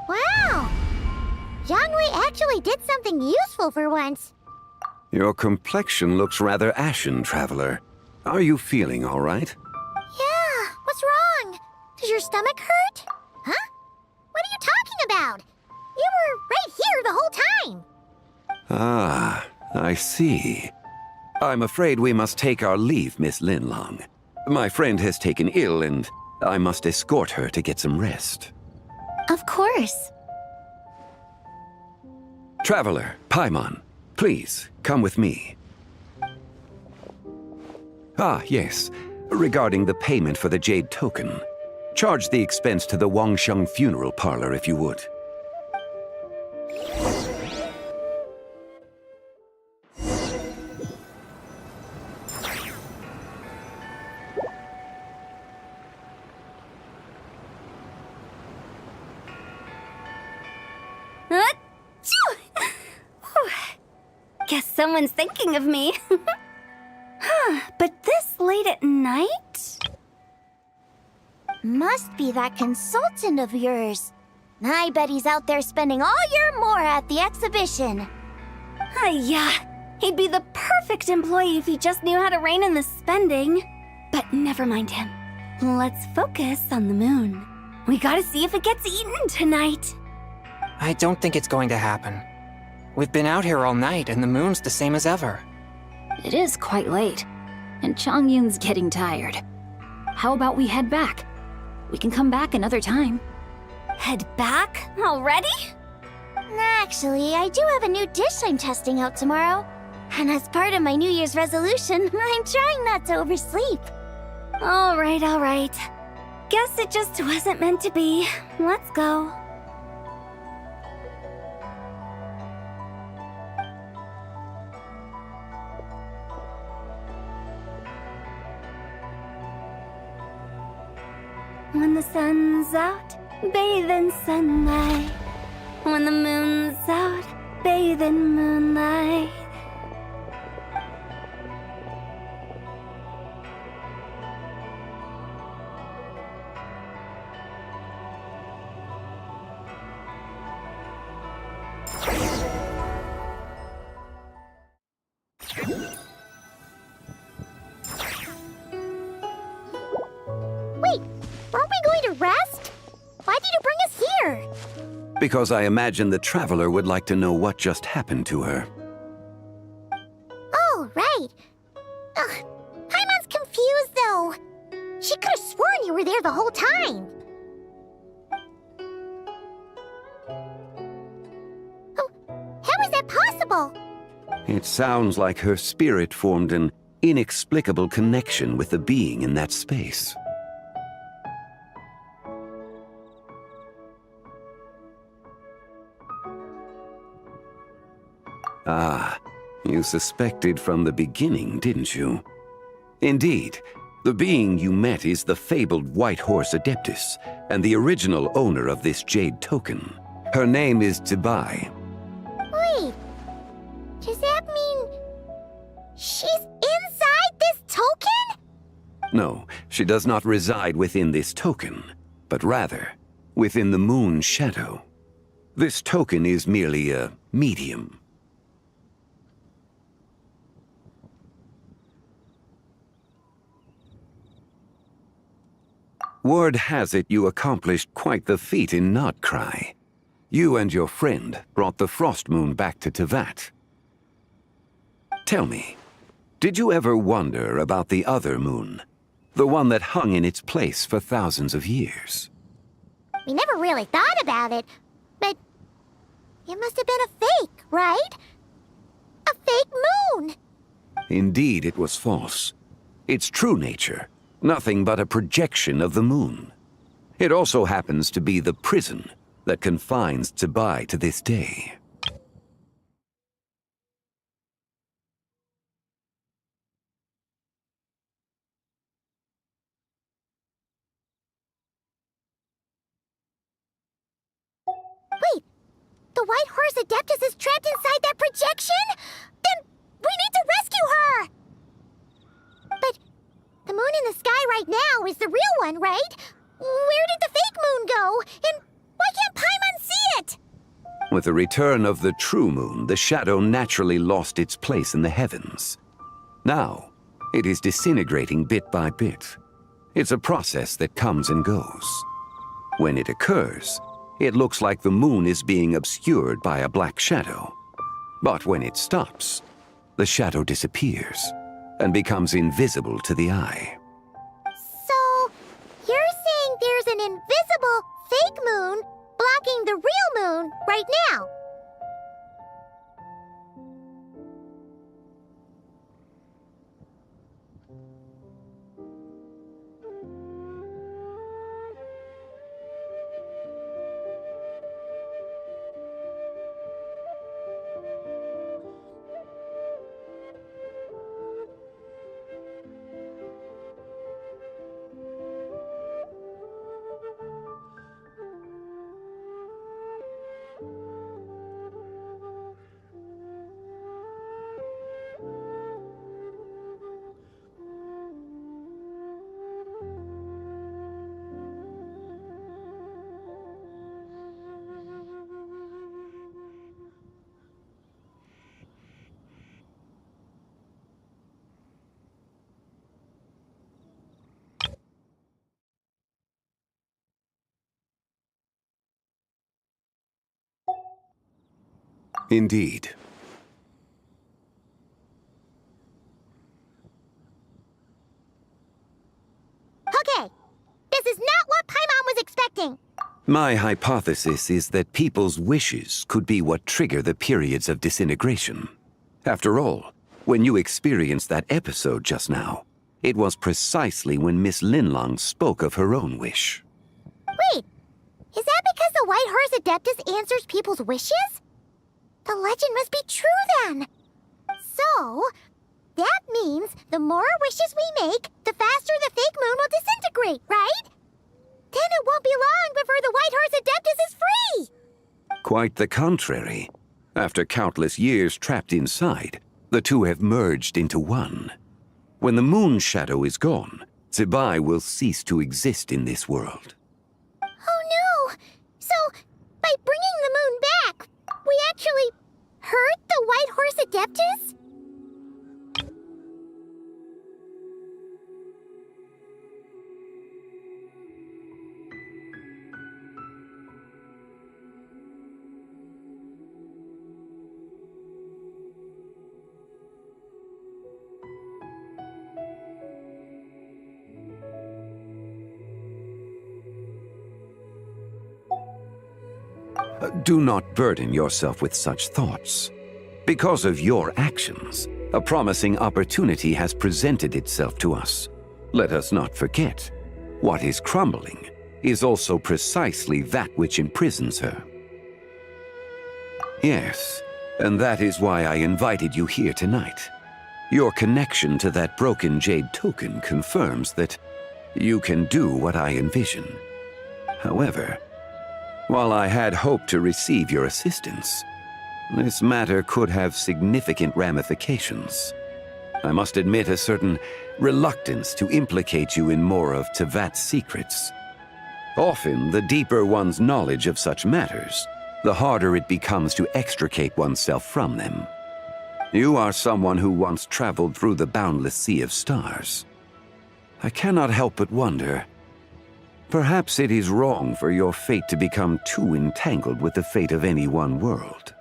Wow! Jiangwei actually did something useful for once. Your complexion looks rather ashen, traveler. Are you feeling all right? Yeah, what's wrong? Does your stomach hurt? Huh? What are you talking about? You were right here the whole time. Ah, I see. I'm afraid we must take our leave, Miss Linlong. My friend has taken ill and I must escort her to get some rest. Of course. Traveler, Paimon, please, come with me. Ah, yes. Regarding the payment for the Jade Token. Charge the expense to the Wangsheng Funeral Parlor if you would. Guess someone's thinking of me. But this late at night? Must be that consultant of yours. I bet he's out there spending all year more at the exhibition. Yeah, he'd be the perfect employee if he just knew how to rein in the spending. But never mind him. Let's focus on the moon. We gotta see if it gets eaten tonight. I don't think it's going to happen. We've been out here all night and the moon's the same as ever. It is quite late, and Chongyun's getting tired. How about we head back? We can come back another time. Head back? Already? Actually, I do have a new dish I'm testing out tomorrow. And as part of my New Year's resolution, I'm trying not to oversleep. All right. Guess it just wasn't meant to be. Let's go. When the sun's out, bathe in sunlight. When the moon's out, bathe in moonlight. Wait, weren't we going to rest? Why did you bring us here? Because I imagine the traveler would like to know what just happened to her. Oh, right. Ugh, Paimon's confused, though. She could have sworn you were there the whole time. Oh, how is that possible? It sounds like her spirit formed an inexplicable connection with the being in that space. Ah, you suspected from the beginning, didn't you? Indeed, the being you met is the fabled White Horse Adeptus, and the original owner of this Jade Token. Her name is Zibai. Wait, does that mean she's inside this token? No, she does not reside within this token, but rather within the moon's shadow. This token is merely a medium. Word has it you accomplished quite the feat in Notcry. You and your friend brought the Frost Moon back to Tevat. Tell me, did you ever wonder about the other moon? The one that hung in its place for thousands of years? We never really thought about it, but it must have been a fake, right? A fake moon! Indeed, it was false. Its true nature, nothing but a projection of the moon. It also happens to be the prison that confines Tsebai to this day. Wait, the White Horse Adeptus is trapped inside that projection? Then we need to rescue her! But the moon in the sky right now is the real one, right? Where did the fake moon go? And why can't Paimon see it? With the return of the true moon, the shadow naturally lost its place in the heavens. Now, it is disintegrating bit by bit. It's a process that comes and goes. When it occurs, it looks like the moon is being obscured by a black shadow. But when it stops, the shadow disappears and becomes invisible to the eye. So, you're saying there's an invisible fake moon blocking the real moon right now? Indeed. Okay, this is not what Paimon was expecting. My hypothesis is that people's wishes could be what trigger the periods of disintegration. After all, when you experienced that episode just now, it was precisely when Miss Linlong spoke of her own wish. Wait, is that because the White Horse Adeptus answers people's wishes? The legend must be true then. So, that means the more wishes we make, the faster the fake moon will disintegrate, right? Then it won't be long before the White Horse Adeptus is free! Quite the contrary. After countless years trapped inside, the two have merged into one. When the moon shadow is gone, Tsebai will cease to exist in this world. Oh no! So, by bringing the moon back, we actually hurt the White Horse Adeptus? Do not burden yourself with such thoughts. Because of your actions, a promising opportunity has presented itself to us. Let us not forget, what is crumbling is also precisely that which imprisons her. Yes, and that is why I invited you here tonight. Your connection to that broken jade token confirms that you can do what I envision. However, while I had hoped to receive your assistance, this matter could have significant ramifications. I must admit a certain reluctance to implicate you in more of Tevat's secrets. Often, the deeper one's knowledge of such matters, the harder it becomes to extricate oneself from them. You are someone who once traveled through the boundless sea of stars. I cannot help but wonder, perhaps it is wrong for your fate to become too entangled with the fate of any one world.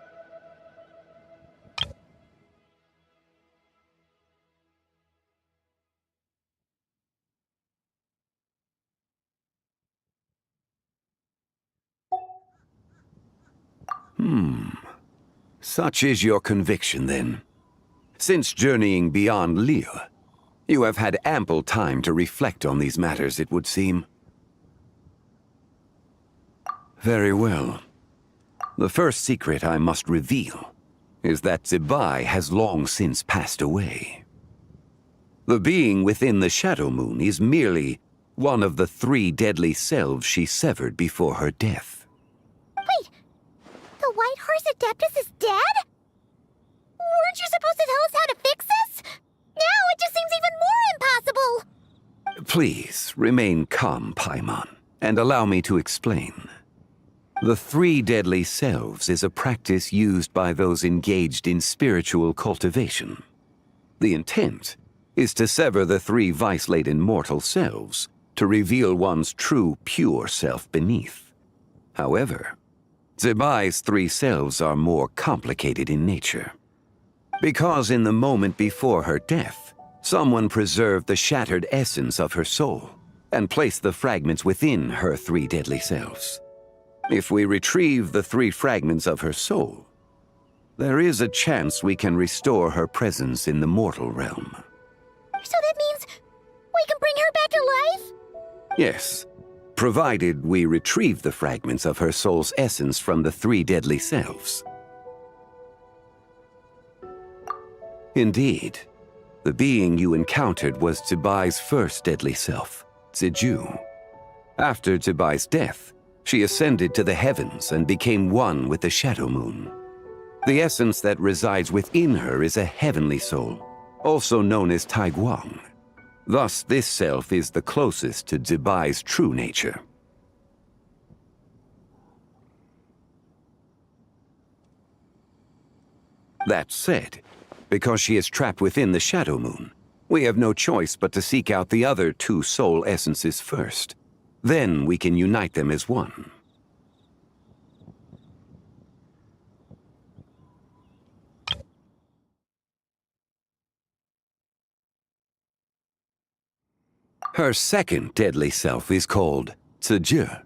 Such is your conviction, then. Since journeying beyond Liyue, you have had ample time to reflect on these matters, it would seem. Very well. The first secret I must reveal is that Zibai has long since passed away. The being within the Shadow Moon is merely one of the 3 deadly selves she severed before her death. Wait! The White Horse Adeptus is dead? Weren't you supposed to tell us how to fix this? Now it just seems even more impossible! Please, remain calm, Paimon, and allow me to explain. The 3 deadly selves is a practice used by those engaged in spiritual cultivation. The intent is to sever the 3 vice-laden mortal selves to reveal one's true, pure self beneath. However, Zibai's 3 selves are more complicated in nature. Because in the moment before her death, someone preserved the shattered essence of her soul and placed the fragments within her 3 deadly selves. If we retrieve the 3 fragments of her soul, there is a chance we can restore her presence in the mortal realm. So that means we can bring her back to life? Yes, provided we retrieve the fragments of her soul's essence from the 3 deadly selves. Indeed, the being you encountered was Zibai's first deadly self, Ziju. After Zibai's death, she ascended to the heavens and became one with the Shadow Moon. The essence that resides within her is a heavenly soul, also known as Taiguang. Thus, this self is the closest to Zibai's true nature. That said, because she is trapped within the Shadow Moon, we have no choice but to seek out the other 2 soul essences first. Then we can unite them as one. Her second deadly self is called Ziju.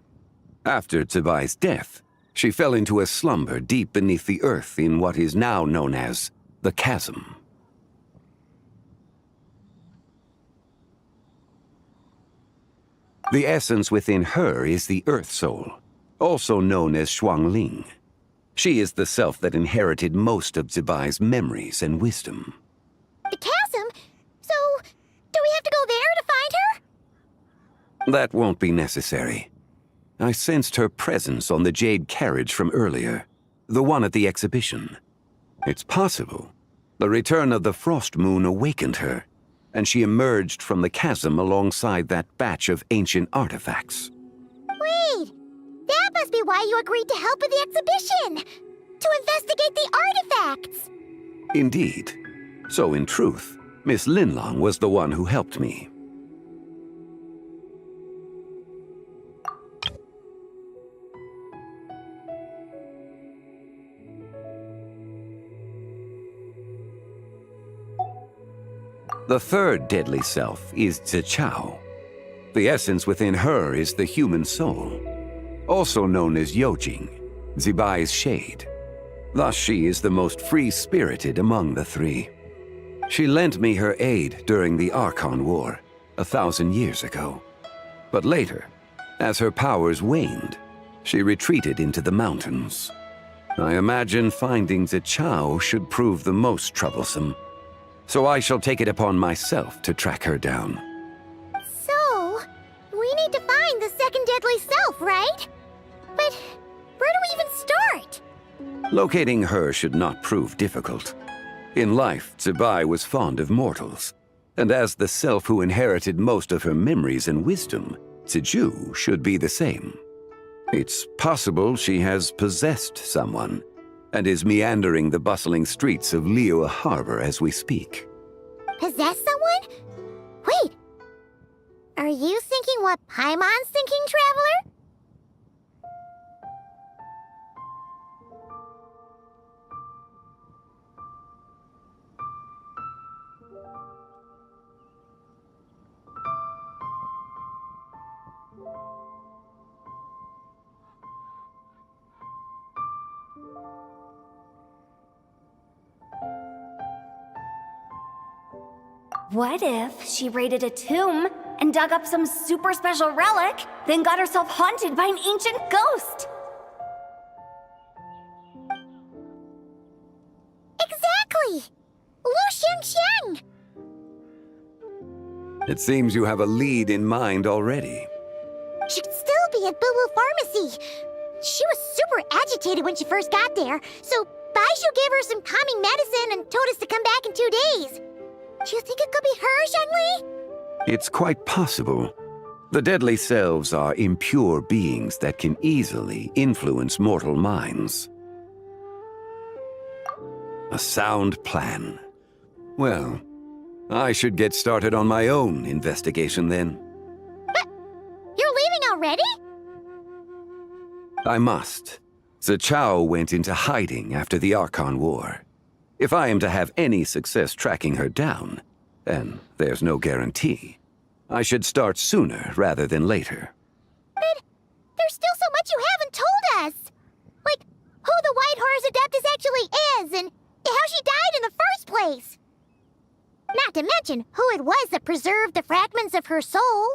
After Zibai's death, she fell into a slumber deep beneath the earth in what is now known as the Chasm. The essence within her is the Earth Soul, also known as Shuangling. She is the self that inherited most of Zibai's memories and wisdom. The chasm? So, do we have to go there to find her? That won't be necessary. I sensed her presence on the jade carriage from earlier, the one at the exhibition. It's possible the return of the Frost Moon awakened her, and she emerged from the chasm alongside that batch of ancient artifacts. Wait! That must be why you agreed to help with the exhibition! To investigate the artifacts! Indeed. So in truth, Miss Linlong was the one who helped me. The third deadly self is Zichao. The essence within her is the human soul, also known as Yojing, Zibai's shade. Thus she is the most free-spirited among the 3. She lent me her aid during the Archon War 1,000 years ago. But later, as her powers waned, she retreated into the mountains. I imagine finding Zichao should prove the most troublesome, so I shall take it upon myself to track her down. So, we need to find the second deadly self, right? But where do we even start? Locating her should not prove difficult. In life, Zibai was fond of mortals, and as the self who inherited most of her memories and wisdom, Ziju should be the same. It's possible she has possessed someone and is meandering the bustling streets of Liyue Harbor as we speak. Possess someone? Wait! Are you thinking what Paimon's thinking, Traveler? What if she raided a tomb and dug up some super special relic, then got herself haunted by an ancient ghost? Exactly! Lu Xiangxiang! It seems you have a lead in mind already. She'd still be at Boo Boo Pharmacy. She was super agitated when she first got there, so Baishu gave her some calming medicine and told us to come back in 2 days. Do you think it could be her, Zhengli? It's quite possible. The deadly selves are impure beings that can easily influence mortal minds. A sound plan. Well, I should get started on my own investigation then. But you're leaving already? I must. Zichao went into hiding after the Archon War. If I am to have any success tracking her down, and there's no guarantee, I should start sooner rather than later. But there's still so much you haven't told us! Like, who the White Horse Adeptus actually is, and how she died in the first place! Not to mention who it was that preserved the fragments of her soul.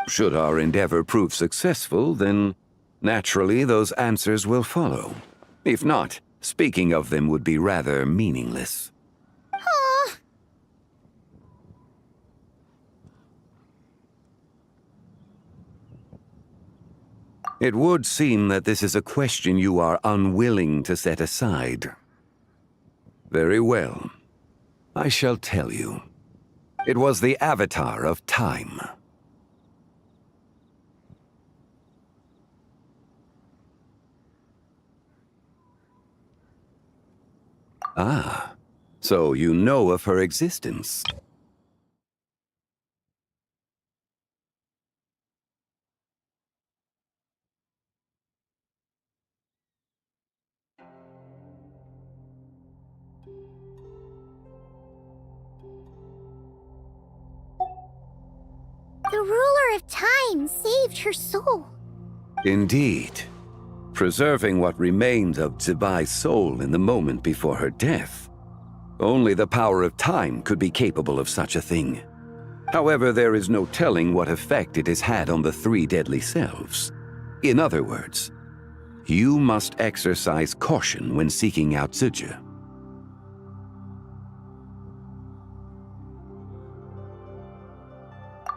Should our endeavor prove successful, then naturally those answers will follow. If not, speaking of them would be rather meaningless. Aw. It would seem that this is a question you are unwilling to set aside. Very well. I shall tell you. It was the Avatar of Time. Ah, so you know of her existence. The ruler of time saved her soul. Indeed. Preserving what remained of Zibai's soul in the moment before her death. Only the power of time could be capable of such a thing. However, there is no telling what effect it has had on the three deadly selves. In other words, you must exercise caution when seeking out Zizhi.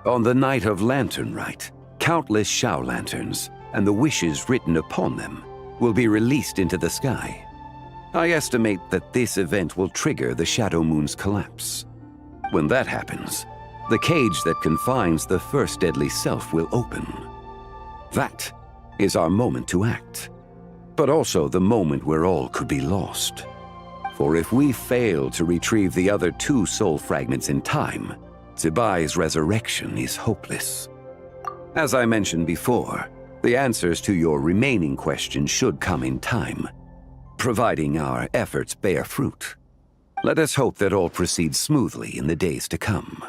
On the night of Lantern Rite, countless Shao lanterns and the wishes written upon them will be released into the sky. I estimate that this event will trigger the Shadow Moon's collapse. When that happens, the cage that confines the first deadly self will open. That is our moment to act, but also the moment where all could be lost. For if we fail to retrieve the other two soul fragments in time, Zibai's resurrection is hopeless. As I mentioned before, the answers to your remaining questions should come in time, providing our efforts bear fruit. Let us hope that all proceeds smoothly in the days to come.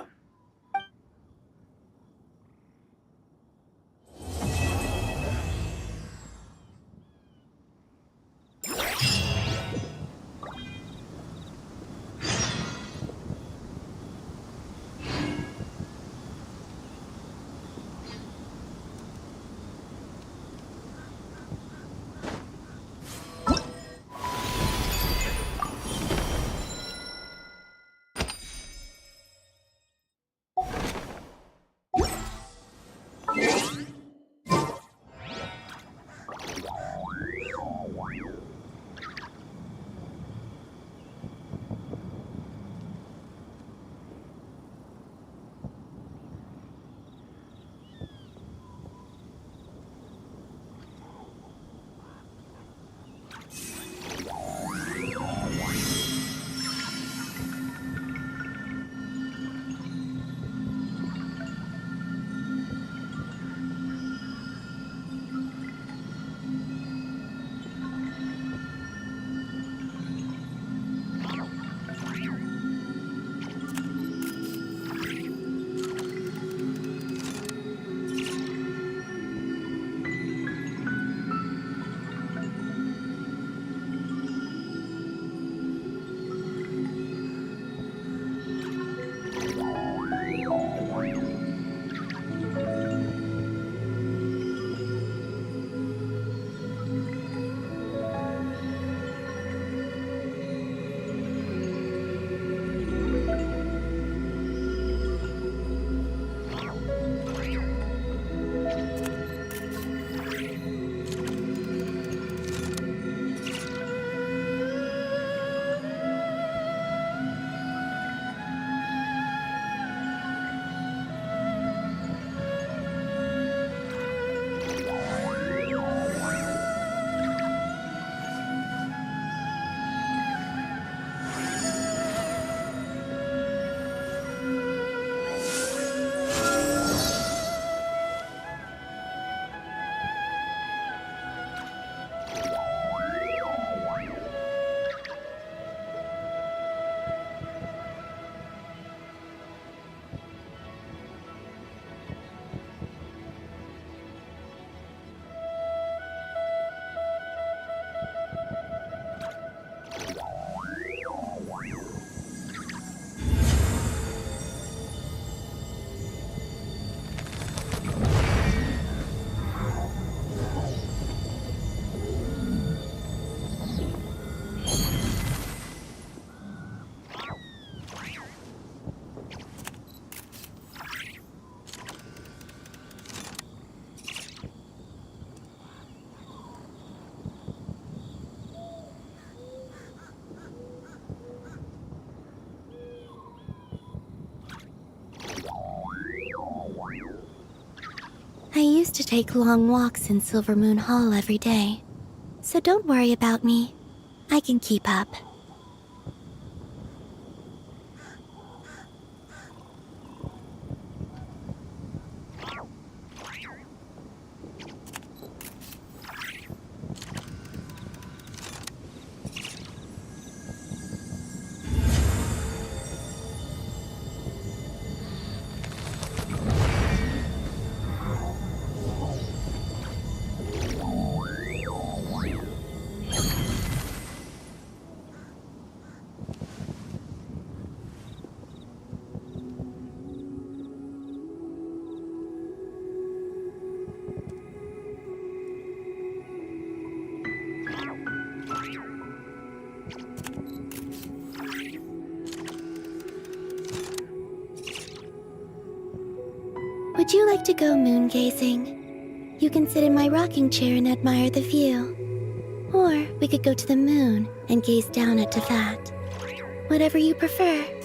used to take long walks in Silver Moon Hall every day. So don't worry about me. I can keep up. Would you like to go moon gazing? You can sit in my rocking chair and admire the view. Or we could go to the moon and gaze down at Tefat. Whatever you prefer.